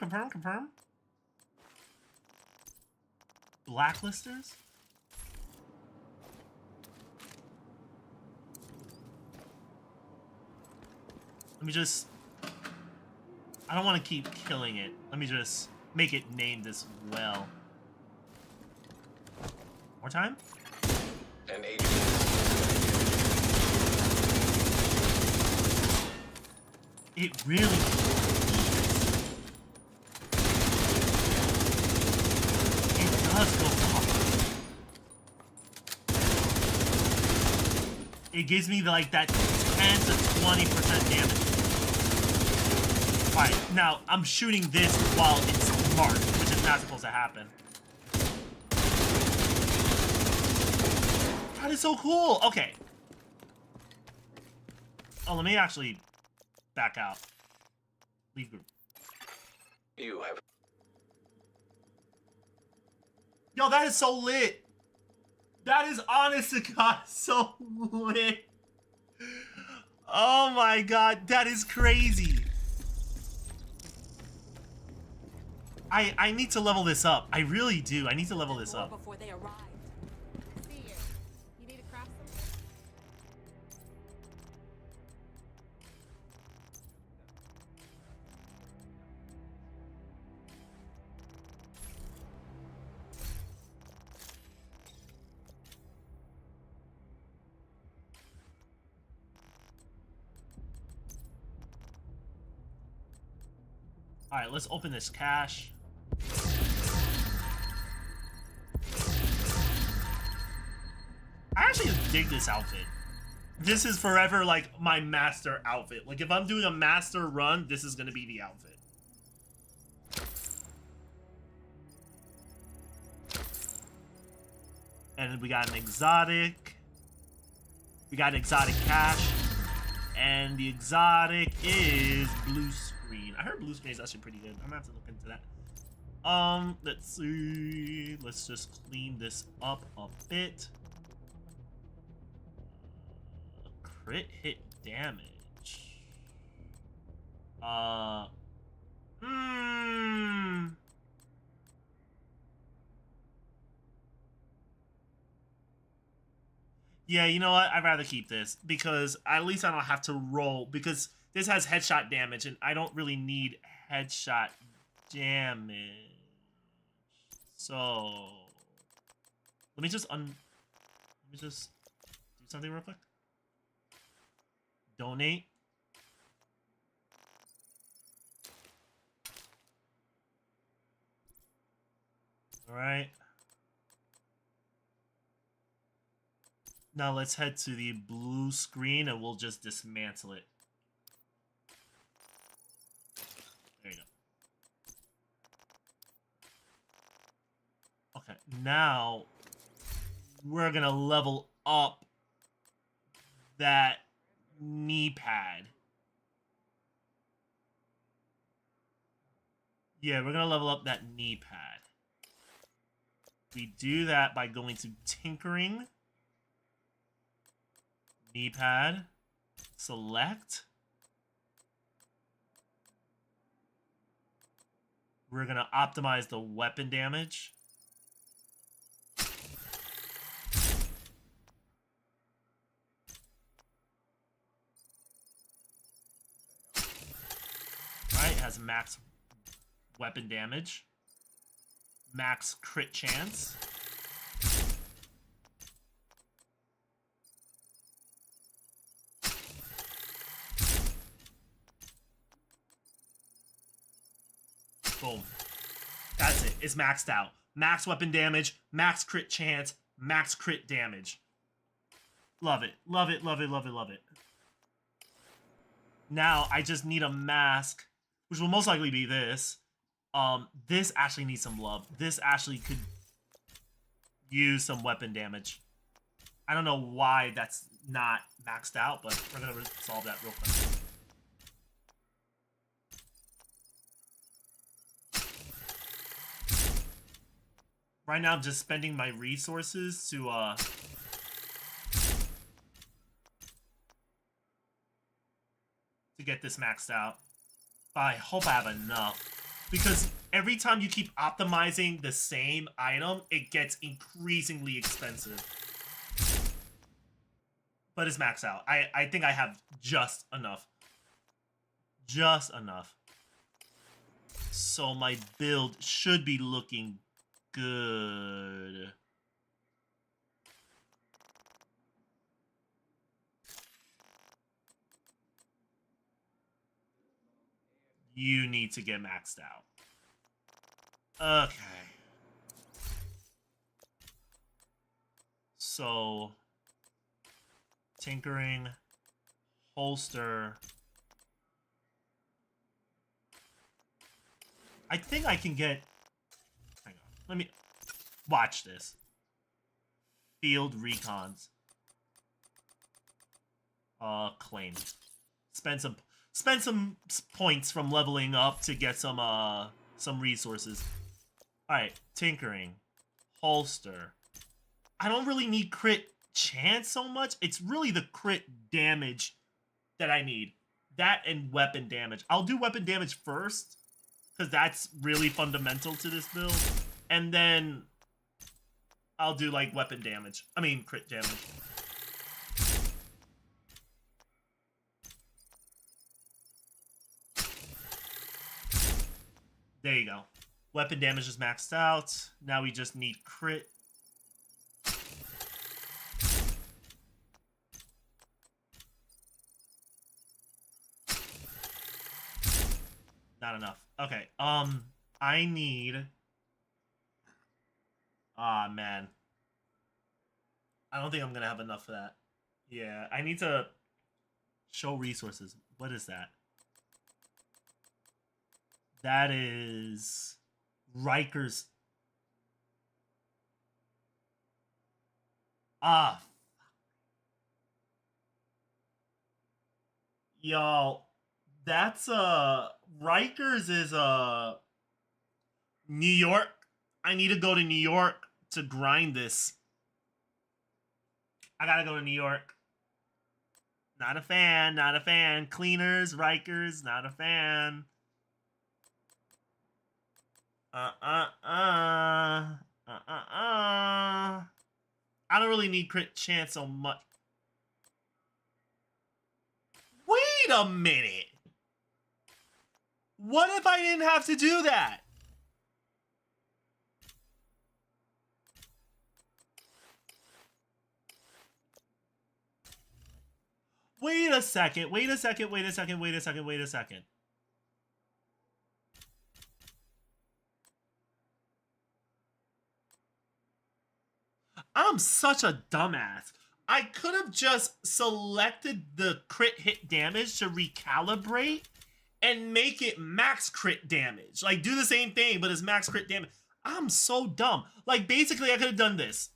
Blacklisters? Let me just... I don't want to keep killing it. Let me just make it named as well. More time? An agent. It really... It does go up. It gives me like that 10 to 20% damage. Alright, now I'm shooting this while it's marked, which is not supposed to happen. That is so cool! Okay. Oh, let me actually back out. Leave group. You have... Yo, that is so lit! That is honest to God so lit! Oh my god, that is crazy! I need to level this up. I really do. I need to level this up. Before they arrived. See you. You need to craft something? Alright, let's open this cache. I actually dig this outfit. This is forever like my master outfit. Like if I'm doing a master run, this is gonna be the outfit. And we got an exotic. We got an exotic cache. And the exotic is blue screen. I heard blue screen is actually pretty good. I'm gonna have to look into that. Let's see. Let's just clean this up a bit. Crit hit damage. Yeah, you know what? I'd rather keep this because at least I don't have to roll because this has headshot damage and I don't really need headshot damage. So let me just do something real quick. Donate. All right. Now let's head to the blue screen and we'll just dismantle it. There you go. Okay, now we're gonna level up that knee pad. Yeah, we're gonna level up that knee pad. We do that by going to tinkering, knee pad, select. We're gonna optimize the weapon damage. Alright, it has max weapon damage. Max crit chance. Boom. That's it. It's maxed out. Max weapon damage, max crit chance, max crit damage. Love it. Love it, love it, love it, love it. Now, I just need a mask, which will most likely be this. This actually needs some love. This actually could use some weapon damage. I don't know why that's not maxed out, but we're gonna solve that real quick. Right now, I'm just spending my resources to get this maxed out. I hope I have enough. Because every time you keep optimizing the same item, it gets increasingly expensive. But it's maxed out. I think I have just enough. Just enough. So my build should be looking good. You need to get maxed out. Okay. So, tinkering, holster. I think I can get... Hang on. Let me... Watch this. Field recons. Claim. Spend some points from leveling up to get some resources. Alright, tinkering. Holster. I don't really need crit chance so much. It's really the crit damage that I need. That and weapon damage. I'll do weapon damage first, because that's really fundamental to this build. And then I'll do like weapon damage. I mean crit damage. There you go. Weapon damage is maxed out. Now we just need crit. Not enough. Okay. I need... Ah, man. I don't think I'm gonna have enough for that. Yeah, I need to show resources. What is that? That is Riker's. Ah. Y'all, that's Rikers is New York. I need to go to New York to grind this. I gotta go to New York. Not a fan, not a fan. Cleaners, Rikers, not a fan. I don't really need crit chance so much. Wait a minute. What if I didn't have to do that? a second. Wait a second. Wait a second. Wait a second. Wait a second. I'm such a dumbass. I could have just selected the crit hit damage to recalibrate and make it max crit damage. Like, do the same thing, but it's max crit damage. I'm so dumb. Like, basically, I could have done this.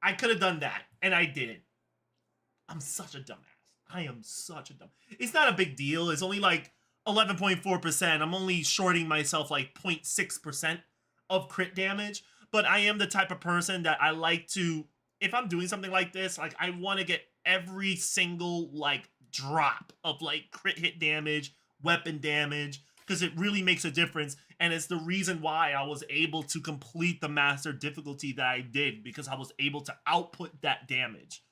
I could have done that, and I didn't. I'm such a dumbass. I am such a dumb. It's not a big deal. It's only like 11.4%. I'm only shorting myself like 0.6% of crit damage. But I am the type of person that I like to, if I'm doing something like this, like I want to get every single like drop of like crit hit damage, weapon damage, because it really makes a difference. And it's the reason why I was able to complete the master difficulty that I did, because I was able to output that damage.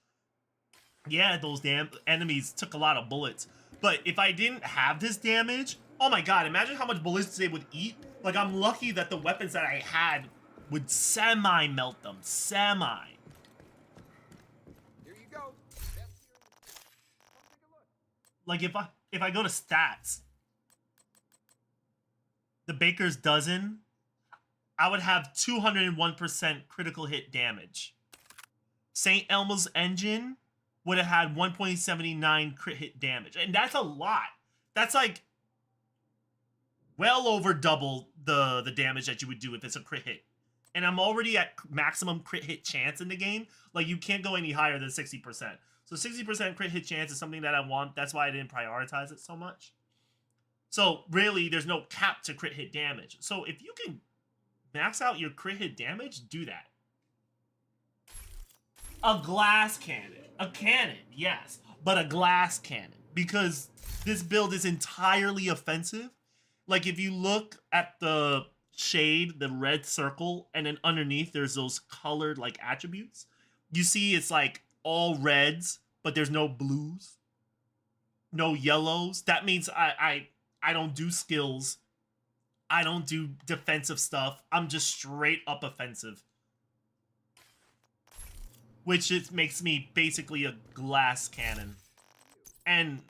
Yeah, those damn enemies took a lot of bullets. But if I didn't have this damage, oh my god, imagine how much bullets they would eat. Like, I'm lucky that the weapons that I had would semi-melt them. Semi. Here you go. Like, if I go to stats, the Baker's Dozen, I would have 201% critical hit damage. St. Elmo's Engine would have had 1.79 crit hit damage. And that's a lot. That's like well over double the damage that you would do if it's a crit hit. And I'm already at maximum crit hit chance in the game. Like, you can't go any higher than 60%. So 60% crit hit chance is something that I want. That's why I didn't prioritize it so much. So really, there's no cap to crit hit damage. So if you can max out your crit hit damage, do that. A glass cannon. A cannon, yes, but a glass cannon, because this build is entirely offensive. Like, if you look at the shade, the red circle, and then underneath there's those colored like attributes, you see it's like all reds, but there's no blues, no yellows. That means I don't do skills. I don't do defensive stuff. I'm just straight up offensive. Which just makes me basically a glass cannon. And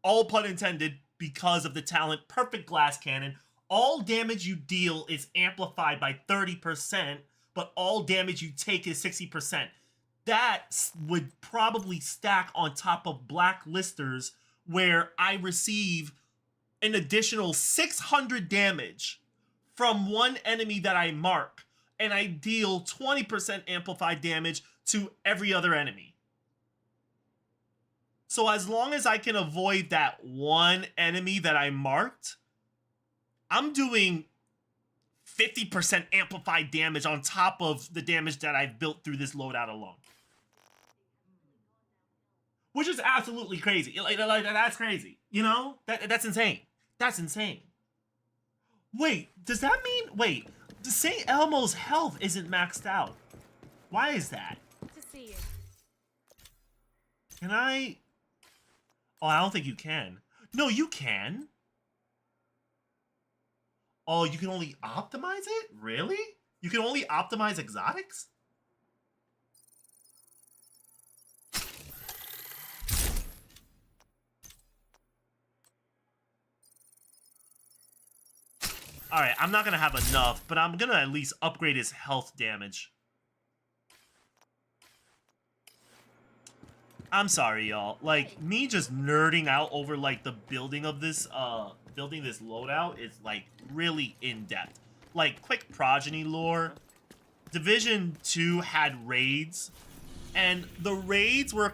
all pun intended, because of the talent Perfect Glass Cannon, all damage you deal is amplified by 30%, but all damage you take is 60%. That would probably stack on top of Blacklisters, where I receive an additional 600 damage from one enemy that I mark, and I deal 20% amplified damage to every other enemy. So as long as I can avoid that one enemy that I marked, I'm doing 50% amplified damage on top of the damage that I've built through this loadout alone. Which is absolutely crazy. Like that's crazy. You know? That's insane. That's insane. Wait, does that mean... Wait, St. Elmo's health isn't maxed out. Why is that? To see you. Can I... Oh, I don't think you can. No, you can. Oh, you can only optimize it? Really? You can only optimize exotics? Alright, I'm not gonna have enough, but I'm gonna at least upgrade his health damage. I'm sorry, y'all. Like, me just nerding out over, like, the building of this, building this loadout is, like, really in-depth. Like, quick progeny lore. Division 2 had raids, and the raids were...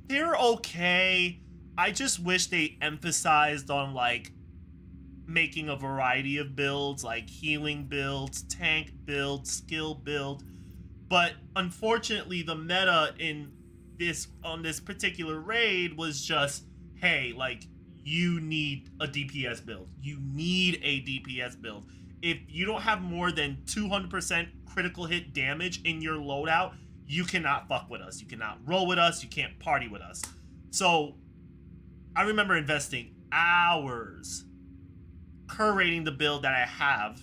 They're okay. I just wish they emphasized on, like, making a variety of builds, like healing builds, tank builds, skill build. But, unfortunately, the meta in... on this particular raid was just, hey, like, you need a DPS build. You need a DPS build. If you don't have more than 200% critical hit damage in your loadout, you cannot fuck with us. You cannot roll with us. You can't party with us. So, I remember investing hours curating the build that I have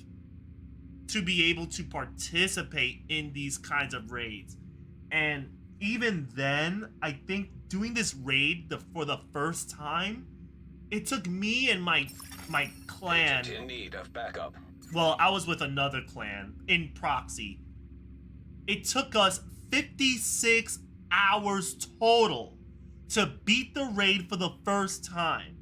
to be able to participate in these kinds of raids. And even then, I think doing this raid for the first time, it took me and my clan. Agent in need of backup. Well, I was with another clan in proxy. It took us 56 hours total to beat the raid for the first time.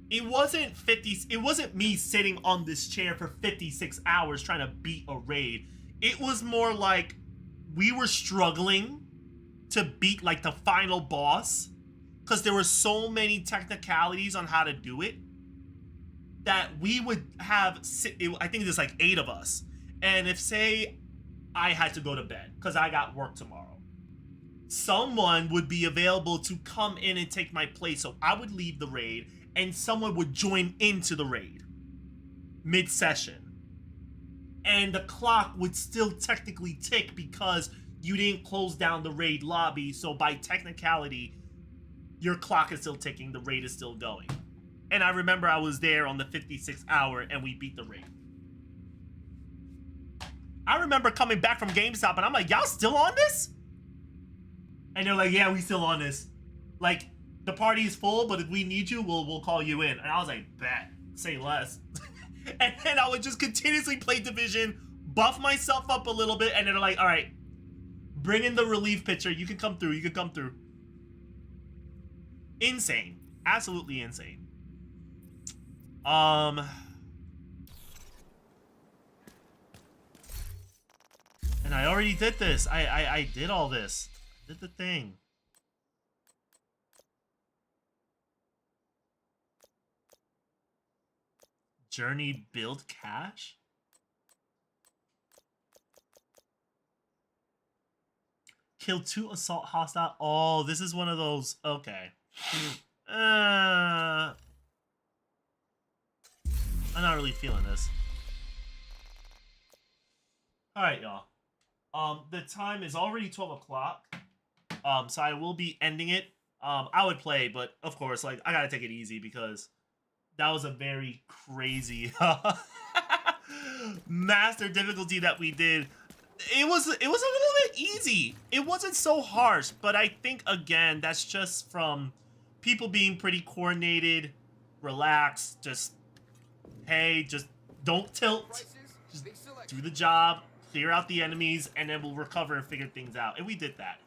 It wasn't me sitting on this chair for 56 hours trying to beat a raid. It was more like we were struggling to beat like the final boss because there were so many technicalities on how to do it that we would have, I think there's like 8 of us. And if say I had to go to bed because I got work tomorrow, someone would be available to come in and take my place. So I would leave the raid and someone would join into the raid mid-session. And the clock would still technically tick because you didn't close down the raid lobby. So by technicality, your clock is still ticking, the raid is still going. And I remember I was there on the 56th hour and we beat the raid. I remember coming back from GameStop and I'm like, y'all still on this? And they're like, yeah, we still on this. Like, the party is full, but if we need you, we'll call you in. And I was like, bet, say less. And then I would just continuously play Division, buff myself up a little bit, and then they're like, all right, bring in the relief pitcher. You can come through, you can come through. Insane. Absolutely insane. And I already did this. I did all this. I did the thing. Journey build cache? Kill 2 assault hostile. Oh, this is one of those. Okay. I'm not really feeling this. Alright, y'all. The time is already 12 o'clock. So I will be ending it. I would play, but of course, like, I gotta take it easy because that was a very crazy master difficulty that we did. It was a little bit easy. It wasn't so harsh, but I think again that's just from people being pretty coordinated, relaxed, just hey, just don't tilt. Just do the job, clear out the enemies, and then we'll recover and figure things out. And we did that.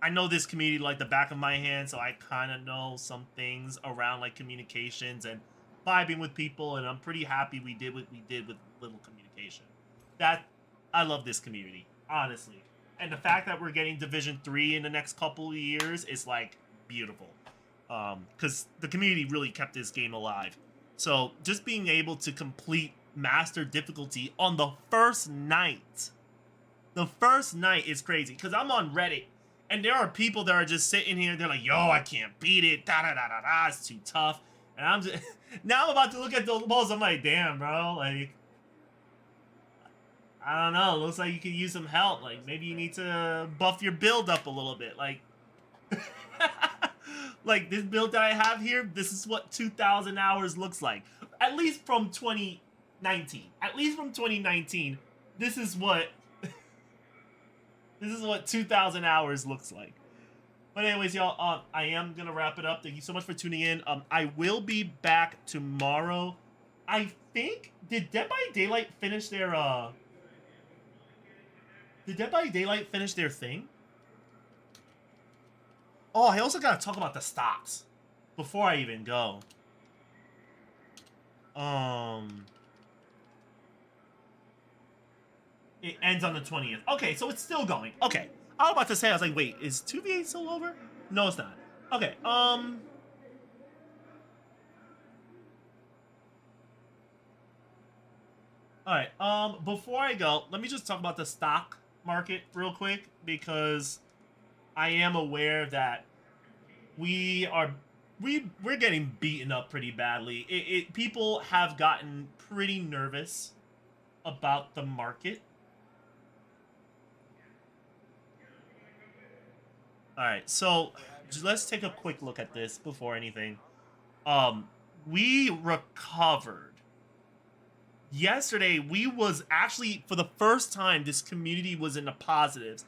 I know this community like the back of my hand, so I kind of know some things around like communications and vibing with people, and I'm pretty happy we did what we did with little communication. I love this community, honestly. And the fact that we're getting Division 3 in the next couple of years is like beautiful. Because the community really kept this game alive. So just being able to complete master difficulty on the first night. The first night is crazy. Because I'm on Reddit. And there are people that are just sitting here. They're like, yo, I can't beat it. Da-da-da-da-da. It's too tough. And I'm just... Now I'm about to look at those balls. I'm like, damn, bro. Like... I don't know. Looks like you could use some help. Like, maybe you need to buff your build up a little bit. Like... Like, this build that I have here, this is what 2,000 hours looks like. At least from 2019. At least from 2019. This is what... This is what 2,000 hours looks like. But anyways, y'all, I am going to wrap it up. Thank you so much for tuning in. I will be back tomorrow. I think... Did Dead by Daylight finish their, Did Dead by Daylight finish their thing? Oh, I also gotta talk about the stocks before I even go. It ends on the 20th. Okay, so it's still going. Okay. I was about to say, I was like, wait, is 2v8 still over? No, it's not. Okay, Alright, before I go, let me just talk about the stock market real quick, because I am aware that we're getting beaten up pretty badly. People have gotten pretty nervous about the market. Alright, so let's take a quick look at this before anything. We recovered yesterday we was actually, for the first time, this community was in the positives,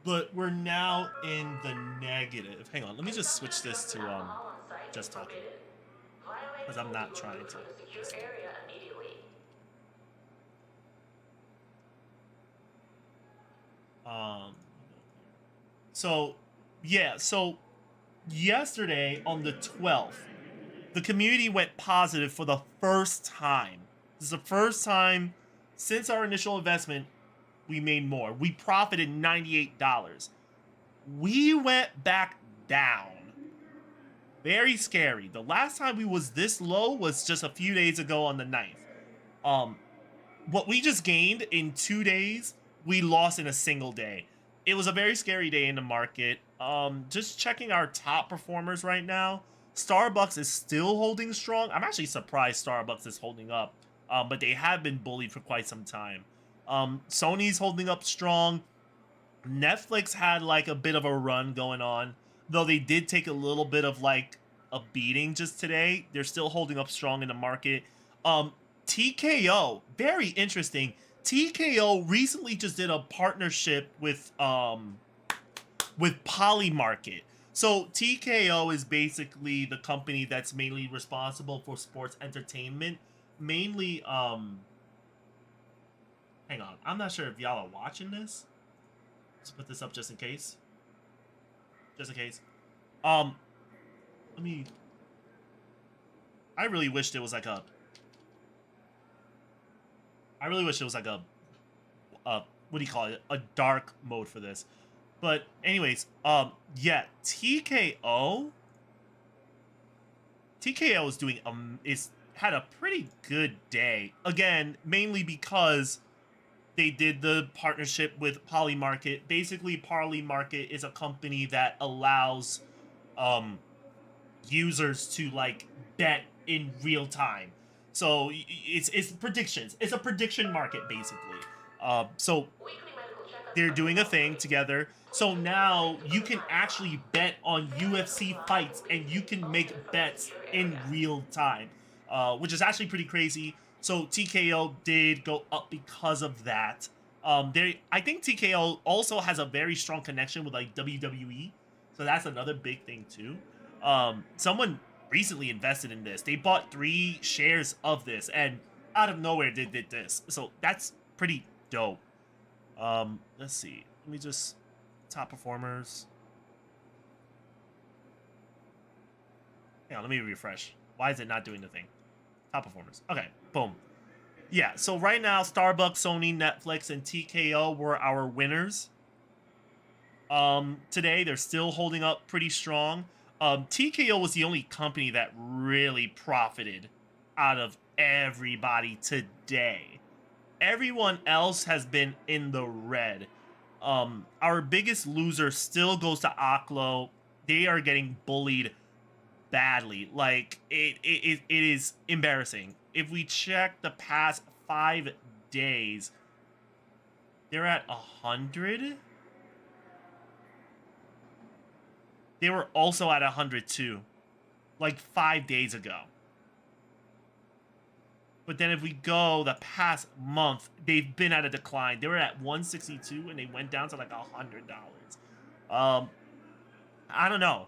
but we're now in the negative. Hang on, let me just switch this to just talking, because I'm not trying to. So yeah, so yesterday on the 12th, the community went positive for the first time. This is the first time since our initial investment we made more. We profited $98. We went back down. Very scary. The last time we was this low was just a few days ago on the 9th. What we just gained in 2 days, we lost in a single day. It was a very scary day in the market. Just checking our top performers right now. Starbucks is still holding strong. I'm actually surprised Starbucks is holding up. But they have been bullied for quite some time. Sony's holding up strong. Netflix had like a bit of a run going on, though they did take a little bit of like a beating just today. They're still holding up strong in the market. TKO, very interesting. TKO recently just did a partnership with Polymarket. So TKO is basically the company that's mainly responsible for sports entertainment. Mainly, hang on. I'm not sure if y'all are watching this. Let's put this up just in case. Just in case. Let me... I really wish there was like a... what do you call it? A dark mode for this. But anyways, yeah, TKO is doing had a pretty good day. Again, mainly because they did the partnership with Polymarket. Basically, Polymarket is a company that allows users to like bet in real time. So it's predictions. It's a prediction market basically. So they're doing a thing together. So now you can actually bet on UFC fights and you can make bets in real time, which is actually pretty crazy. So TKO did go up because of that. I think TKO also has a very strong connection with like WWE. So that's another big thing too. Someone recently invested in this. They bought 3 shares of this and out of nowhere they did this. So that's pretty dope. Let's see. Let me just top performers. Yeah, let me refresh. Why is it not doing the thing? Top performers. Okay, boom. Yeah, so right now Starbucks, Sony, Netflix, and TKO were our winners. Today they're still holding up pretty strong. TKO was the only company that really profited out of everybody today. Everyone else has been in the red. Our biggest loser still goes to Oklo. They are getting bullied badly. Like, it is embarrassing. If we check the past 5 days, they're at 100. They were also at 102, like 5 days ago. But then if we go the past month, they've been at a decline. They were at 162 and they went down to like $100. I don't know.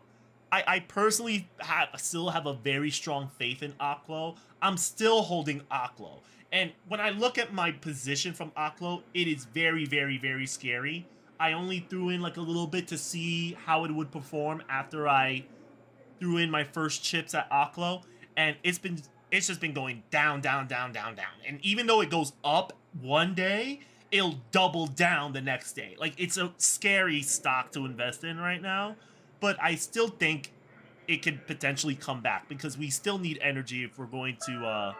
I personally still have a very strong faith in Oklo. I'm still holding Oklo. And when I look at my position from Oklo, it is very, very, very scary. I only threw in like a little bit to see how it would perform after I threw in my first chips at Oklo. And it's just been going down, down, down, down, down. And even though it goes up one day, it'll double down the next day. Like, it's a scary stock to invest in right now. But I still think it could potentially come back because we still need energy if we're going to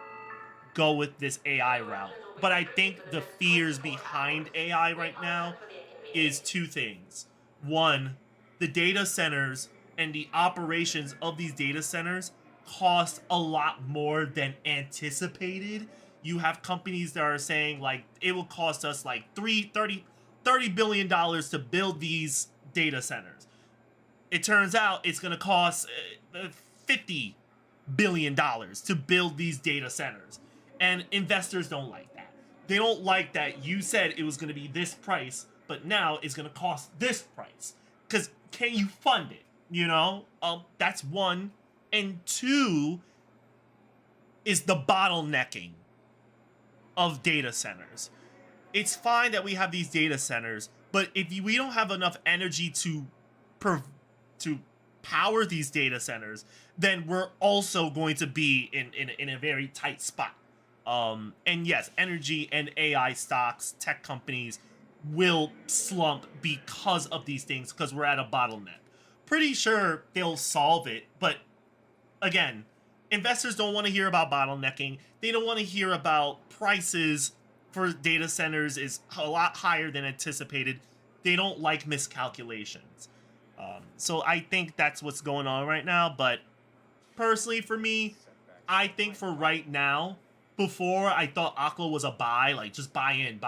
go with this AI route. But I think the fears behind AI right now is 2 things. One, the data centers and the operations of these data centers cost a lot more than anticipated. You have companies that are saying like it will cost us like $30 billion to build these data centers. It turns out it's going to cost $50 billion to build these data centers. And investors don't like that. They don't like that you said it was going to be this price, but now it's going to cost this price. Because can you fund it? You know? That's one. And two is the bottlenecking of data centers. It's fine that we have these data centers, but if we don't have enough energy to power these data centers, then we're also going to be in a very tight spot. And yes, energy and AI stocks, tech companies will slump because of these things, because we're at a bottleneck. Pretty sure they'll solve it, but again, investors don't want to hear about bottlenecking. They don't want to hear about prices for data centers is a lot higher than anticipated. They don't like miscalculations. So I think that's what's going on right now. But personally, for me, I think for right now, before I thought Aklo was a buy, like just buy in.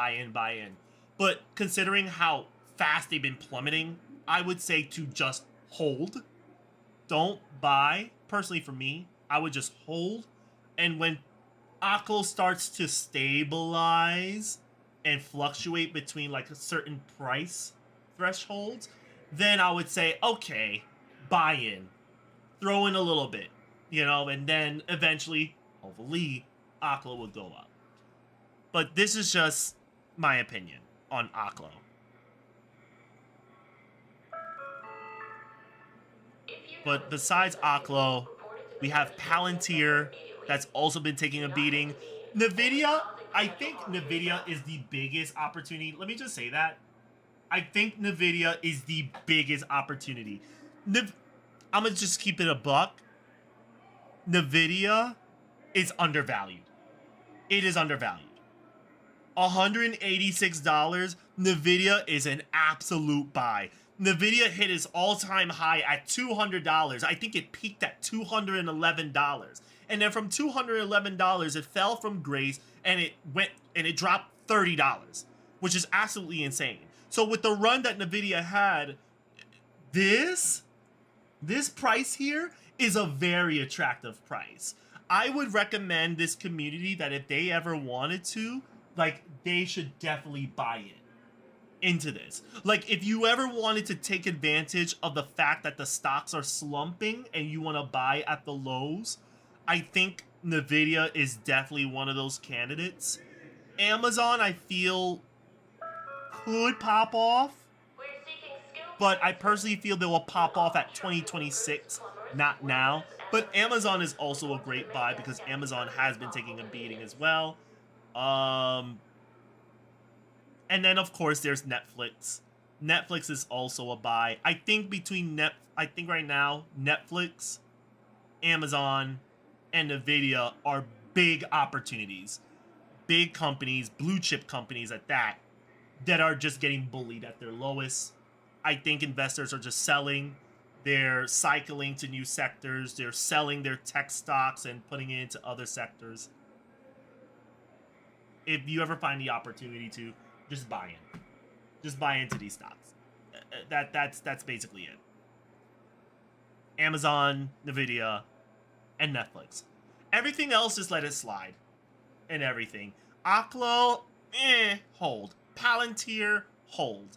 But considering how fast they've been plummeting, I would say to just hold. Don't buy. Personally, for me, I would just hold. And when Aklo starts to stabilize and fluctuate between like a certain price thresholds, then I would say, okay, buy in. Throw in a little bit, you know, and then eventually, hopefully, Aklo will go up. But this is just my opinion on Aklo. But besides Aklo, we have Palantir that's also been taking a beating. NVIDIA, I think NVIDIA is the biggest opportunity. Let me just say that. I think NVIDIA is the biggest opportunity. I'm going to just keep it a buck. NVIDIA is undervalued. It is undervalued. $186, NVIDIA is an absolute buy. NVIDIA hit its all-time high at $200. I think it peaked at $211. And then from $211, it fell from grace and it dropped $30, which is absolutely insane. So with the run that NVIDIA had, this price here is a very attractive price. I would recommend this community that if they ever wanted to, like, they should definitely buy in into this. Like, if you ever wanted to take advantage of the fact that the stocks are slumping and you want to buy at the lows, I think NVIDIA is definitely one of those candidates. Amazon, I feel, could pop off, but I personally feel they will pop off at 2026, not now. But Amazon is also a great buy because Amazon has been taking a beating as well. And then, of course, there's Netflix. Netflix is also a buy. I think right now, Netflix, Amazon, and NVIDIA are big opportunities. Big companies, blue chip companies at that are just getting bullied at their lowest. I think investors are just selling. They're cycling to new sectors. They're selling their tech stocks and putting it into other sectors. If you ever find the opportunity to, just buy in. Just buy into these stocks. That's basically it. Amazon, NVIDIA, and Netflix. Everything else, just let it slide. And everything. Aklo, hold. Palantir, hold.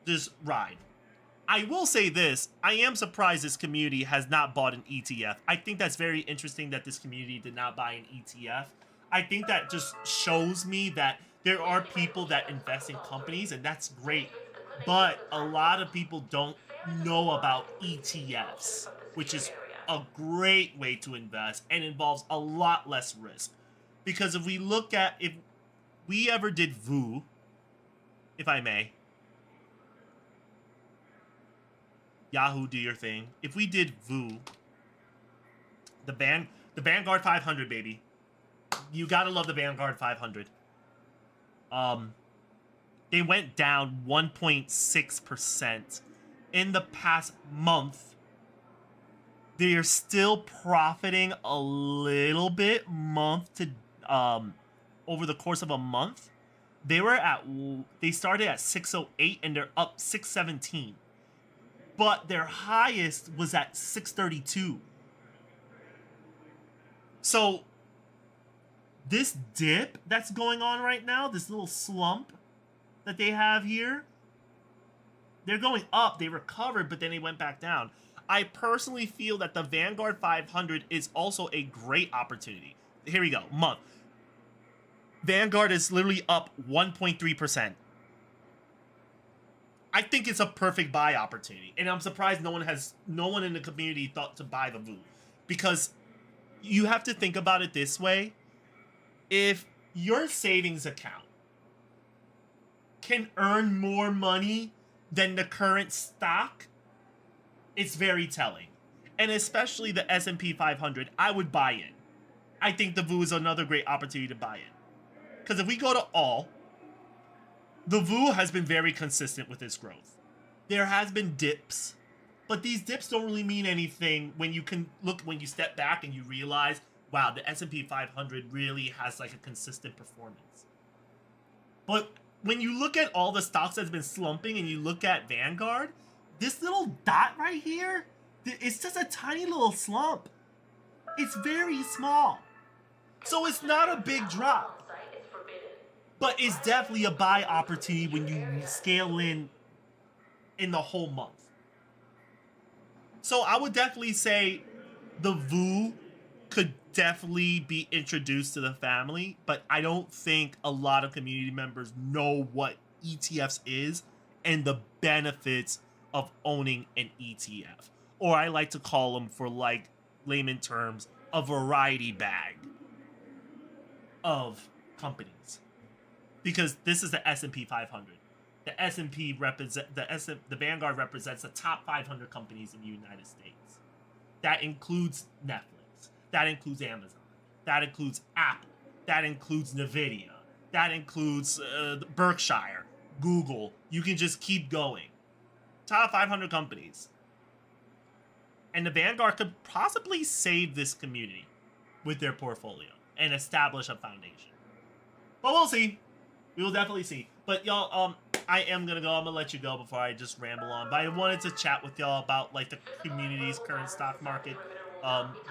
Just ride. I will say this. I am surprised this community has not bought an ETF. I think that's very interesting that this community did not buy an ETF. I think that just shows me that there are people that invest in companies, and that's great. But a lot of people don't know about ETFs, which is a great way to invest and involves a lot less risk. Because if we look at, if we ever did VOO, if I may, Yahoo, do your thing. If we did VOO, the Vanguard 500, baby. You gotta love the Vanguard 500. They went down 1.6% in the past month. They are still profiting a little bit over the course of a month. They started at 608 and they're up 617. But their highest was at 632. So this dip that's going on right now, this little slump that they have here, they're going up. They recovered, but then they went back down. I personally feel that the Vanguard 500 is also a great opportunity. Here we go. Month. Vanguard is literally up 1.3%. I think it's a perfect buy opportunity, and I'm surprised no one in the community thought to buy the VOO, because you have to think about it this way. If your savings account can earn more money than the current stock, it's very telling. And especially the S&P 500, I would buy in. I think the VOO is another great opportunity to buy in. Because if we go to all, the VOO has been very consistent with its growth. There has been dips, but these dips don't really mean anything when you step back and you realize, wow, the S&P 500 really has like a consistent performance. But when you look at all the stocks that's been slumping and you look at Vanguard, this little dot right here, it's just a tiny little slump. It's very small. So it's not a big drop. But it's definitely a buy opportunity when you scale in the whole month. So I would definitely say the VOO could definitely be introduced to the family, but I don't think a lot of community members know what ETFs is and the benefits of owning an ETF. Or I like to call them, for like layman terms, a variety bag of companies. Because this is the S&P 500. The S&P the Vanguard represents the top 500 companies in the United States. That includes Netflix. That includes Amazon. That includes Apple. That includes Nvidia. That includes Berkshire, Google. You can just keep going. Top 500 companies. And the Vanguard could possibly save this community with their portfolio and establish a foundation. But we'll see. We will definitely see. But y'all, I am gonna go. I'm gonna let you go before I just ramble on. But I wanted to chat with y'all about like the community's current stock market,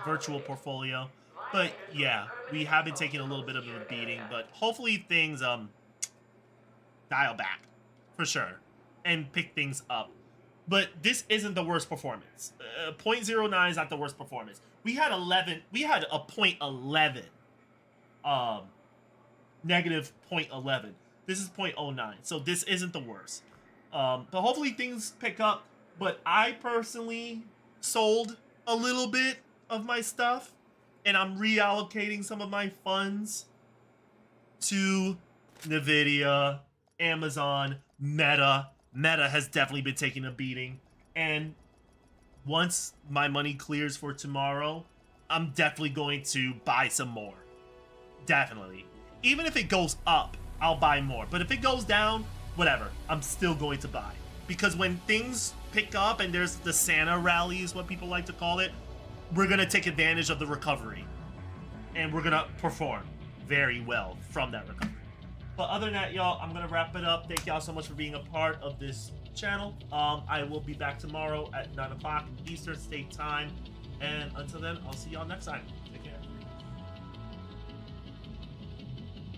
virtual portfolio. But yeah, we have been taking a little bit of a beating, but hopefully things dial back for sure and pick things up. But this isn't the worst performance. 0.09 is not the worst performance. We had a 0.11. Negative 0.11. This is 0.09. So this isn't the worst. But hopefully things pick up. But I personally sold a little bit of my stuff, and I'm reallocating some of my funds to Nvidia, Amazon, Meta. Meta has definitely been taking a beating. And once my money clears for tomorrow, I'm definitely going to buy some more. Definitely. Even if it goes up, I'll buy more. But if it goes down, whatever. I'm still going to buy. Because when things pick up and there's the Santa rally is what people like to call it, we're going to take advantage of the recovery. And we're going to perform very well from that recovery. But other than that, y'all, I'm going to wrap it up. Thank y'all so much for being a part of this channel. I will be back tomorrow at 9 o'clock Eastern State Time. And until then, I'll see y'all next time.